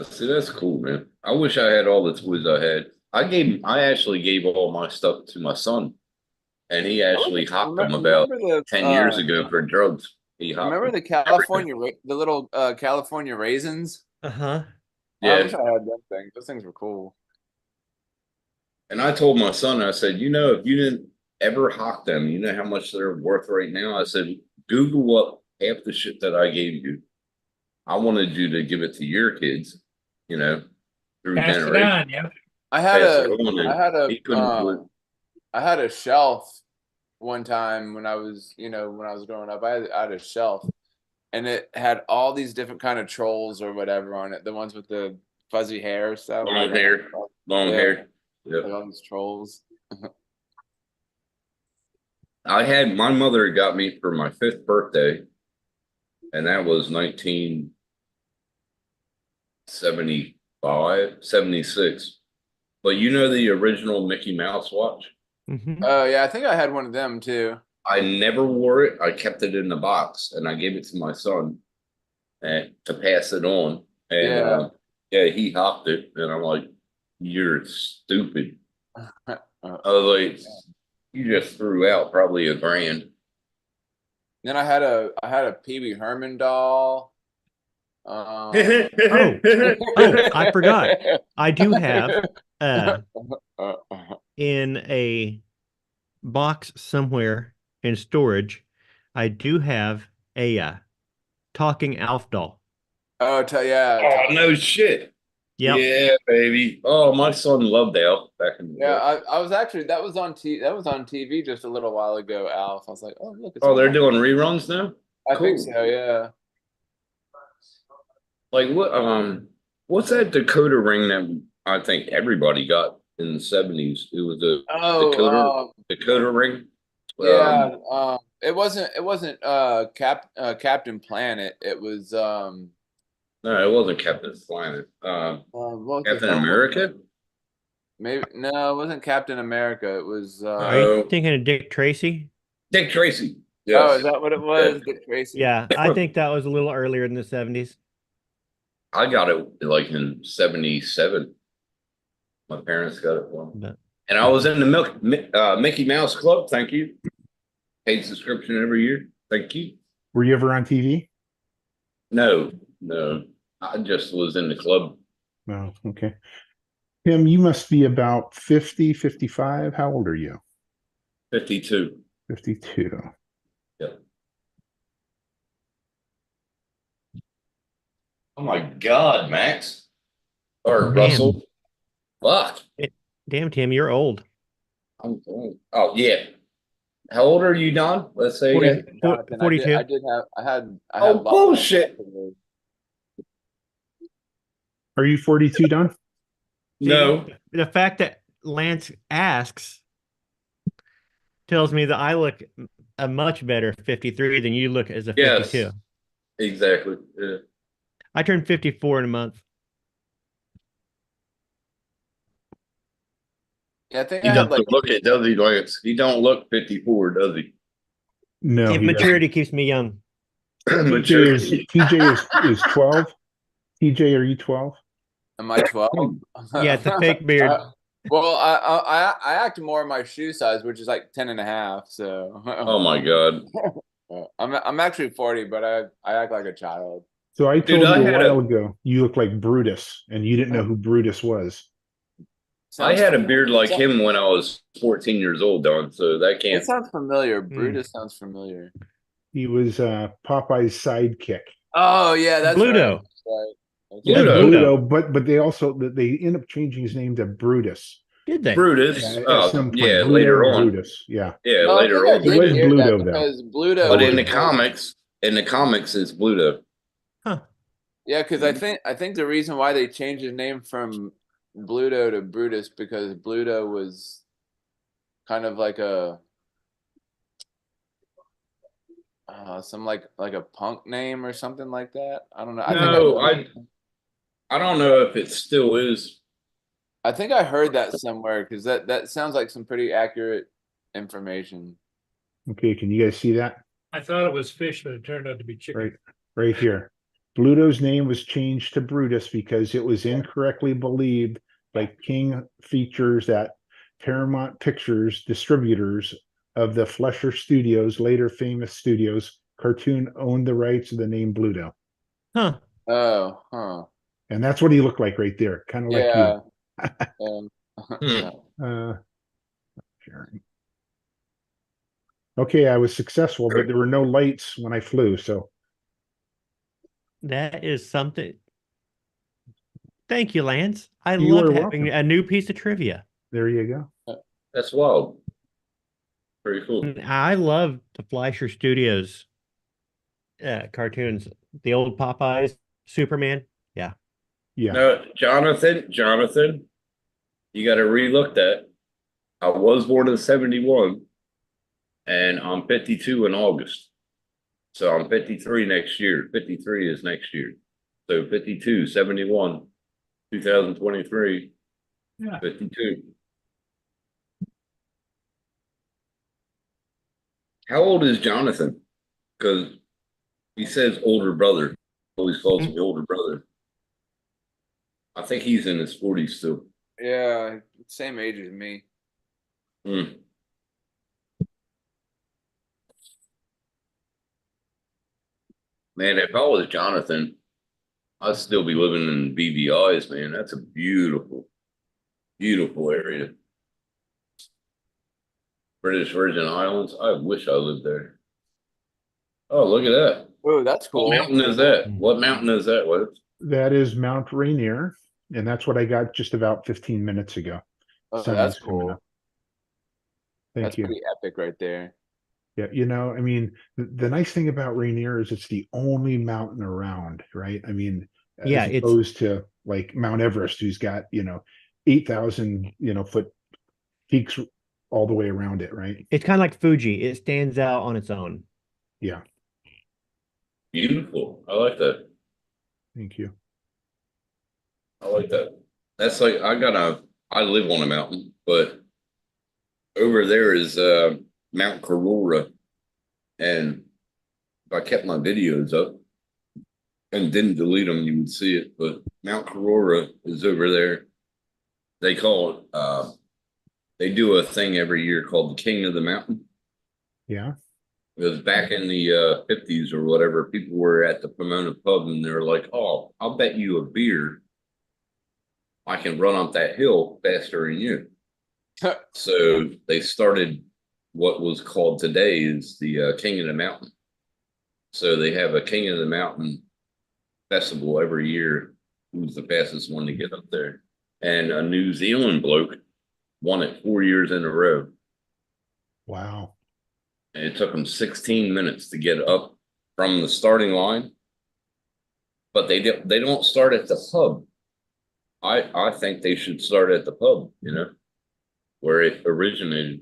See, that's cool, man. I wish I had all the toys I had. I actually gave all my stuff to my son, and he actually hopped them about Remember the 10 years ago for drugs. He hopped remember them. the California the little California raisins? Uh-huh. I Yeah. wish I had them things. Those things were cool. And I told my son, I said, if you didn't ever hawk them, you know how much they're worth right now? I said, Google up half the shit that I gave you. I wanted you to give it to your kids, through Pass it generations. on, yeah. I had Pass it on, and I had he couldn't do it. I had a shelf one time when I was, when I was growing up. I had a shelf, and it had all these different kind of trolls or whatever on it. The ones with the fuzzy hair stuff. Long hair. Long hair. Like Yep. all these trolls. My mother got me for my 5th birthday, and that was 1975, 76. But the original Mickey Mouse watch? Mhm. Oh yeah, I think I had one of them too. I never wore it. I kept it in the box, and I gave it to my son to pass it on. And he hopped it, and I'm like, "You're stupid." I was like, "You just threw out probably $1,000." Then I had a Pee Wee Herman doll. Oh, I forgot. I do have in a box somewhere in storage, I do have a talking Alf doll. Oh, yeah. Oh, no shit. Yep. Yeah, baby. Oh, my son loved Alf back in the day. I was actually that was on TV just a little while ago, Alf. I was like, oh look. Oh, they're doing reruns now? I think so, yeah. Like what's that Dakota ring that I think everybody got in the 70s? It was a Dakota ring. Yeah, it wasn't Captain Planet. It was no, it wasn't Captain Planet. Captain America? Maybe no, it wasn't Captain America. It was Are you thinking of Dick Tracy? Dick Tracy. Oh, is that what it was? Dick Tracy? Yeah, I think that was a little earlier in the 70s. I got it like in 77. My parents got it for me. But And I was in the Mickey Mouse Club. Thank you. Paid subscription every year. Thank you. Were you ever on TV? No. I just was in the club. No. Okay. Tim, you must be about 50, 55. How old are you? 52. 52. Yep. Oh my God, Max. Or Damn. Russell. Fuck. Damn, Tim, you're old. Oh yeah. How old are you, Don? Let's say 40 again. Jonathan, 42. I had Oh, lots of bullshit. Are you 42, Don? No. The fact that Lance asks tells me that I look a much better 53 than you look as a 52. Yes. Exactly. Yeah. I turned 54 in a month. Yeah, I think He I had doesn't look it, does he, Lance? He don't look 54, does he? No. he Maturity keeps me young. doesn't. TJ is 12. TJ, are you 12? Am I 12? Yeah, it's a fake beard. Well, I act more in my shoe size, which is like 10 and a half. So. Oh my God. I'm actually 40, but I act like a child. So I told you I a had while ago you look like Brutus, and you didn't know who Brutus was. I had a beard like him when I was 14 years old, Don. So that It can't. sounds familiar. Brutus sounds familiar. He was Popeye's sidekick. Oh yeah, that's Bluto. right. Yeah, Bluto. Bluto, but they end up changing his name to Brutus. Did they? Brutus. At some point. Yeah, Bluto later or on. Brutus. Yeah. Yeah, No, I later think I on. did It was hear that Bluto, though. because Bluto. But in was- the comics, it's Bluto. Huh. Yeah, because I think the reason why they changed his name from Bluto to Brutus because Bluto was kind of like a some like a punk name or something like that. I don't know. I don't know if it still is. I think I heard that somewhere because that sounds like some pretty accurate information. Okay, can you guys see that? I thought it was fish, but it turned out to be chicken. Right here. Bluto's name was changed to Brutus because it was incorrectly believed by King Features that Paramount Pictures distributors of the Fleischer Studios, later famous studios, cartoon owned the rights of the name Bluto. Huh. Oh, huh. And that's what he looked like right there, kind of Yeah. like you. Sharing. Okay, I was successful, but there were no lights when I flew, so That is something. Thank you, Lance. I You love are having welcome. a new piece of trivia. there you go. That's wild. Pretty cool. And I love the Fleischer Studios cartoons. The old Popeyes, Superman. Yeah. Yeah. No, Jonathan, you got to relook that. I was born in 71, and I'm 52 in August. So I'm 53 next year. 53 is next year. So 52, 71, 2023, Yeah. 52. How old is Jonathan? Because he says older brother. Always calls me older brother. I think he's in his 40s still. Yeah, same age as me. Hmm. Man, if I was Jonathan, I'd still be living in BVI's, man. That's a beautiful, beautiful area. British Virgin Islands. I wish I lived there. Oh, look at that. Oh, that's cool. What mountain is that? What mountain is that? What? That is Mount Rainier, and that's what I got just about 15 minutes ago. Oh, Sun that's is coming cool. up. Thank That's you. pretty epic right there. Yeah, I mean, the nice thing about Rainier is it's the only mountain around, right? I mean, Yeah, as it's- opposed to like Mount Everest, who's got 8,000 foot peaks all the way around it, right? It's kind of like Fuji. It stands out on its own. Yeah, Beautiful. I like that. thank you. I like that. That's like I live on a mountain, but over there is Mount Karora. And if I kept my videos up and didn't delete them, you would see it. But Mount Carora is over there. They call it, they do a thing every year called the King of the Mountain. Yeah. Because back in the 50s or whatever, people were at the Pomona pub and they were like, oh, I'll bet you a beer I can run up that hill faster than you. So they started what was called today is the King of the Mountain. So they have a King of the Mountain festival every year. Who's the fastest one to get up there? And a New Zealand bloke won it 4 years in a row. Wow. And it took them 16 minutes to get up from the starting line. But they don't start at the pub. I think they should start at the pub, you know, where it originated.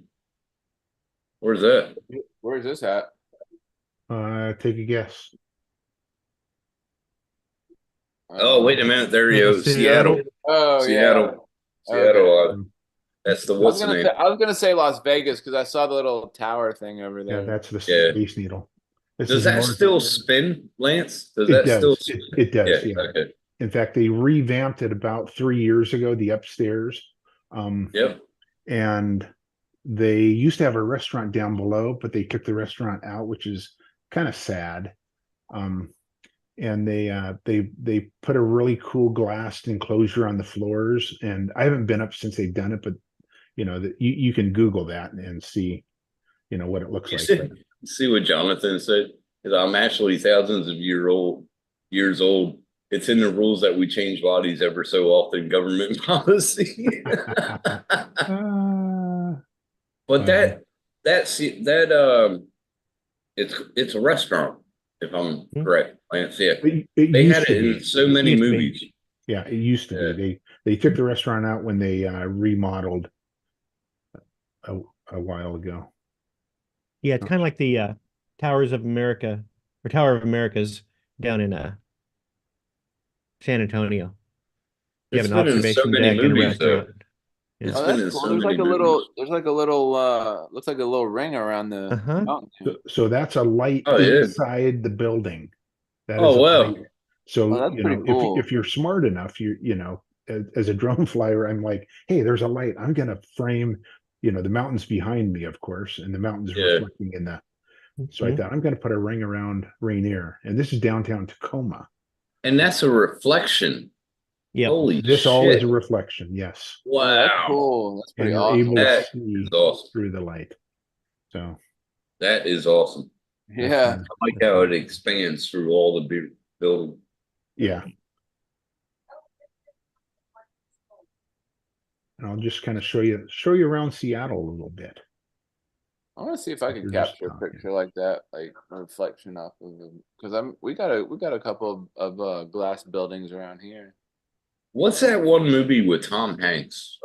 Where's that? Where's this at? Take a guess. Oh, wait a minute. There you go. Seattle. Oh, Seattle. yeah. Seattle. Okay. That's the what's the name? I was gonna say Las Vegas because I saw the little tower thing over there. Yeah, that's the Yeah. Space Needle. This Does is that north- still spin, Lance? Does It that does. still It does. Yeah. Yeah. Okay. In fact, they revamped it about 3 years ago, the upstairs. Yep. And they used to have a restaurant down below, but they took the restaurant out, which is kind of sad. And they put a really cool glassed enclosure on the floors. And I haven't been up since they've done it, but you know that you can Google that and see, you know, what it looks You like. see, But see what Jonathan said? 'Cause I'm actually thousands of years old. It's in the rules that we change bodies ever so often, government policy. But it's a restaurant, if I'm correct. Lance. Yeah. it They used had to it be. in so many Used to be. movies. Yeah, it used to Yeah. be. They took the restaurant out when they remodeled a while ago. Yeah, it's kind of like the Towers of America or Tower of Americas down in San Antonio. You have It's an been in so observation many deck and a movies, though. restaurant. Yeah. It's Oh, been that's in cool. so There's many like a little. movies. There's like a little. Looks like a little ring around the Uh-huh. mountain. So that's a light Oh, yeah. inside the building. That Oh, is a wow. light. So Oh, that's you know, pretty cool. if you're smart enough, you know, as a drone flyer, I'm like, hey, there's a light. I'm gonna frame, you know, the mountains behind me, of course, and the mountains Yeah. reflecting in the. So I Mhm. thought I'm gonna put a ring around Rainier, and this is downtown Tacoma. And that's a reflection. Yep. Holy This all is shit. a reflection, yes, Oh, that's Wow. cool. That's and pretty you're awesome. able to That see is awesome. through the light. So That is awesome. Yeah. I like how it expands through all the building. yeah. And I'll just kind of show you around Seattle a little bit. I want to see if I You're can just capture a talking. picture like that, like a reflection off of them. Because we got a couple of glass buildings around here. What's that one movie with Tom Hanks?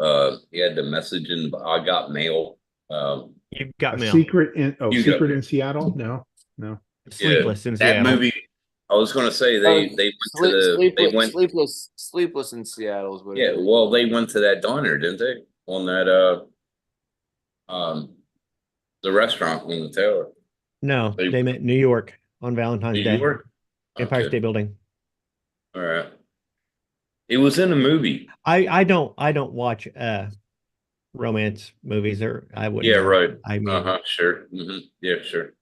He had the message in I Got Mail. You've got A mail. secret in You got Secret me. in Seattle? No. Sleepless in that Seattle. movie. I was going to say they Sleepless in Seattle is what. Yeah, it is. well, they went to that diner, didn't they? On that the restaurant on the tower. No, They- they met New York on Valentine's New Day. York? Empire Okay. State Building. All right. It was in a movie. I don't watch romance movies, or I wouldn't Yeah, know. right. I mean, Uh-huh. Sure. Yeah, sure.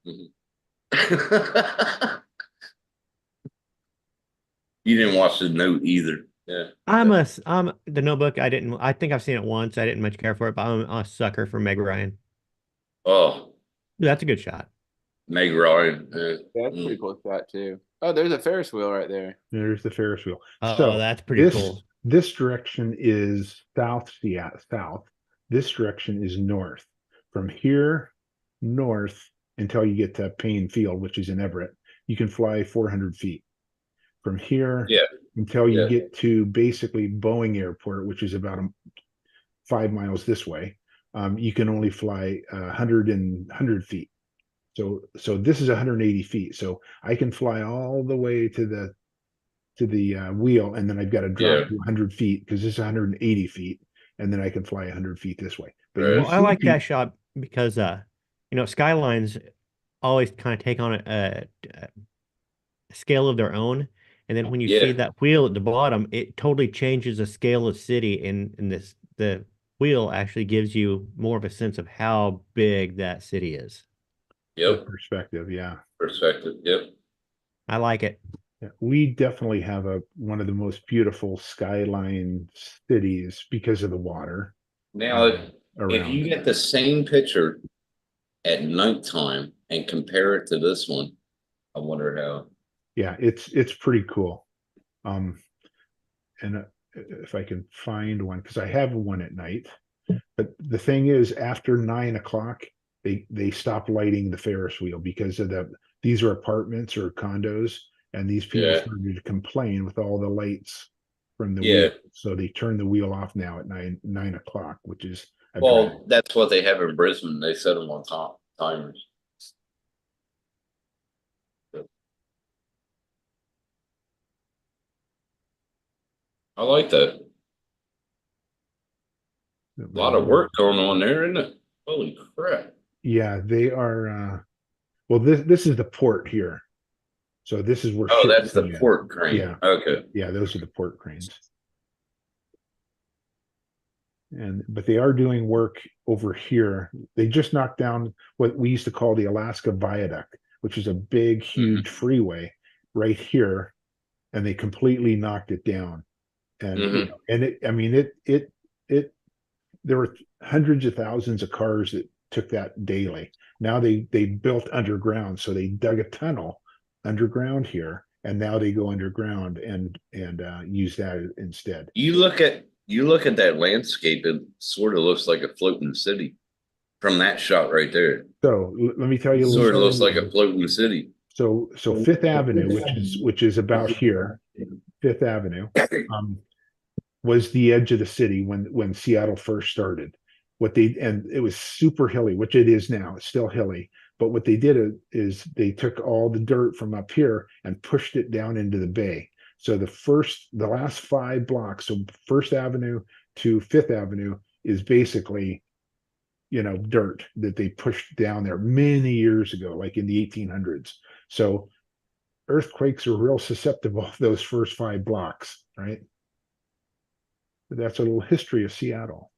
You didn't watch The Note either. Yeah. I'm The Notebook. I think I've seen it once. I didn't much care for it, but I'm a sucker for Meg Ryan. Oh, That's a good shot. Meg Ryan. Yeah, that's a pretty cool shot too. Oh, there's a Ferris wheel right there. There's the Ferris wheel. Oh, So that's pretty this, cool. This direction is south. This direction is north. From here north until you get to Payne Field, which is in Everett, you can fly 400 feet. From here until you get to basically Boeing Airport, which is about 5 miles this way, you can only fly 100 feet. So this is 180 feet. So I can fly all the way to the wheel, and then I've got to drop to 100 feet because this is 180 feet, and then I can fly 100 feet this way. But you Well, I see like that peop- shot because Skylines always kind of take on a scale of their own. And then when you see Yeah. that wheel at the bottom, it totally changes the scale of city, and the wheel actually gives you more of a sense of how big that city is. Yep. Perspective, yeah. Perspective. Yep. I like it. Yeah, we definitely have one of the most beautiful skyline cities because of the water Now, if around. you get the same picture at nighttime and compare it to this one, I wonder how. Yeah, it's pretty cool. And if I can find one, because I have one at night. But the thing is, after 9 o'clock, they stop lighting the Ferris wheel because of these are apartments or condos, and these people Yeah. started to complain with all the lights from the Yeah. wheel. So they turn the wheel off now at 9 o'clock, which is a drag. Well, that's what they have in Brisbane. They set them on top timers. I like that. A lot of work going on there, isn't it? Holy crap. Yeah, they are well, this is the port here. So this is where Oh, shit that's is the coming in. port crane. Yeah. Okay. Yeah, those are the port cranes. But they are doing work over here. They just knocked down what we used to call the Alaska Viaduct, which is a big, huge freeway right here, and they completely knocked it down. And you know, and it there were hundreds of thousands of cars that took that daily. Now they built underground, so they dug a tunnel underground here, and now they go underground and use that instead. You look at that landscape, it sort of looks like a floating city from that shot right there. So let me tell you, Sort of looks like a floating city. So Fifth Avenue, which is about here, Fifth Avenue, was the edge of the city when Seattle first started. And it was super hilly, which it is now. It's still hilly. But what they did is they took all the dirt from up here and pushed it down into the bay. So the last 5 blocks, so First Avenue to Fifth Avenue is basically, dirt that they pushed down there many years ago, like in the 1800s. So earthquakes are real susceptible to those first 5 blocks, right? But that's a little history of Seattle.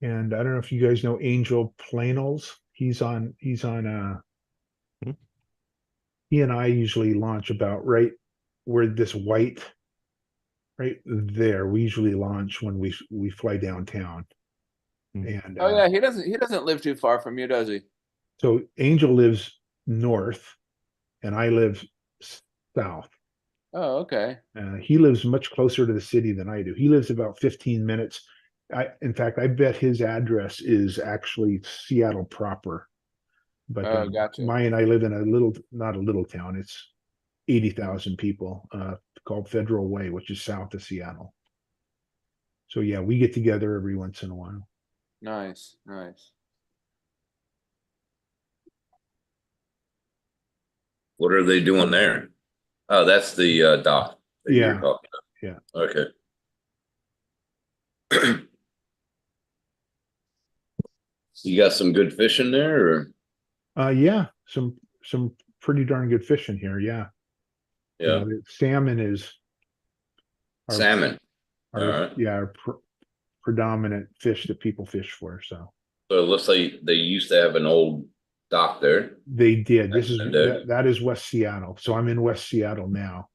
And I don't know if you guys know Angel Planos. He and I usually launch about right where this white right there. We usually launch when we fly downtown. And Oh yeah, he doesn't live too far from you, does he? So Angel lives north and I live south. Oh, okay. He lives much closer to the city than I do. He lives about 15 minutes. In fact, I bet his address is actually Seattle proper. But gotcha. Maya and I live in not a little town. It's 80,000 people called Federal Way, which is south of Seattle. So yeah, we get together every once in a while. Nice, nice. What are they doing there? Oh, that's the dock that Yeah. you're talking about. Yeah. Okay. You got some good fishing there, or? Yeah, some pretty darn good fishing here. Yeah. Yeah. Salmon is Salmon. All right. Our predominant fish that people fish for. So it looks like they used to have an old dock there. They did. That is West Seattle. So I'm in West Seattle now,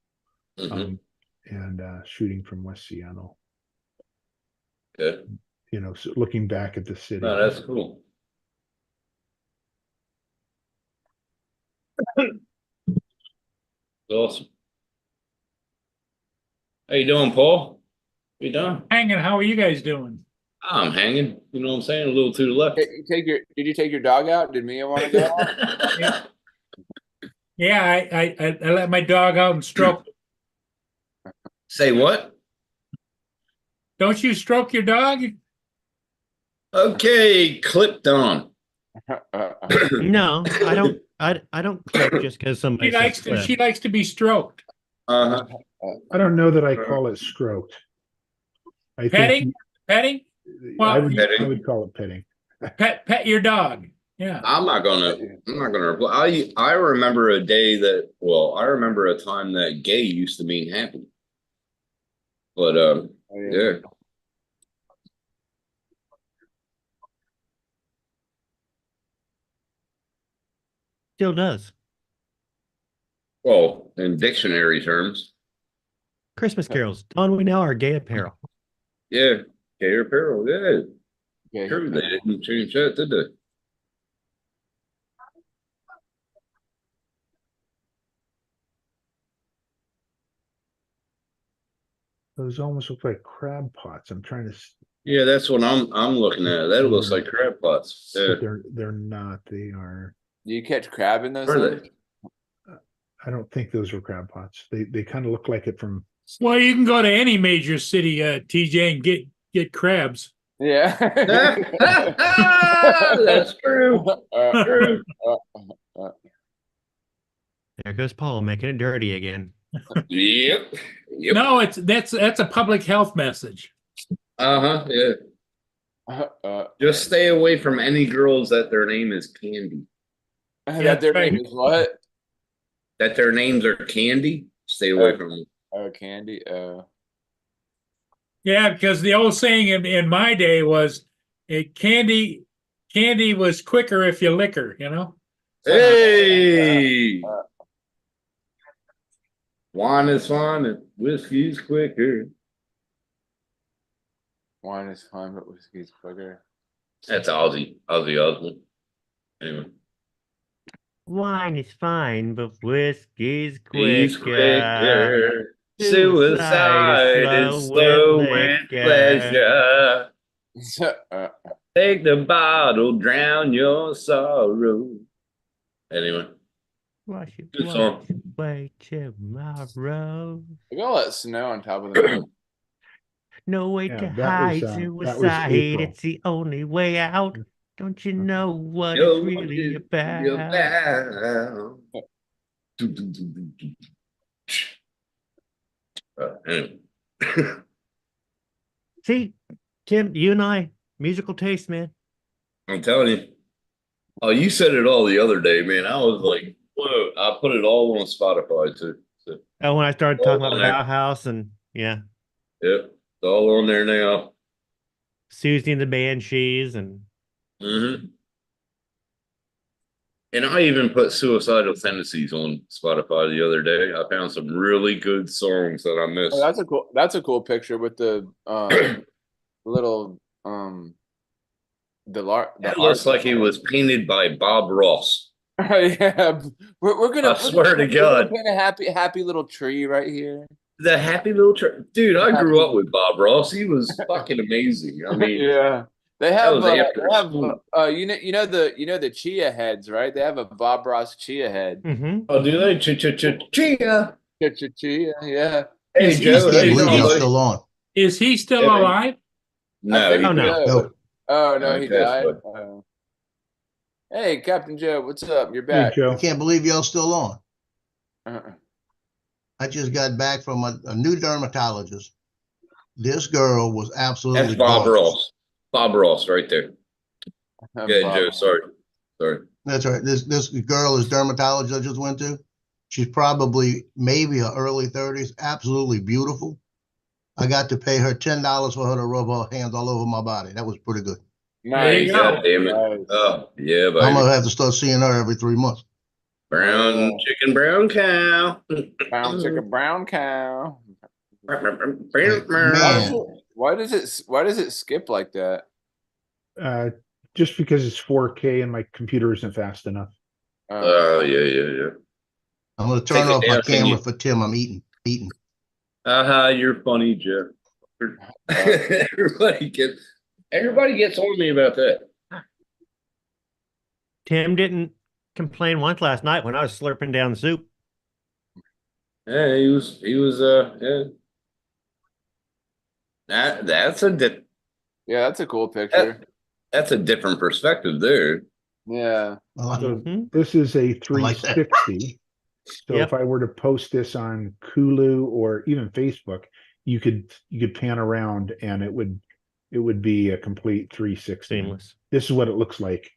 and shooting from West Seattle. Good. So looking back at the city. Oh, that's cool. Awesome. How you doing, Paul? You done? Hanging. How are you guys doing? I'm hanging. You know what I'm saying? A little to the left. Did you take your dog out? Did Mia want to go out? Yeah, I let my dog out and stroke. Say what? Don't you stroke your dog? Okay, clipped on. No, I don't. I don't clip just because somebody says clip. She likes to be stroked. Uh-huh. I don't know that I call it stroked. I Petting? Petting? Well, I would call it petting. Pet your dog. Yeah. I'm not gonna reply. I remember a day that, well, I remember a time that gay used to mean happy. But yeah. Still does. Well, in dictionary terms. Christmas carols. Don, we now are gay apparel. Yeah. Gay apparel, yeah. Yeah, True, they didn't change that, did they? Those almost look like crab pots. I'm trying to. Yeah, that's what I'm looking at. That looks like crab pots. Yeah. They're not. They are. Do you catch crab in those Are things? they? I don't think those are crab pots. They kind of look like it from. Well, you can go to any major city, TJ, and get crabs. Yeah. That's true. True. There goes Paul making it dirty again. Yep. Yep. No, that's a public health message. Uh-huh. Yeah. Just stay away from any girls that their name is Candy. That their right. name is what? That their names are Candy. Stay away from them. Oh, Candy. Yeah, because the old saying in my day was, candy was quicker if you lick her, you know? Hey! Wine is fine and whiskey's quicker. Wine is fine, but whiskey's quicker. That's Ozzy Osbourne. Anyway. Wine is fine, but whiskey's He's quicker. quicker. Suicide is slow with pleasure. Take the bottle, drown your sorrow. Anyway. Wash it, Good wash song. it away tomorrow. We're gonna let snow on top of the mountain. No way Yeah, to that was, hide that was suicide. April. It's the only way out. Don't you know what Yo, it's really about? Anyway. See, Tim, you and I, musical taste, man. I'm telling you. Oh, you said it all the other day, man. I was like, whoa. I put it all on Spotify too. So, Oh, when I started talking about on the there. Bauhaus and yeah, yep. It's all on there now. Susie and the Banshees and Mm-hmm. And I even put Suicidal Tendencies on Spotify the other day. I found some really good songs that I missed. Oh, that's a cool picture with the little It looks like it was painted by Bob Ross. Yeah, we're gonna. I swear to God. We're gonna paint a happy little tree right here. The happy little dude. I grew up with Bob Ross. He was fucking amazing. I mean, Yeah, they that have. was after school. You know the chia heads, right? They have a Bob Ross chia head. mm-hmm. Oh, do they? Chia. Chia, yeah. Hey, Is he Joe. I How can't you believe doing, y'all buddy? still on. Is he still Yeah. alive? No, Oh, no. No. Oh no, he Okay, died. but- Oh. Hey, Captain Joe, what's up? You're Hey, back. Joe. I can't believe y'all still on. Uh-uh. I just got back from a new dermatologist. This girl was absolutely That's Bob gorgeous. Ross. Bob Ross, right there. Yeah, Bob. Joe. Sorry. That's right. This girl is dermatologist I just went to. She's probably maybe her early 30s, absolutely beautiful. I got to pay her $10 for her to rub her hands all over my body. That was pretty good. There you Nice. go. God damn it. Nice. Oh, yeah, I'm baby. gonna have to start seeing her every 3 months. Brown chicken, brown cow. Brown chicken, brown cow. Man. Why does it skip like that? Just because it's 4K and my computer isn't fast enough. Oh, yeah. I'm gonna turn Take it off my down, can camera you? for Tim. I'm eating. You're funny, Jeff. Everybody gets on me about that. Tim didn't complain once last night when I was slurping down soup. Yeah, he was, yeah. That's a Yeah, that's a cool picture. that's a different perspective there. Yeah. Well, So Mhm. this is a like that. 360. So Yep. if I were to post this on Hulu or even Facebook, you could pan around and it would be a complete 360. Seamless. This is what it looks like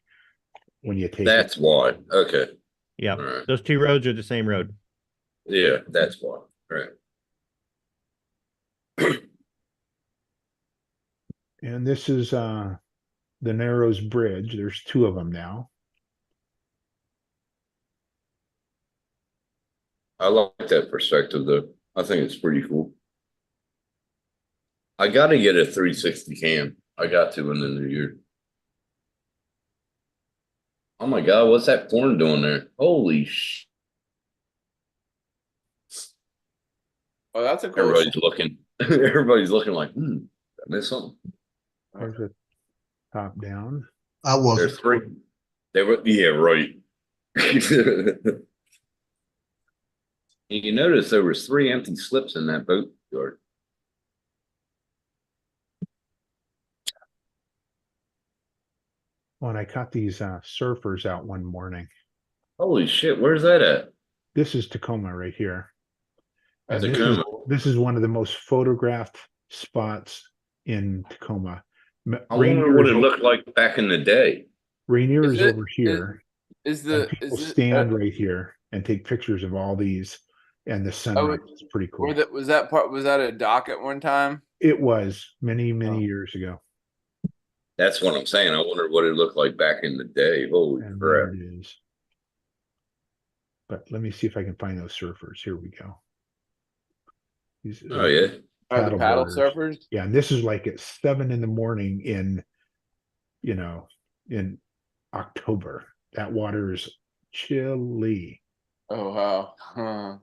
when you take That's why. Okay. Yeah. All right. Those two roads are the same road. Yeah, that's why. Right. it. And this is the Narrows Bridge. There's two of them now. I like that perspective though. I think it's pretty cool. I got to get a 360 cam. I got to in the new year. Oh my God, what's that corn doing there? Holy sh! Oh, that's a cool. Everybody's looking. Everybody's looking like, I missed something. There's a top down. I wasn't. There's three. They were, yeah, right. You notice there was 3 empty slips in that boat yard. When I caught these surfers out one morning. Holy shit, where's that at? This is Tacoma right here. And That's this is one of the most photographed spots in Tacoma. I wonder what it looked like back in the day. Rainier Is is it- over here. and People stand right here and take pictures of all these, and the sunrise is pretty cool. Was that a dock at one time? It was many years ago. That's what I'm saying. I wonder what it looked like back in the day. Holy And crap. there it is. But let me see if I can find those surfers. Here we go. These, Oh yeah. Are the paddle boarders. surfers? Yeah, and this is like at 7 a.m. in October. That water is chilly. Oh wow. Huh.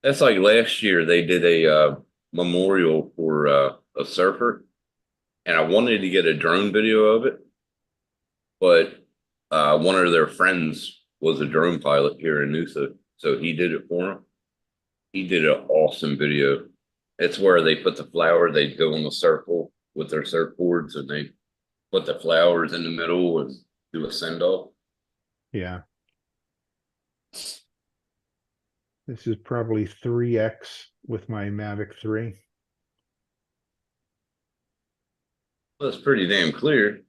That's like last year they did a memorial for a surfer, and I wanted to get a drone video of it, but one of their friends was a drone pilot here in Noosa, so he did it for him. He did an awesome video. It's where they put the flower, they go in a circle with their surfboards and they put the flowers in the middle and do a send off. Yeah. This is probably 3x with my Mavic 3. Well, that's pretty damn clear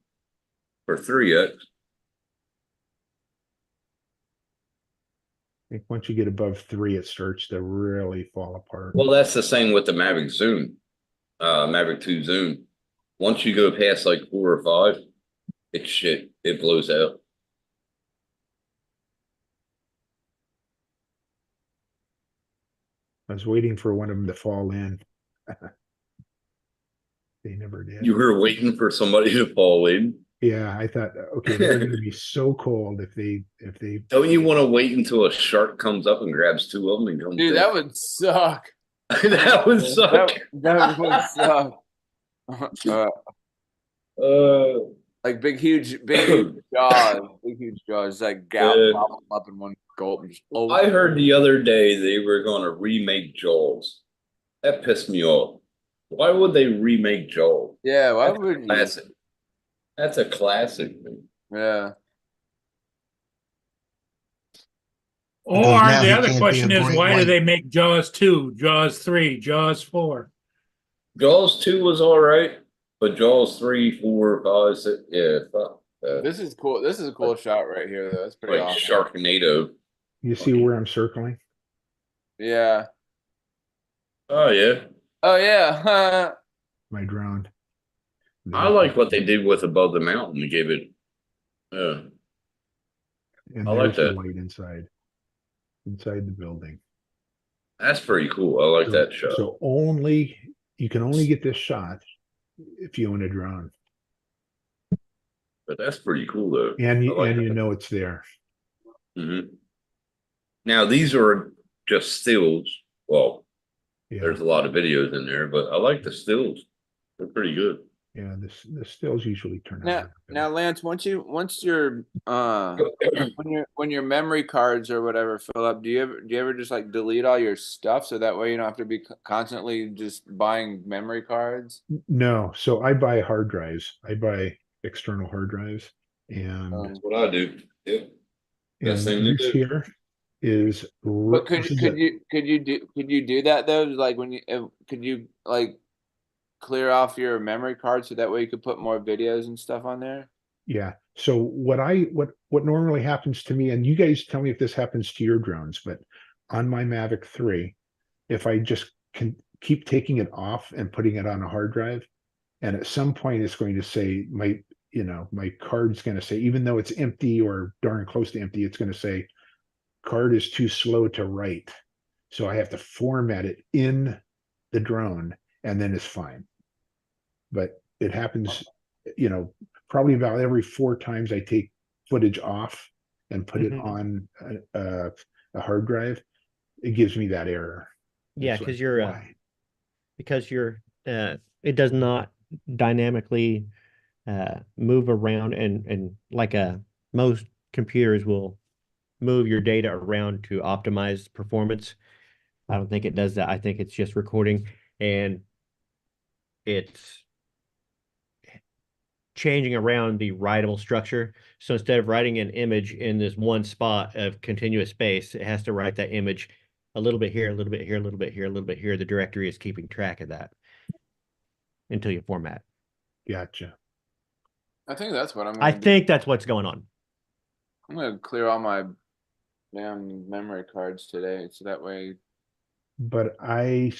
for 3x. I think once you get above 3, it starts to really fall apart. Well, that's the same with the Mavic Zoom, Mavic 2 Zoom. Once you go past like 4 or 5, it's shit. It blows out. I was waiting for one of them to fall in. They never did. You were waiting for somebody to fall in. Yeah, I thought, okay, they're going to be so cold if they Don't you want to wait until a shark comes up and grabs 2 of them and comes Dude, that would suck. that would suck. That would suck. Like big huge jaws, like gobble them up in one gulp. And just, I heard the other day they were going to remake Jaws. That pissed me off. Why would they remake Jaws? Yeah, why That's would a you? classic. That's a classic. Yeah. Or now the he other can't be question a is, great why do white. they make Jaws 2, Jaws 3, Jaws 4? Jaws 2 was all right, but Jaws 3, 4, 5, 6, yeah, fuck that. This is cool. This is a cool shot right here, though. That's pretty Like awesome. Sharknado. you see where I'm circling? Yeah. Oh yeah. Oh yeah. My drone. I like what they did with Above the Mountain. They gave it. And I like there's the that. light inside the building. That's pretty cool. I like that shot. So you can only get this shot if you own a drone, But that's pretty cool though. and I like you that. know it's there. Mhm. Now these are just stills. Well, Yeah. there's a lot of videos in there, but I like the stills. They're pretty good. Yeah, the stills usually turn Now, out. now, Lance, once your when your memory cards or whatever fill up, do you ever just like delete all your stuff so that way you don't have to be constantly just buying memory cards? No, so I buy hard drives. I buy external hard drives, and Um, That's what I do. Yep. Best and thing to this do. here is But this is a- could you do that though? Like when you could you like clear off your memory card so that way you could put more videos and stuff on there? yeah. So what normally happens to me, and you guys tell me if this happens to your drones, but on my Mavic 3, if I just can keep taking it off and putting it on a hard drive, and at some point it's going to say my card's going to say, even though it's empty or darn close to empty, it's going to say card is too slow to write. So I have to format it in the drone, and then it's fine. But it happens, probably about every 4 times I take footage off and put it on a hard drive, it gives me that error. Yeah, It's because like, you're why? it does not dynamically move around and like most computers will move your data around to optimize performance. I don't think it does that. I think it's just recording, and it's changing around the writable structure. So instead of writing an image in this one spot of continuous space, it has to write that image a little bit here, a little bit here, a little bit here, a little bit here. The directory is keeping track of that until you format. Gotcha. I think that's what I think that's what's going on. I'm gonna clear all my damn memory cards today, so that way. But I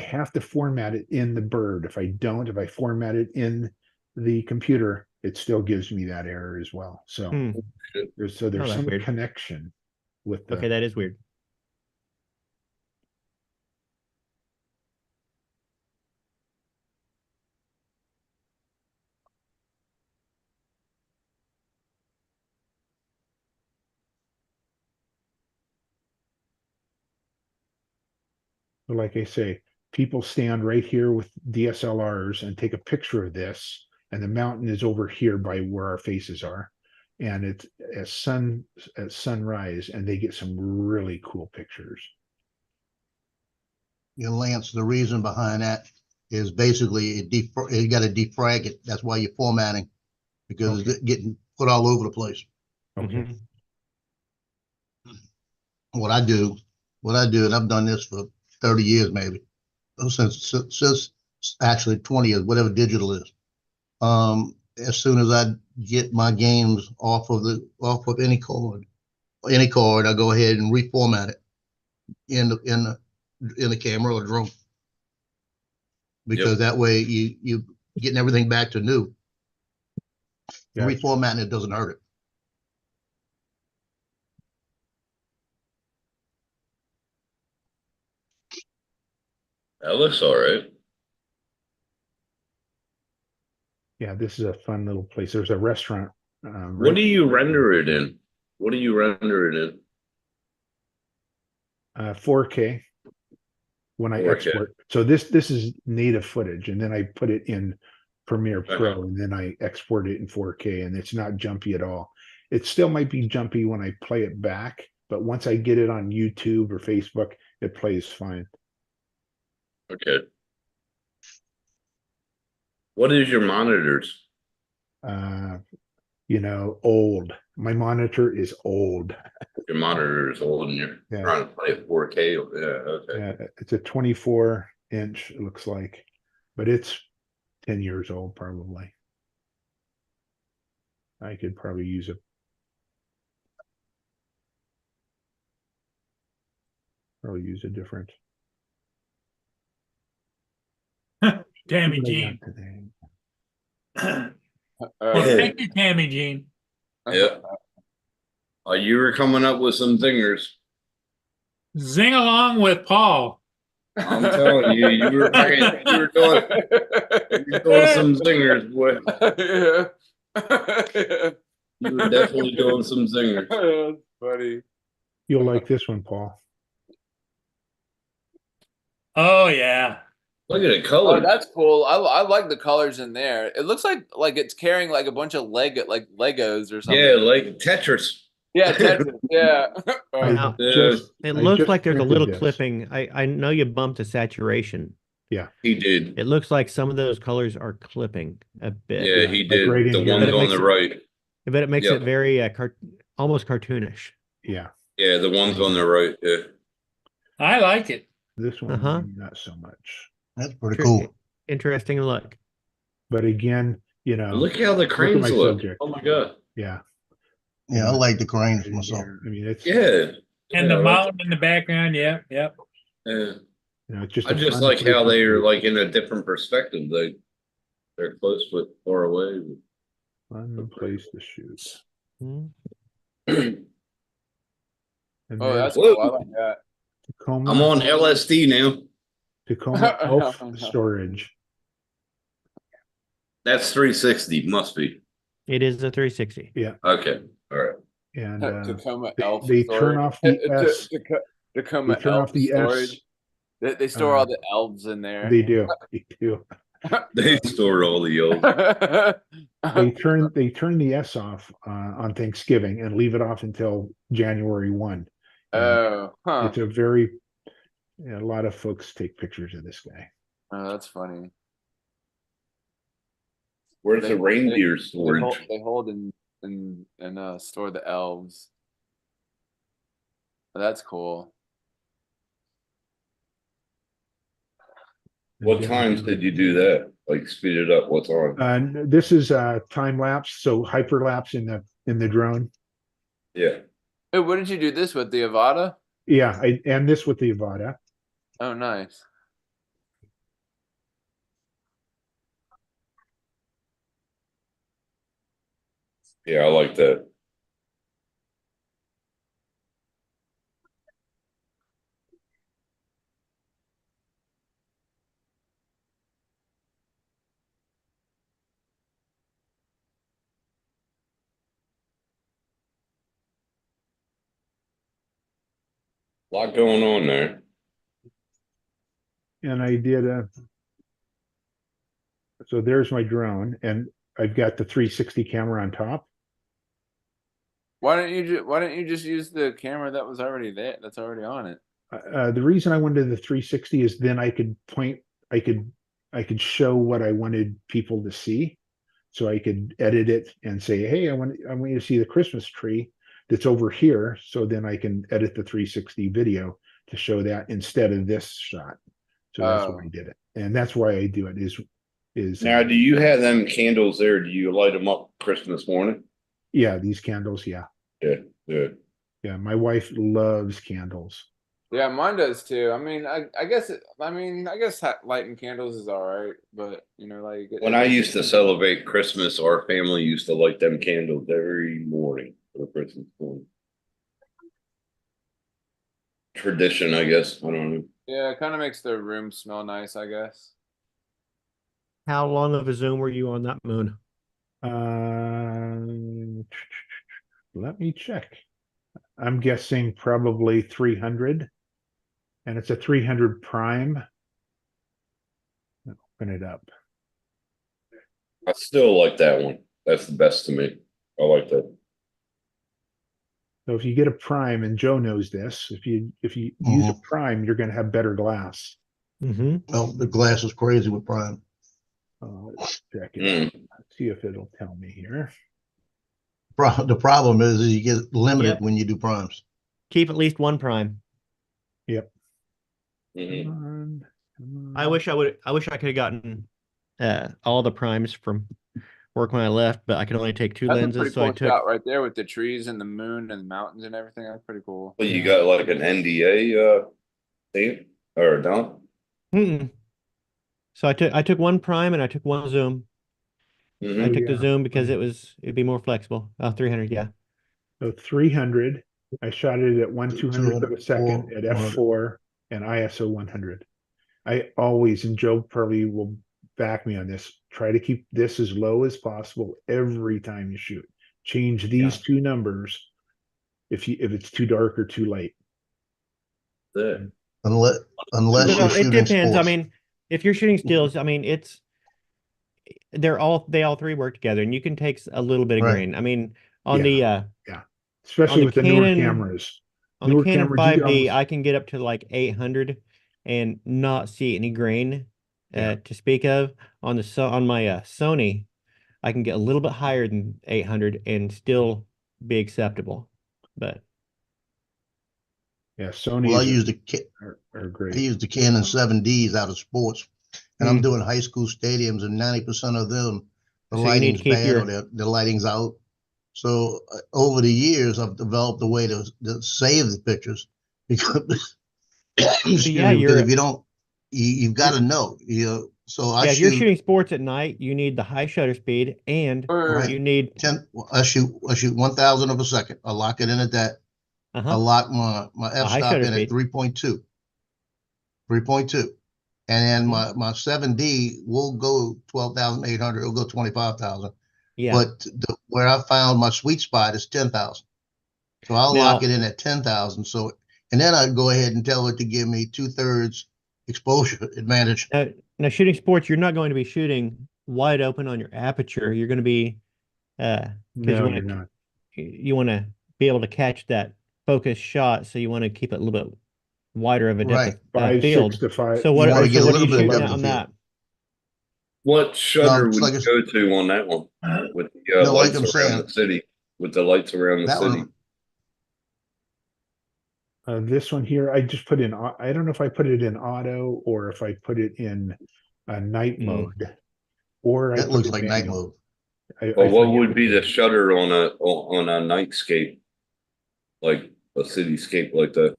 have to format it in the bird. If I format it in the computer, it still gives me that error as well. So there's that's some weird. connection with the Okay, that is weird. like I say, people stand right here with DSLRs and take a picture of this, and the mountain is over here by where our faces are, and it's at sunrise, and they get some really cool pictures. Lance, the reason behind that is basically you got to defrag it. That's why you're formatting, because it's getting put all over the place. Okay. What I do, and I've done this for 30 years, maybe since actually 20 years, whatever digital is. As soon as I get my games off of any card, I go ahead and reformat it in the camera or drone, because that way you getting everything back to new. Gotcha. Reformatting it doesn't hurt it. That looks all right. Yeah, this is a fun little place. There's a restaurant. What do you render it in? What do you render it in? 4K when I 4K. export. So this is native footage, and then I put it in Premiere Pro, and then I export it in 4K, and it's not jumpy at all. It still might be jumpy when I play it back, but once I get it on YouTube or Facebook, it plays fine. Okay. What is your monitors? Old. My monitor is old. Your monitor is old and you're trying to play 4K. Yeah, okay. Yeah, it's a 24-inch, it looks like, but it's 10 years old probably. I could probably use a different. Tammy Jean. Hey. Thank you, Tammy Jean. Yeah. You were coming up with some zingers. Zing along with Paul. I'm telling you, you were doing some zingers, boy. You were definitely doing some zingers. That's funny. You'll like this one, Paul. Oh yeah. Look at the Oh, color. that's cool. I like the colors in there. It looks like it's carrying like a bunch of Legos or something. Yeah, like Tetris. Yeah, Tetris. Yeah. I Now, just it I looks just like there's a printed little this. clipping. I know you bumped the saturation. He did. It looks like some of those colors are clipping a bit. Yeah, he like did. right in The here. ones But it on makes the it- right. But it makes Yeah. it very almost cartoonish. Yeah, Yeah, the ones on the right. Yeah. I like it. this one Uh-huh. not so much. That's pretty Tr- cool. Interesting look. But again, you know, Look how the at cranes my look. subject. Oh my god. yeah, Yeah, I like the cranes myself. I mean, it's Yeah. And Yeah, the I like mountain in the background, yep. Yeah. you know, it's just. I a just fun like place how to they are shoot. like in a different perspective. They're close but far away. Fun place to shoot. Hmm. And Oh, there's that's cool. I like that. Tacoma. I'm on LSD now. Tacoma Elf Storage. That's 360. Must be. It is a 360. Okay. All right. And Tacoma they- Elf. they turn storage. off the S. Tacoma they turn Elf off the storage. S. They store all the elves in there. They do. They do. They store all the old. They turn the S off on Thanksgiving and leave it off until January 1. Oh, huh. It's a very a lot of folks take pictures of this guy. Oh, that's funny. Where's They- the reindeer They storage? hold and store the elves. That's cool. What times did you do that? Like speed it up? What's on? This is time lapse, so hyperlapse in the drone. Yeah. Hey, what did you do this with? The Avada? Yeah, and this with the Avada. Oh, nice. Yeah, I like that. A lot going on there. And I did so there's my drone, and I've got the 360 camera on top. Why don't you just use the camera that was already there? That's already on it. The reason I wanted the 360 is then I could I could show what I wanted people to see. So I could edit it and say, hey, I want you to see the Christmas tree that's over here. So then I can edit the 360 video to show that instead of this shot. So that's why I did it. And that's why I do it is Now, do you have them candles there? Do you light them up Christmas morning? yeah, these candles, yeah. Yeah. Yeah, my wife loves candles. Yeah, mine does too. I mean, I guess lighting candles is all right, but When I used to celebrate Christmas, our family used to light them candles every morning for Christmas morning. Tradition, I guess. I don't know. Yeah, it kind of makes the room smell nice, I guess. How long of a zoom were you on that moon? Let me check. I'm guessing probably 300, and it's a 300 prime. Open it up. I still like that one. That's the best to me. I like that. So if you get a prime, and Joe knows this, if you use a prime, you're going to have better glass. Mm-hmm. Well, the glass is crazy with prime. Let's check it. Let's see if it'll tell me here. The problem is you get limited Yep. when you do primes. Keep at least one prime. Yep. Mhm. Come on. I wish I could have gotten all the primes from work when I left, but I could only take two That's a lenses, pretty so I cool took. shot right there with the trees and the moon and the mountains and everything. That's pretty cool. But you got like an NDA thing or no? Mm-mm. So I took one prime and I took one zoom. I Mhm. took the yeah. zoom because it'd be more flexible. 300, yeah. So 300. I shot it at 1/200th of a second at 100. f4 and ISO 100. I always, and Joe probably will back me on this, try to keep this as low as possible every time you shoot. Change these two numbers if it's too dark or too light. Yeah. Unless No, you're it shooting depends. I sports. mean, if you're shooting stills, I mean, they all three work together, and you can take a little bit of Right. grain. I mean, on Yeah. the Especially the with the newer Canon- cameras. on the Newer Canon cameras, you can 5D, almost- I can get up to like 800 and not see any grain Yeah. to speak of. On my Sony, I can get a little bit higher than 800 and still be acceptable. But Yeah, Sony Well, I use are I great. use the Canon 7Ds out of sports, and I'm Mm. doing high school stadiums, and 90% of them, the So you need to lighting's keep bad your- or the lighting's out. So over the years, I've developed a way to save the pictures because, excuse yeah, me, because you're- if you don't, you've got to know. So I yeah, if you're shoot shooting sports at night, you need the high shutter speed and Right. you need 10. I shoot 1,000 of a second. I lock it in at that. I uh-huh. lock my high f-stop shutter in speed. at 3.2. 3.2. And then my 7D will go 12,800. It'll go 25,000. Yeah. But where I found my sweet spot is 10,000. So I'll Now- lock it in at 10,000. So, and then I'd go ahead and tell it to give me 2/3 exposure advantage. Now, shooting sports, you're not going to be shooting wide open on your aperture. You're going to be, because No, you're not. you want to be able to catch that focused shot. So you want to keep it a little bit wider of a depth Right. of field. 5, 6 to 5. So what, You wanna so get a what are little you bit of shooting depth at of on field. that? What shutter it's would like you go to on that one with the No, like lights I'm around saying, the city? With the lights around the that city. one, This one here, I just put in, I don't know if I put it in auto or if I put it in night Mm. mode. Or I that put looks it like night manual. mode. Well, what forget would be the which shutter on a nightscape, like a cityscape like that?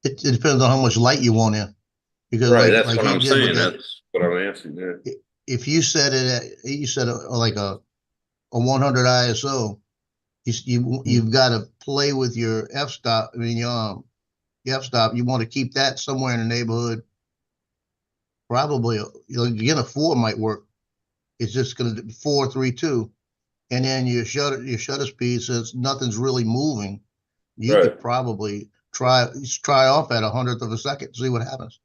It depends on how much light you want in. Because Right, like, that's like what he I'm did with saying. that, That's what I'm asking. Yeah. if you set it at, you set like a 100 ISO, you've got to play with your f-stop. I mean, your f-stop. You want to keep that somewhere in the neighborhood. Probably, again, a 4 might work. It's just going to do 4, 3, 2, and then your shutter speed, since nothing's really moving, you could Right. probably try off at 100th of a second, see what happens,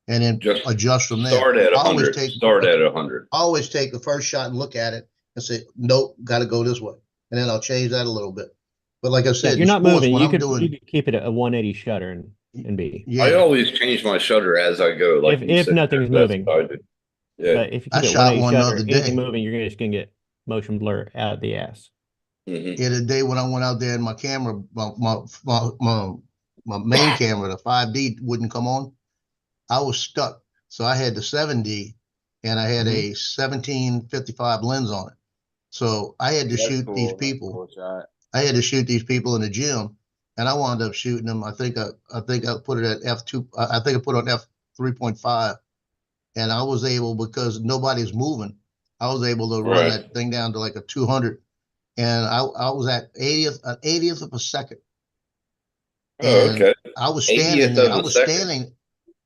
and then Just adjust from there. Start at Always 100. take Start at 100. always take the first shot and look at it and say, nope, got to go this way. And then I'll change that a little bit. But like I Yeah, said, if you're in not sports, moving, when you I'm could doing, keep it at a 180 shutter and be. yeah, I always change my shutter as I go. Like you If said, nothing's that's moving. what I do. Yeah. But if you I keep it shot 180 one the shutter, other anything day. moving, you're just gonna get motion blur out of the ass. Mhm. the other day when I went out there and my camera, my main camera, the 5D wouldn't come on. I was stuck. So I had the 7D and I had a 1755 lens on it. So I had to That's shoot cool. these That's people. cool shot. I had to shoot these people in the gym, and I wound up shooting them. I think I put it at f2. I think I put it on f3.5, and I was able, because nobody's moving, I was able to run Right. that thing down to like a 200, and I was at 80th of a second. Oh, And okay. I was 80th standing there. of I a was second. standing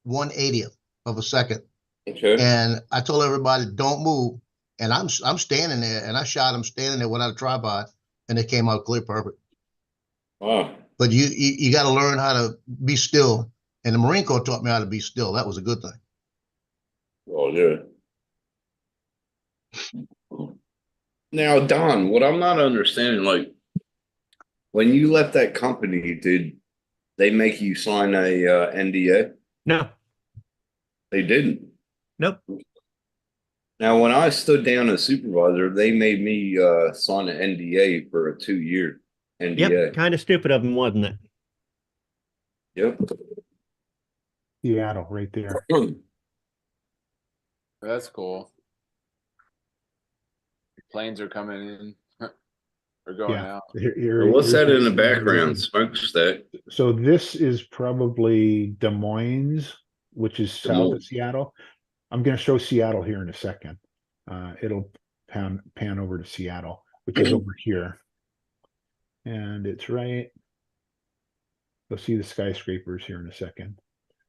1/80th of a second, Okay. and I told everybody don't move. And I'm standing there, and I shot them standing there without a tripod, and it came out clear perfect. Wow. But you got to learn how to be still. And the Marine Corps taught me how to be still. That was a good thing. Oh, yeah. Now, Don, what I'm not understanding, like, when you left that company, did they make you sign a NDA? No, They didn't. nope. Now, when I stood down as supervisor, they made me sign an NDA for a 2-year NDA. Yep, kind of stupid of them, wasn't it? Yep. Seattle, right there. That's cool. Planes are coming in or going Yeah. out. What's that in the here's background? Smokestack. So this is probably Des Moines, which is Des south Moines. of Seattle. I'm going to show Seattle here in a second. It'll pan over to Seattle, which is over here. And it's right. You'll see the skyscrapers here in a second.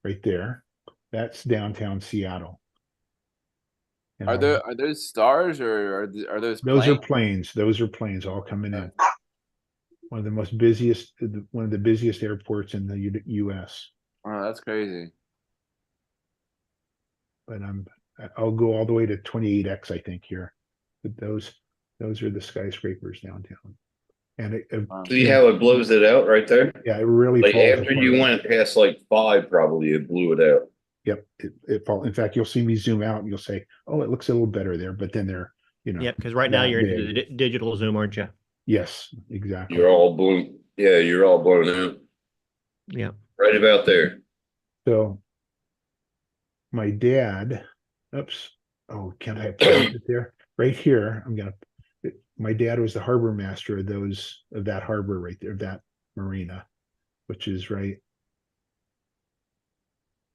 Right there. That's downtown Seattle. And Are those stars or are those those are planes? planes. Those are planes all coming in. One of the busiest airports in the U.S. Oh, that's crazy. but I'll go all the way to 28X, I think here. But those are the skyscrapers downtown. And See how it blows it out right there? yeah, it really Like falls after apart. you went past like 5, probably it blew it out. Yep, it fall. In fact, you'll see me zoom out and you'll say, "Oh, it looks a little better there." But then they're, Yep, because right now that you're into big. the digital zoom, aren't you? Yes, exactly. You're all blown. Yeah, you're all blown out. Yeah. Right about there. So my dad, oops, oh, can't I place it there? Right here, my dad was the harbor master of that harbor right there, that marina, which is right.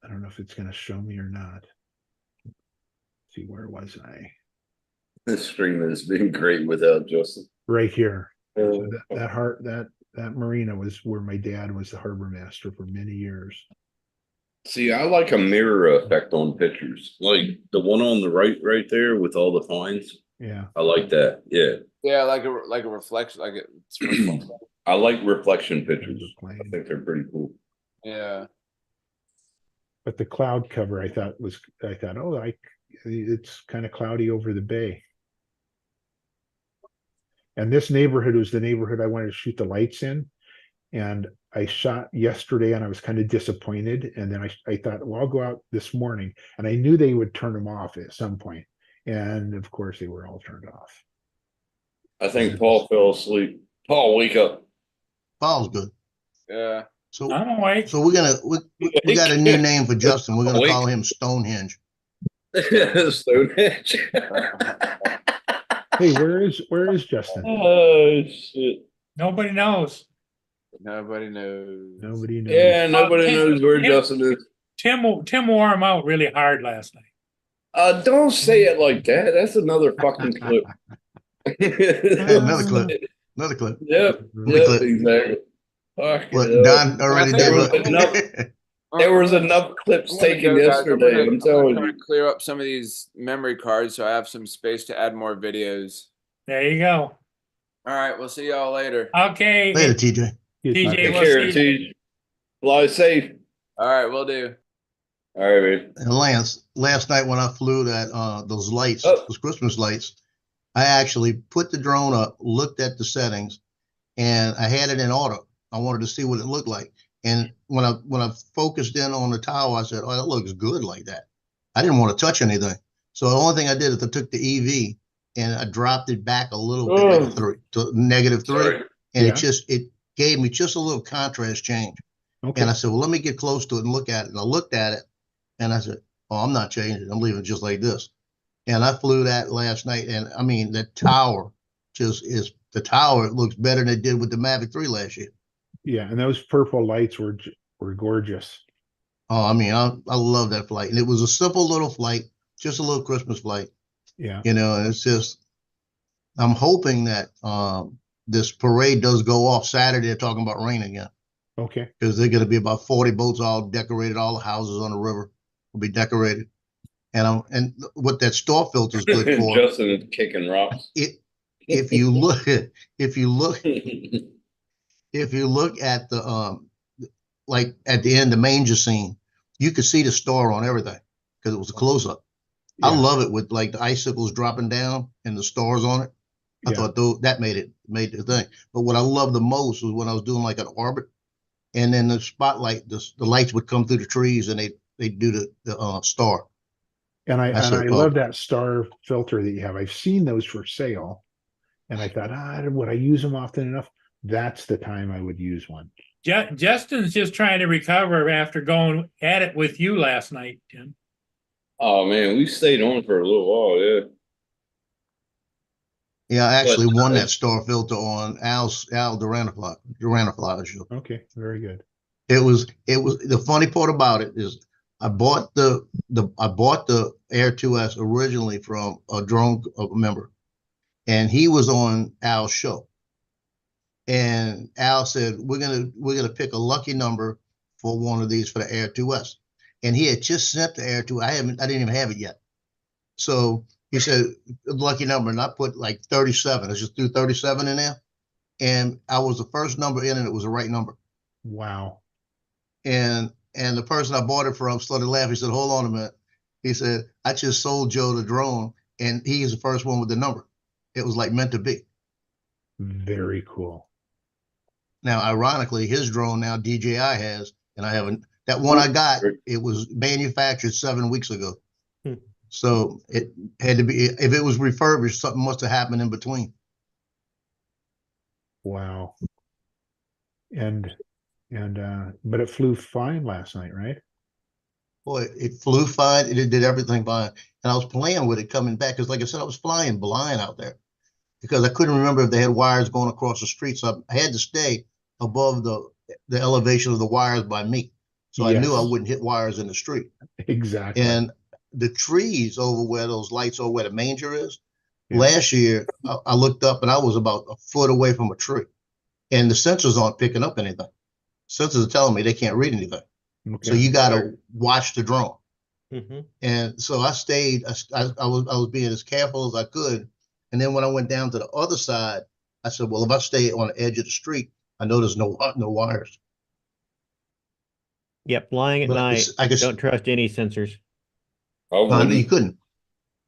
I don't know if it's going to show me or not. Let's see, where was I? This stream has been great without Justin. Right here. So that marina was where my dad was the harbor master for many years. See, I like a mirror effect on pictures, like the one on the right there with all the pines. Yeah, I like that. Yeah, Yeah, like a reflection, like it's reflective. I like reflection pictures. Plane. I think they're pretty cool. Yeah. But the cloud cover, I thought, oh, it's kind of cloudy over the bay. And this neighborhood was the neighborhood I wanted to shoot the lights in. And I shot yesterday and I was kind of disappointed. And then I thought, well, I'll go out this morning. And I knew they would turn them off at some point. And of course, they were all turned off. I think Paul fell asleep. Paul, wake up. Paul's good. Yeah. So I'm awake. so we got a new name for Justin. We're gonna call him Stonehenge. Stonehenge. Hey, where is Justin? Oh shit! Nobody knows. Nobody knows. Nobody knows. Yeah, nobody Tim- knows where Tim- Justin is. Tim wore him out really hard last night. Don't say it like that. That's another fucking clip. Another clip. Another clip. Yep. Another Yep. clip. Exactly. Fuck What it up. Don already There did. was enough- There was enough clips taken yesterday. I'm telling try you. to clear up some of these memory cards so I have some space to add more videos. There you go. All right, we'll see y'all later. Okay. Later, TJ. TJ, Take we'll care, see you. T. Fly safe. All right, we'll do. All right, man. And Lance, last night when I flew those lights, Oh. those Christmas lights, I actually put the drone up, looked at the settings, and I had it in auto. I wanted to see what it looked like. And when I focused in on the tower, I said, "Oh, that looks good like that." I didn't want to touch anything. So the only thing I did is I took the EV and I dropped it back a little bit Oh. to -3. Sorry. And Yeah. it gave me just a little contrast change. Okay. And I said, well, let me get close to it and look at it. And I looked at it and I said, oh, I'm not changing it. I'm leaving it just like this. And I flew that last night. And I mean, the tower it looks better than it did with the Mavic 3 last year. Yeah, and those purple lights were gorgeous. Oh, I mean, I love that flight. And it was a simple little flight, just a little Christmas flight, Yeah. and it's just, I'm hoping that this parade does go off Saturday. They're talking about rain again. Okay. Because they're going to be about 40 boats all decorated. All the houses on the river will be decorated. And what that store filter is good for, Justin is kicking rocks. if you look at the like at the end, the manger scene, you could see the store on everything because it was a close up. I Yeah. love it with like the icicles dropping down and the stars on it. I Yeah. thought that made the thing. But what I love the most was when I was doing like an orbit, and then the spotlight, the lights would come through the trees, and they do the star. And I That's so cool. love that star filter that you have. I've seen those for sale, and I thought, would I use them often enough? That's the time I would use one. Justin's just trying to recover after going at it with you last night, Tim. Oh man, we stayed on for a little while. Yeah. Yeah, I actually But- won that star filter on Al Duranafly show. Okay, very good. It was the funny part about it is I bought the Air 2S originally from a drone member, and he was on Al's show. And Al said, we're gonna pick a lucky number for one of these for the Air 2S. And he had just sent the Air 2. I didn't even have it yet. So he said, lucky number, and I put like 37. I just threw 37 in there. And I was the first number in, and it was the right number. Wow. And the person I bought it from started laughing. He said, hold on a minute. He said, I just sold Joe the drone, and he is the first one with the number. It was like meant to be. Very cool. Now, ironically, his drone now DJI has, and I haven't. That one I got, it was manufactured 7 weeks ago. Hmm. So it had to be, if it was refurbished, something must have happened in between. Wow. But it flew fine last night, right? Boy, it flew fine. It did everything fine. And I was playing with it coming back because, like I said, I was flying blind out there because I couldn't remember if they had wires going across the street. So I had to stay above the elevation of the wires by me. So I knew I Yes. wouldn't hit wires in the street. Exactly. And the trees over where those lights are, where the manger is, Yeah. last year I looked up and I was about a foot away from a tree. And the sensors aren't picking up anything. Sensors are telling me they can't read anything. Okay. So you got to watch the drone. Mm-hmm. And so I stayed. I was being as careful as I could. And then when I went down to the other side, I said, "Well, if I stay on the edge of the street, I know there's no wires." Yep, flying at But night. I could, Don't trust any sensors. I you wouldn't. couldn't.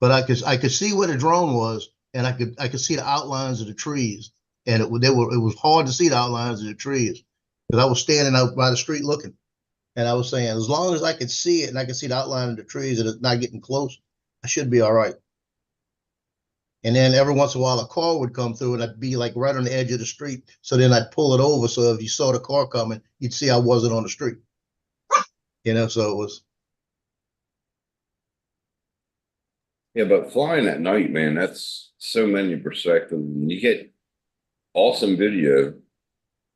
But I could see where the drone was, and I could see the outlines of the trees. And it was hard to see the outlines of the trees because I was standing out by the street looking. And I was saying, as long as I could see it and I could see the outline of the trees and it's not getting close, I should be all right. And then every once in a while, a car would come through and I'd be like right on the edge of the street. So then I'd pull it over. So if you saw the car coming, you'd see I wasn't on the street. So it was. Yeah, but flying at night, man, that's so many perspectives. And you get awesome video,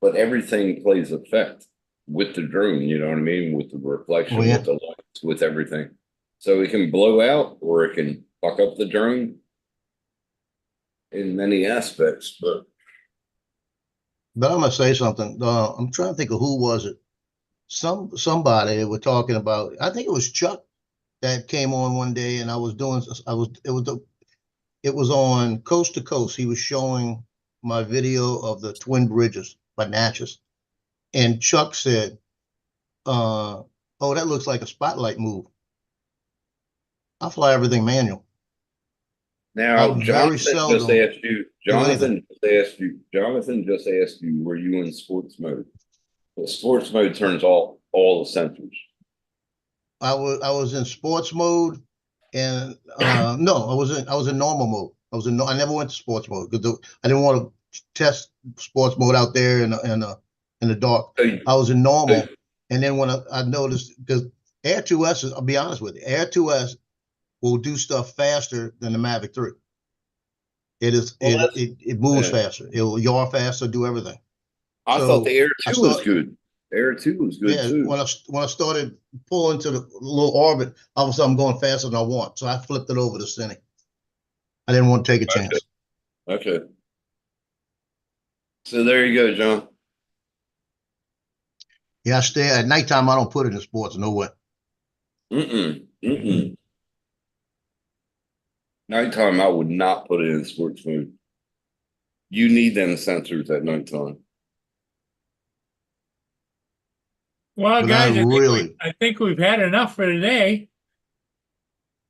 but everything plays effect with the drone, you know what I mean? With the reflection, Oh, yeah. with the lights, with everything. So it can blow out or it can fuck up the drone in many aspects, but But I'm gonna say something. I'm trying to think of who was it. Somebody were talking about. I think it was Chuck that came on one day, and it was on Coast to Coast. He was showing my video of the Twin Bridges by Natchez, and Chuck said, "Oh, that looks like a spotlight move." I fly everything manual. now very Jonathan just seldom asked you, do anything. Jonathan just asked you, were you in sports mode? Well, sports mode turns off all the sensors. I was in sports mode, and no, I was in normal mode. I never went to sports mode because I didn't want to test sports mode out there in the dark. I was in normal, and then when I noticed, because Air 2S, I'll be honest with you, Air 2S will do stuff faster than the Mavic 3. It moves faster. It will yaw faster, do everything. I thought the Air 2 was good. Air 2 was good too. When I started pulling to the little orbit, all of a sudden I'm going faster than I want. So I flipped it over to Cine. I didn't want to take a chance. Okay. So there you go, John. Yeah, I stay at nighttime. I don't put it in sports. No way. Nighttime, I would not put it in sports mode. You need them sensors at nighttime. Well, But guys, I I think we've had enough for today.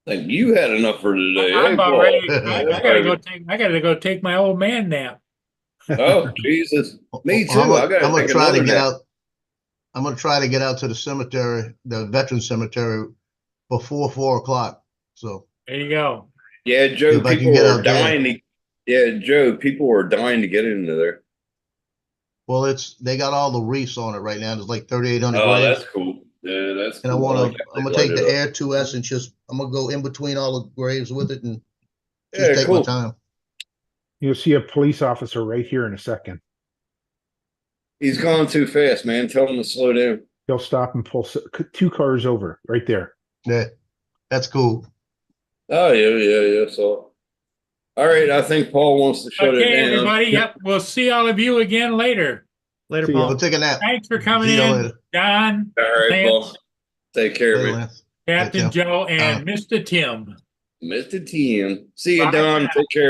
I think you had enough for today. I'm Hey, about Paul. ready. I gotta go take my old man nap. Oh, Jesus. Me too. I'm I gotta gonna take try to another get nap. out. I'm gonna try to get out to the cemetery, the veteran cemetery, before 4 o'clock. So There you go. Yeah, Joe, if I can people get are out there. dying to. Yeah, Joe, people are dying to get into there. Well, they got all the reefs on it right now. There's like 3,800 Oh, graves. that's cool. Yeah, that's And cool. I'm gonna take the Air. Air 2S and I'm gonna go in between all the graves with it and just Yeah, take cool. my time. You'll see a police officer right here in a second. He's gone too fast, man. Tell him to slow down. He'll stop and pull 2 cars over right there. Yeah, that's cool. Oh, yeah. So, all right. I think Paul wants to shut it Okay, down. everybody. Yep. We'll see all of you again later. Later, See ya. Paul. Go take a nap. Thanks for coming See y'all in, later. Don, All right, Lance, Paul. Take care, Later, man. Lance. Captain Tim. Joe, and Mr. Tim. Mr. Tim. See you, Bye. Don. Take care.